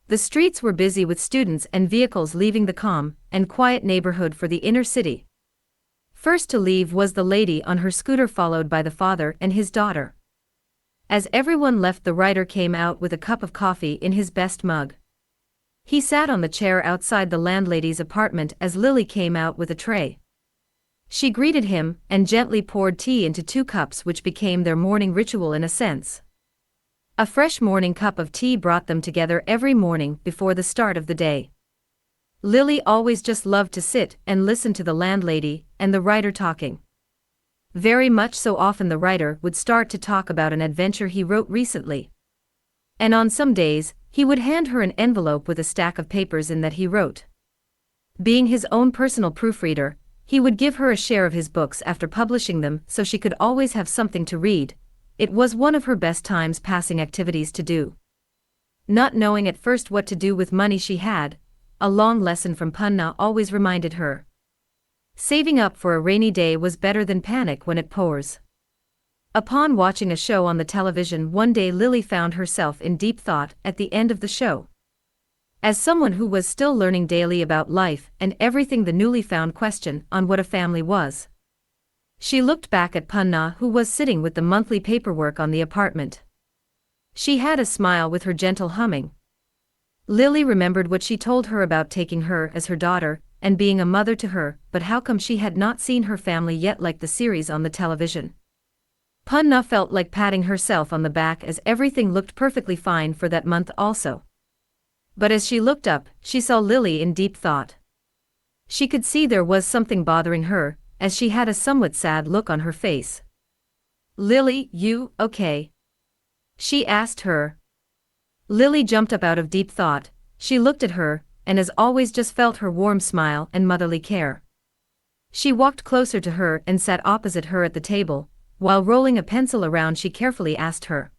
The streets were busy with students and vehicles leaving the calm and quiet neighborhood for the inner city. First to leave was the lady on her scooter, followed by the father and his daughter. As everyone left, the writer came out with a cup of coffee in his best mug. He sat on the chair outside the landlady's apartment as Lily came out with a tray. She greeted him and gently poured tea into 2 cups, which became their morning ritual in a sense. A fresh morning cup of tea brought them together every morning before the start of the day. Lily always just loved to sit and listen to the landlady and the writer talking. Very much so, often the writer would start to talk about an adventure he wrote recently. And on some days, he would hand her an envelope with a stack of papers in that he wrote. Being his own personal proofreader, he would give her a share of his books after publishing them so she could always have something to read. It was one of her best times passing activities to do. Not knowing at first what to do with money she had, a long lesson from Punna always reminded her. Saving up for a rainy day was better than panic when it pours. Upon watching a show on the television one day, Lily found herself in deep thought at the end of the show. As someone who was still learning daily about life and everything, the newly found question on what a family was. She looked back at Punna, who was sitting with the monthly paperwork on the apartment. She had a smile with her gentle humming. Lily remembered what she told her about taking her as her daughter and being a mother to her, but how come she had not seen her family yet like the series on the television? Punna felt like patting herself on the back as everything looked perfectly fine for that month also. But as she looked up, she saw Lily in deep thought. She could see there was something bothering her, as she had a somewhat sad look on her face. "Lily, you okay?" she asked her. Lily jumped up out of deep thought. She looked at her, and as always just felt her warm smile and motherly care. She walked closer to her and sat opposite her at the table. While rolling a pencil around, she carefully asked her,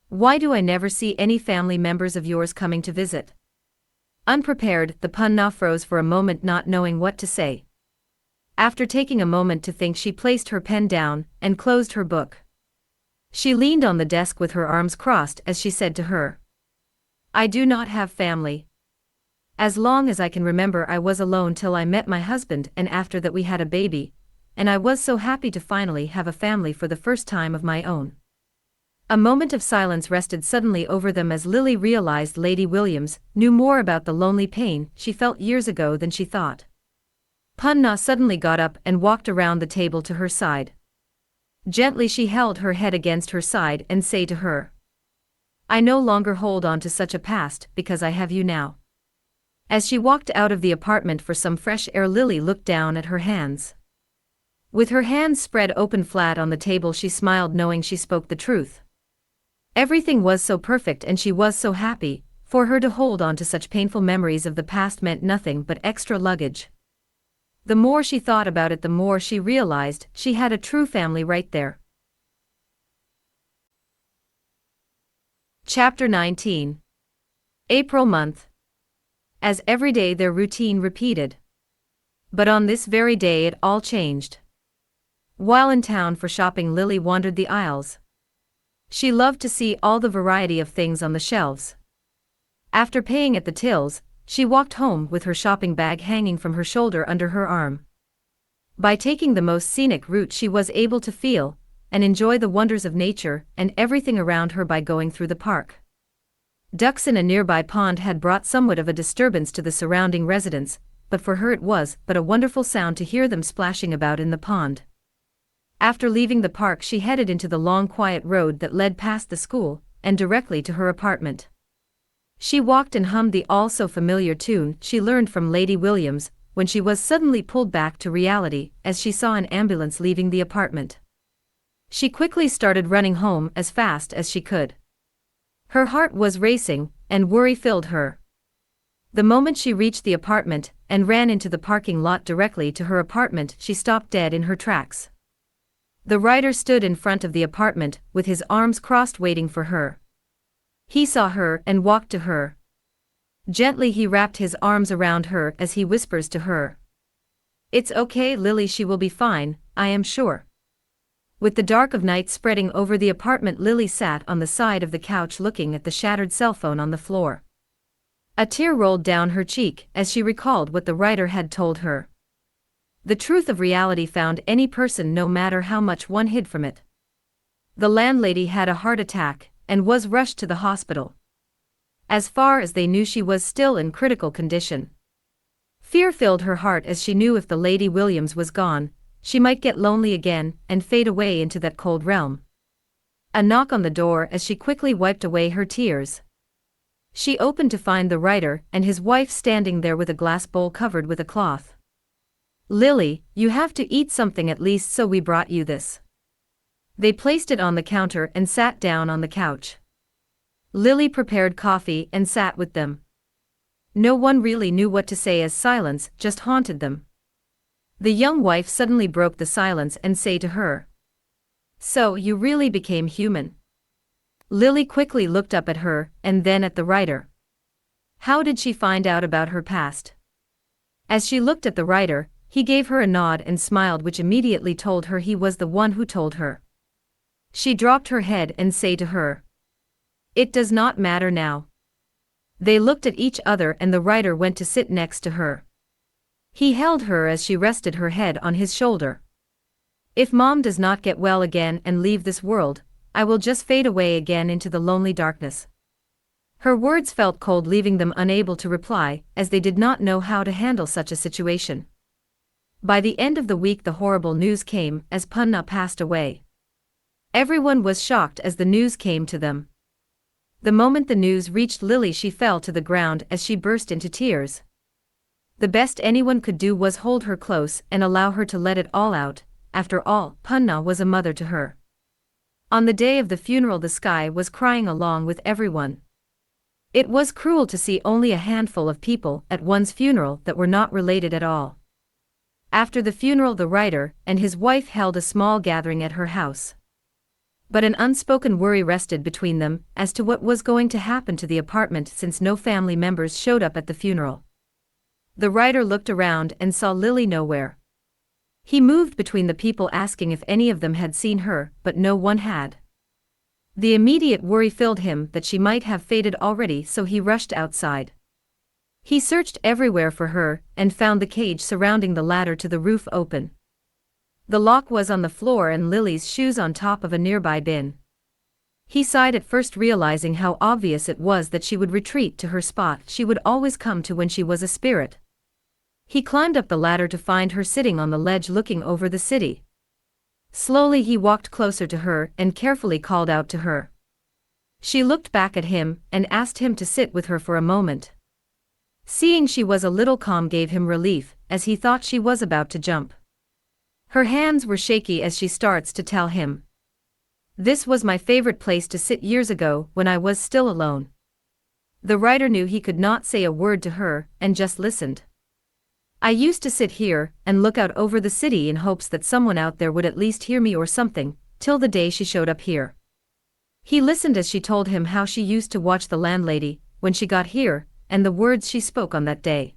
"Why do I never see any family members of yours coming to visit?" Unprepared, the Punna froze for a moment, not knowing what to say. After taking a moment to think, she placed her pen down and closed her book. She leaned on the desk with her arms crossed as she said to her, "I do not have family. As long as I can remember, I was alone till I met my husband, and after that we had a baby, and I was so happy to finally have a family for the first time of my own." A moment of silence rested suddenly over them as Lily realized Lady Williams knew more about the lonely pain she felt years ago than she thought. Punna suddenly got up and walked around the table to her side. Gently she held her head against her side and say to her, I no longer hold on to such a past because I have you now. As she walked out of the apartment for some fresh air, Lily looked down at her hands. With her hands spread open flat on the table, she smiled, knowing she spoke the truth. Everything was so perfect and she was so happy. For her to hold on to such painful memories of the past meant nothing but extra luggage. The more she thought about it, the more she realized she had a true family right there. Chapter 19. April month. As every day their routine repeated. But on this very day it all changed. While in town for shopping, Lily wandered the aisles. She loved to see all the variety of things on the shelves. After paying at the tills, she walked home with her shopping bag hanging from her shoulder under her arm. By taking the most scenic route, she was able to feel and enjoy the wonders of nature and everything around her by going through the park. Ducks in a nearby pond had brought somewhat of a disturbance to the surrounding residents, but for her it was but a wonderful sound to hear them splashing about in the pond. After leaving the park, she headed into the long quiet road that led past the school and directly to her apartment. She walked and hummed the all-so-familiar tune she learned from Lady Williams, when she was suddenly pulled back to reality as she saw an ambulance leaving the apartment. She quickly started running home as fast as she could. Her heart was racing, and worry filled her. The moment she reached the apartment and ran into the parking lot directly to her apartment, she stopped dead in her tracks. The writer stood in front of the apartment with his arms crossed, waiting for her. He saw her and walked to her. Gently he wrapped his arms around her as he whispers to her, It's okay, Lily, she will be fine, I am sure. With the dark of night spreading over the apartment, Lily sat on the side of the couch looking at the shattered cell phone on the floor. A tear rolled down her cheek as she recalled what the writer had told her. The truth of reality found any person, no matter how much one hid from it. The landlady had a heart attack and was rushed to the hospital. As far as they knew, she was still in critical condition. Fear filled her heart as she knew if the Lady Williams was gone, she might get lonely again and fade away into that cold realm. A knock on the door as she quickly wiped away her tears. She opened to find the writer and his wife standing there with a glass bowl covered with a cloth. Lily, you have to eat something at least, so we brought you this. They placed it on the counter and sat down on the couch. Lily prepared coffee and sat with them. No one really knew what to say as silence just haunted them. The young wife suddenly broke the silence and said to her, So you really became human? Lily quickly looked up at her and then at the writer. How did she find out about her past? As she looked at the writer, he gave her a nod and smiled, which immediately told her he was the one who told her. She dropped her head and said to her, It does not matter now. They looked at each other and the writer went to sit next to her. He held her as she rested her head on his shoulder. If Mom does not get well again and leave this world, I will just fade away again into the lonely darkness. Her words felt cold, leaving them unable to reply, as they did not know how to handle such a situation. By the end of the week, the horrible news came as Punna passed away. Everyone was shocked as the news came to them. The moment the news reached Lily, she fell to the ground as she burst into tears. The best anyone could do was hold her close and allow her to let it all out. After all, Punna was a mother to her. On the day of the funeral, the sky was crying along with everyone. It was cruel to see only a handful of people at one's funeral that were not related at all. After the funeral, the writer and his wife held a small gathering at her house. But an unspoken worry rested between them as to what was going to happen to the apartment since no family members showed up at the funeral. The writer looked around and saw Lily nowhere. He moved between the people asking if any of them had seen her, but no one had. The immediate worry filled him that she might have faded already, so he rushed outside. He searched everywhere for her and found the cage surrounding the ladder to the roof open. The lock was on the floor and Lily's shoes on top of a nearby bin. He sighed at first, realizing how obvious it was that she would retreat to her spot she would always come to when she was a spirit. He climbed up the ladder to find her sitting on the ledge looking over the city. Slowly he walked closer to her and carefully called out to her. She looked back at him and asked him to sit with her for a moment. Seeing she was a little calm gave him relief, as he thought she was about to jump. Her hands were shaky as she starts to tell him. This was my favorite place to sit years ago when I was still alone. The writer knew he could not say a word to her and just listened. I used to sit here and look out over the city in hopes that someone out there would at least hear me or something, till the day she showed up here. He listened as she told him how she used to watch the landlady when she got here, and the words she spoke on that day.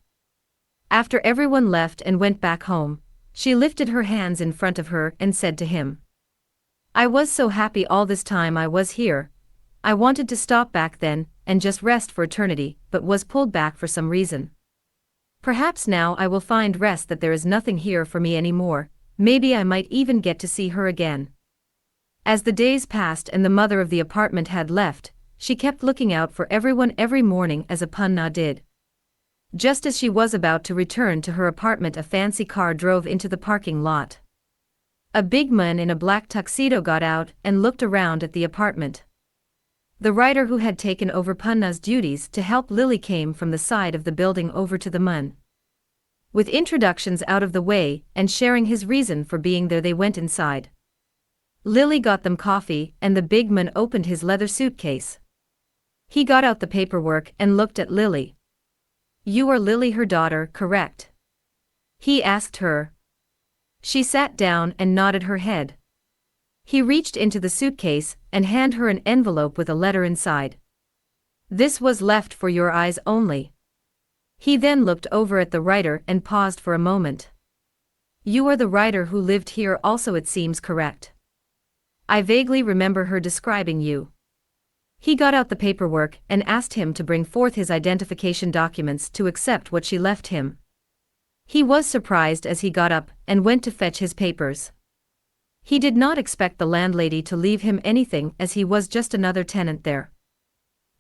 After everyone left and went back home, she lifted her hands in front of her and said to him, "I was so happy all this time I was here. I wanted to stop back then and just rest for eternity, but was pulled back for some reason. Perhaps now I will find rest that there is nothing here for me anymore, maybe I might even get to see her again." As the days passed and the mother of the apartment had left, she kept looking out for everyone every morning as Apunna did. Just as she was about to return to her apartment, a fancy car drove into the parking lot. A big man in a black tuxedo got out and looked around at the apartment. The writer who had taken over Punna's duties to help Lily came from the side of the building over to the man. With introductions out of the way and sharing his reason for being there, they went inside. Lily got them coffee and the big man opened his leather suitcase. He got out the paperwork and looked at Lily. "You are Lily, her daughter, correct?" he asked her. She sat down and nodded her head. He reached into the suitcase and handed her an envelope with a letter inside. "This was left for your eyes only." He then looked over at the writer and paused for a moment. "You are the writer who lived here also, it seems, correct? I vaguely remember her describing you." He got out the paperwork and asked him to bring forth his identification documents to accept what she left him. He was surprised as he got up and went to fetch his papers. He did not expect the landlady to leave him anything, as he was just another tenant there.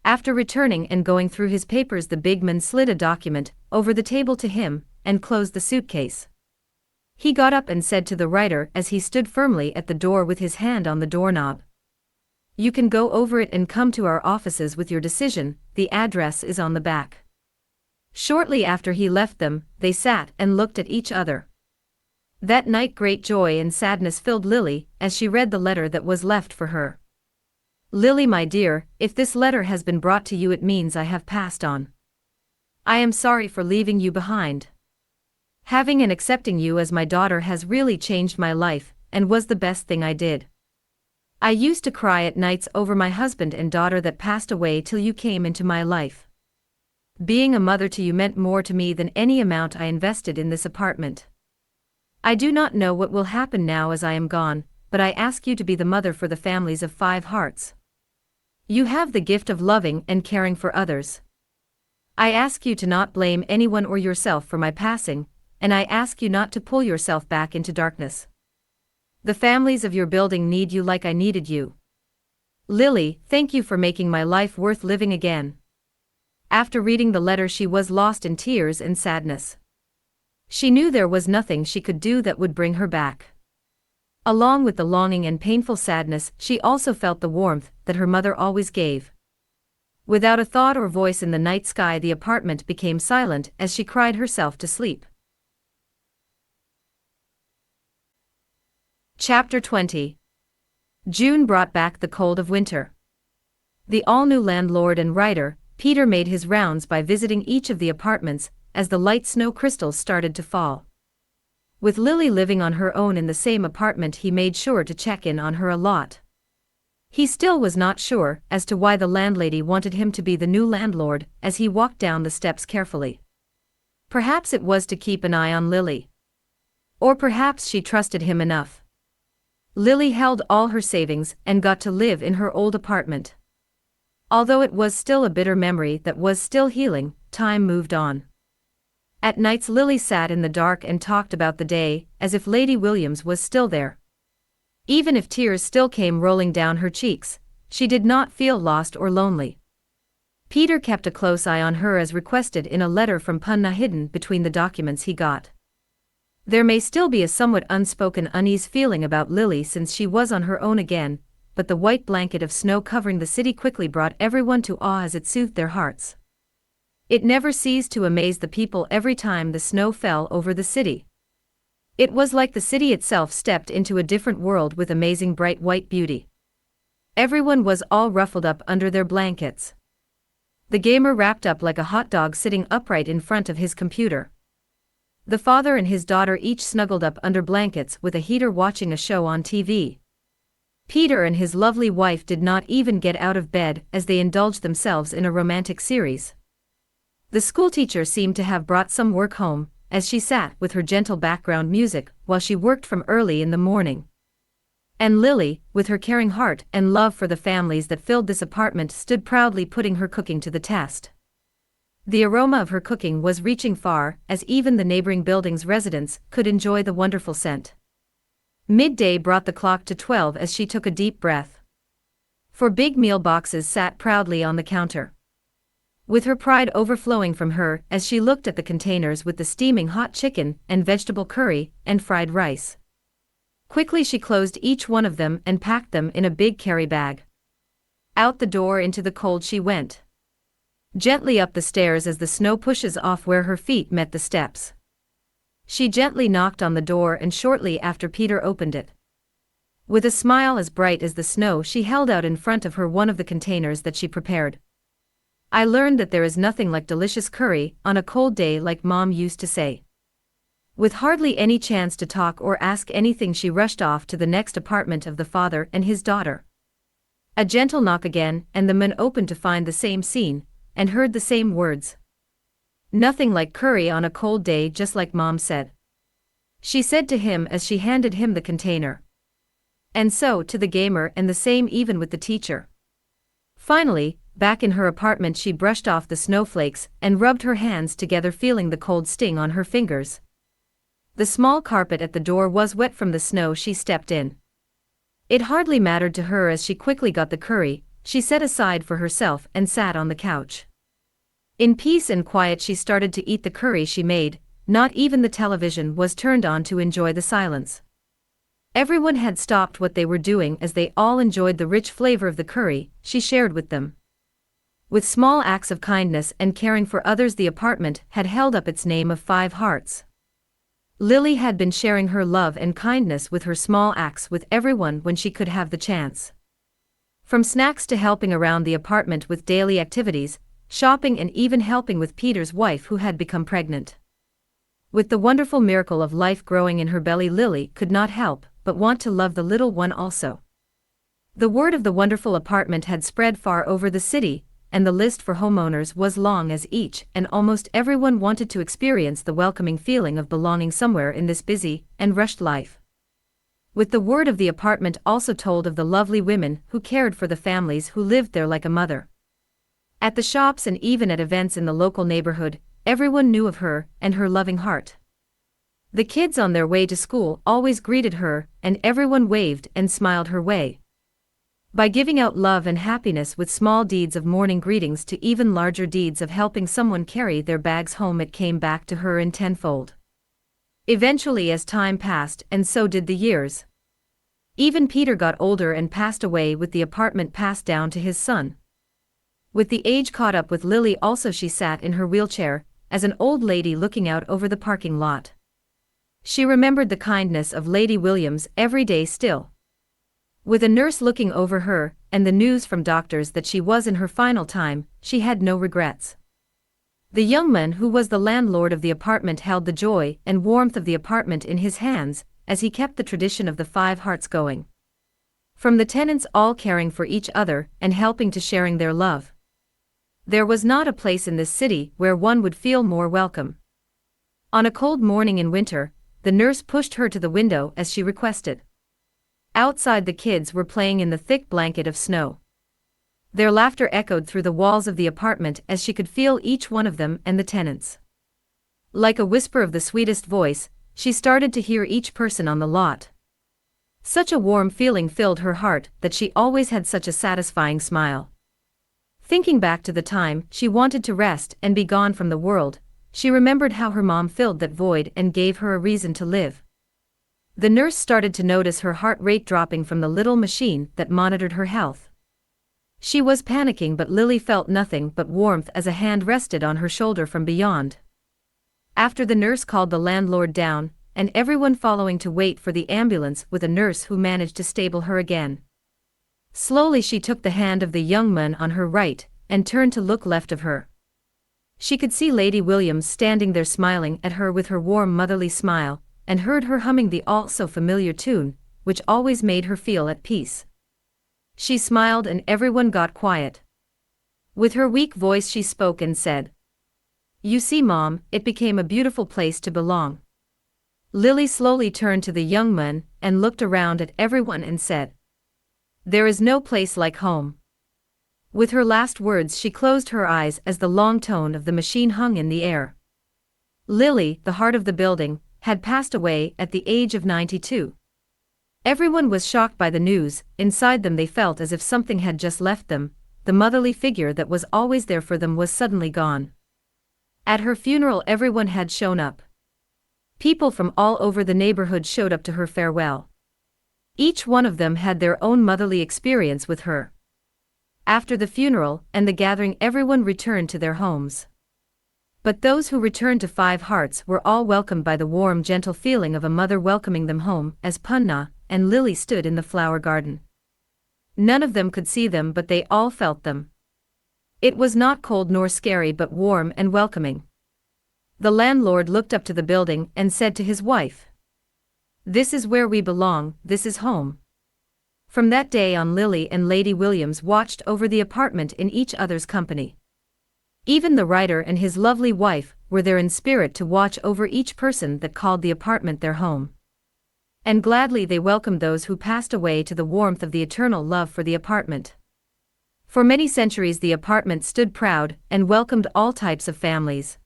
After returning and going through his papers, the big man slid a document over the table to him and closed the suitcase. He got up and said to the writer as he stood firmly at the door with his hand on the doorknob, "You can go over it and come to our offices with your decision, the address is on the back." Shortly after he left them, they sat and looked at each other. That night great joy and sadness filled Lily as she read the letter that was left for her. "Lily, my dear, if this letter has been brought to you, it means I have passed on. I am sorry for leaving you behind. Having and accepting you as my daughter has really changed my life and was the best thing I did. I used to cry at nights over my husband and daughter that passed away till you came into my life. Being a mother to you meant more to me than any amount I invested in this apartment. I do not know what will happen now as I am gone, but I ask you to be the mother for the families of Five Hearts. You have the gift of loving and caring for others. I ask you to not blame anyone or yourself for my passing, and I ask you not to pull yourself back into darkness. The families of your building need you like I needed you. Lily, thank you for making my life worth living again." After reading the letter, she was lost in tears and sadness. She knew there was nothing she could do that would bring her back. Along with the longing and painful sadness, she also felt the warmth that her mother always gave. Without a thought or voice in the night sky, the apartment became silent as she cried herself to sleep. Chapter 20. June brought back the cold of winter. The all-new landlord and writer, Peter, made his rounds by visiting each of the apartments as the light snow crystals started to fall. With Lily living on her own in the same apartment, he made sure to check in on her a lot. He still was not sure as to why the landlady wanted him to be the new landlord as he walked down the steps carefully. Perhaps it was to keep an eye on Lily. Or perhaps she trusted him enough. Lily held all her savings and got to live in her old apartment. Although it was still a bitter memory that was still healing, time moved on. At nights Lily sat in the dark and talked about the day, as if Lady Williams was still there. Even if tears still came rolling down her cheeks, she did not feel lost or lonely. Peter kept a close eye on her as requested in a letter from Punna hidden between the documents he got. There may still be a somewhat unspoken unease feeling about Lily since she was on her own again, but the white blanket of snow covering the city quickly brought everyone to awe as it soothed their hearts. It never ceased to amaze the people every time the snow fell over the city. It was like the city itself stepped into a different world with amazing bright white beauty. Everyone was all ruffled up under their blankets. The gamer wrapped up like a hot dog sitting upright in front of his computer. The father and his daughter each snuggled up under blankets with a heater watching a show on TV. Peter and his lovely wife did not even get out of bed as they indulged themselves in a romantic series. The schoolteacher seemed to have brought some work home, as she sat with her gentle background music while she worked from early in the morning. And Lily, with her caring heart and love for the families that filled this apartment, stood proudly putting her cooking to the test. The aroma of her cooking was reaching far, as even the neighboring building's residents could enjoy the wonderful scent. Midday brought the clock to 12 as she took a deep breath. 4 big meal boxes sat proudly on the counter, with her pride overflowing from her as she looked at the containers with the steaming hot chicken and vegetable curry and fried rice. Quickly she closed each one of them and packed them in a big carry bag. Out the door into the cold she went, gently up the stairs as the snow pushes off where her feet met the steps. She gently knocked on the door and shortly after Peter opened it. With a smile as bright as the snow, she held out in front of her one of the containers that she prepared. "I learned that there is nothing like delicious curry on a cold day, like Mom used to say." With hardly any chance to talk or ask anything, she rushed off to the next apartment of the father and his daughter. A gentle knock again, and the man opened to find the same scene, and heard the same words. "Nothing like curry on a cold day, just like Mom said," she said to him as she handed him the container. And so to the gamer, and the same even with the teacher. Finally, back in her apartment, she brushed off the snowflakes and rubbed her hands together, feeling the cold sting on her fingers. The small carpet at the door was wet from the snow she stepped in. It hardly mattered to her as she quickly got the curry she set aside for herself and sat on the couch. In peace and quiet she started to eat the curry she made. Not even the television was turned on to enjoy the silence. Everyone had stopped what they were doing as they all enjoyed the rich flavor of the curry she shared with them. With small acts of kindness and caring for others, the apartment had held up its name of 5 hearts. Lily had been sharing her love and kindness with her small acts with everyone when she could have the chance. From snacks to helping around the apartment with daily activities, shopping, and even helping with Peter's wife who had become pregnant. With the wonderful miracle of life growing in her belly, Lily could not help but want to love the little one also. The word of the wonderful apartment had spread far over the city, and the list for homeowners was long as each and almost everyone wanted to experience the welcoming feeling of belonging somewhere in this busy and rushed life. With the word of the apartment also told of the lovely women who cared for the families who lived there like a mother. At the shops and even at events in the local neighborhood, everyone knew of her and her loving heart. The kids on their way to school always greeted her, and everyone waved and smiled her way. By giving out love and happiness with small deeds of morning greetings to even larger deeds of helping someone carry their bags home, it came back to her in tenfold. Eventually, as time passed, and so did the years. Even Peter got older and passed away, with the apartment passed down to his son. With the age caught up with Lily also, she sat in her wheelchair, as an old lady looking out over the parking lot. She remembered the kindness of Lady Williams every day still. With a nurse looking over her, and the news from doctors that she was in her final time, she had no regrets. The young man who was the landlord of the apartment held the joy and warmth of the apartment in his hands, as he kept the tradition of the 5 hearts going. From the tenants all caring for each other and helping to sharing their love. There was not a place in this city where one would feel more welcome. On a cold morning in winter, the nurse pushed her to the window as she requested. Outside, the kids were playing in the thick blanket of snow. Their laughter echoed through the walls of the apartment as she could feel each one of them and the tenants. Like a whisper of the sweetest voice, she started to hear each person on the lot. Such a warm feeling filled her heart that she always had such a satisfying smile. Thinking back to the time she wanted to rest and be gone from the world, She remembered how her mom filled that void and gave her a reason to live. The nurse started to notice her heart rate dropping from the little machine that monitored her health. She was panicking, but Lily felt nothing but warmth as a hand rested on her shoulder from beyond. After the nurse called the landlord down, and everyone following to wait for the ambulance with a nurse who managed to stable her again. Slowly she took the hand of the young man on her right, and turned to look left of her. She could see Lady Williams standing there smiling at her with her warm motherly smile, and heard her humming the all-so-familiar tune, which always made her feel at peace. She smiled and everyone got quiet. With her weak voice she spoke and said, "You see, Mom, it became a beautiful place to belong." Lily slowly turned to the young man and looked around at everyone and said, "There is no place like home." With her last words she closed her eyes as the long tone of the machine hung in the air. Lily, the heart of the building, had passed away at the age of 92. Everyone was shocked by the news. Inside them they felt as if something had just left them. The motherly figure that was always there for them was suddenly gone. At her funeral everyone had shown up. People from all over the neighborhood showed up to her farewell. Each one of them had their own motherly experience with her. After the funeral and the gathering everyone returned to their homes. But those who returned to Five Hearts were all welcomed by the warm, gentle feeling of a mother welcoming them home as Punna and Lily stood in the flower garden. None of them could see them, but they all felt them. It was not cold nor scary, but warm and welcoming. The landlord looked up to the building and said to his wife, "This is where we belong, this is home." From that day on, Lily and Lady Williams watched over the apartment in each other's company. Even the writer and his lovely wife were there in spirit to watch over each person that called the apartment their home. And gladly they welcomed those who passed away to the warmth of the eternal love for the apartment. For many centuries the apartment stood proud and welcomed all types of families.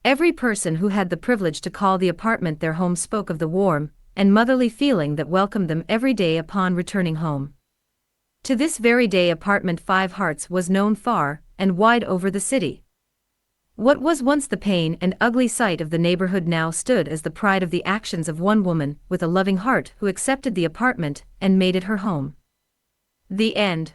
Every person who had the privilege to call the apartment their home spoke of the warm and motherly feeling that welcomed them every day upon returning home. To this very day apartment Five Hearts was known far and wide over the city. What was once the pain and ugly sight of the neighborhood now stood as the pride of the actions of one woman with a loving heart who accepted the apartment and made it her home. The end.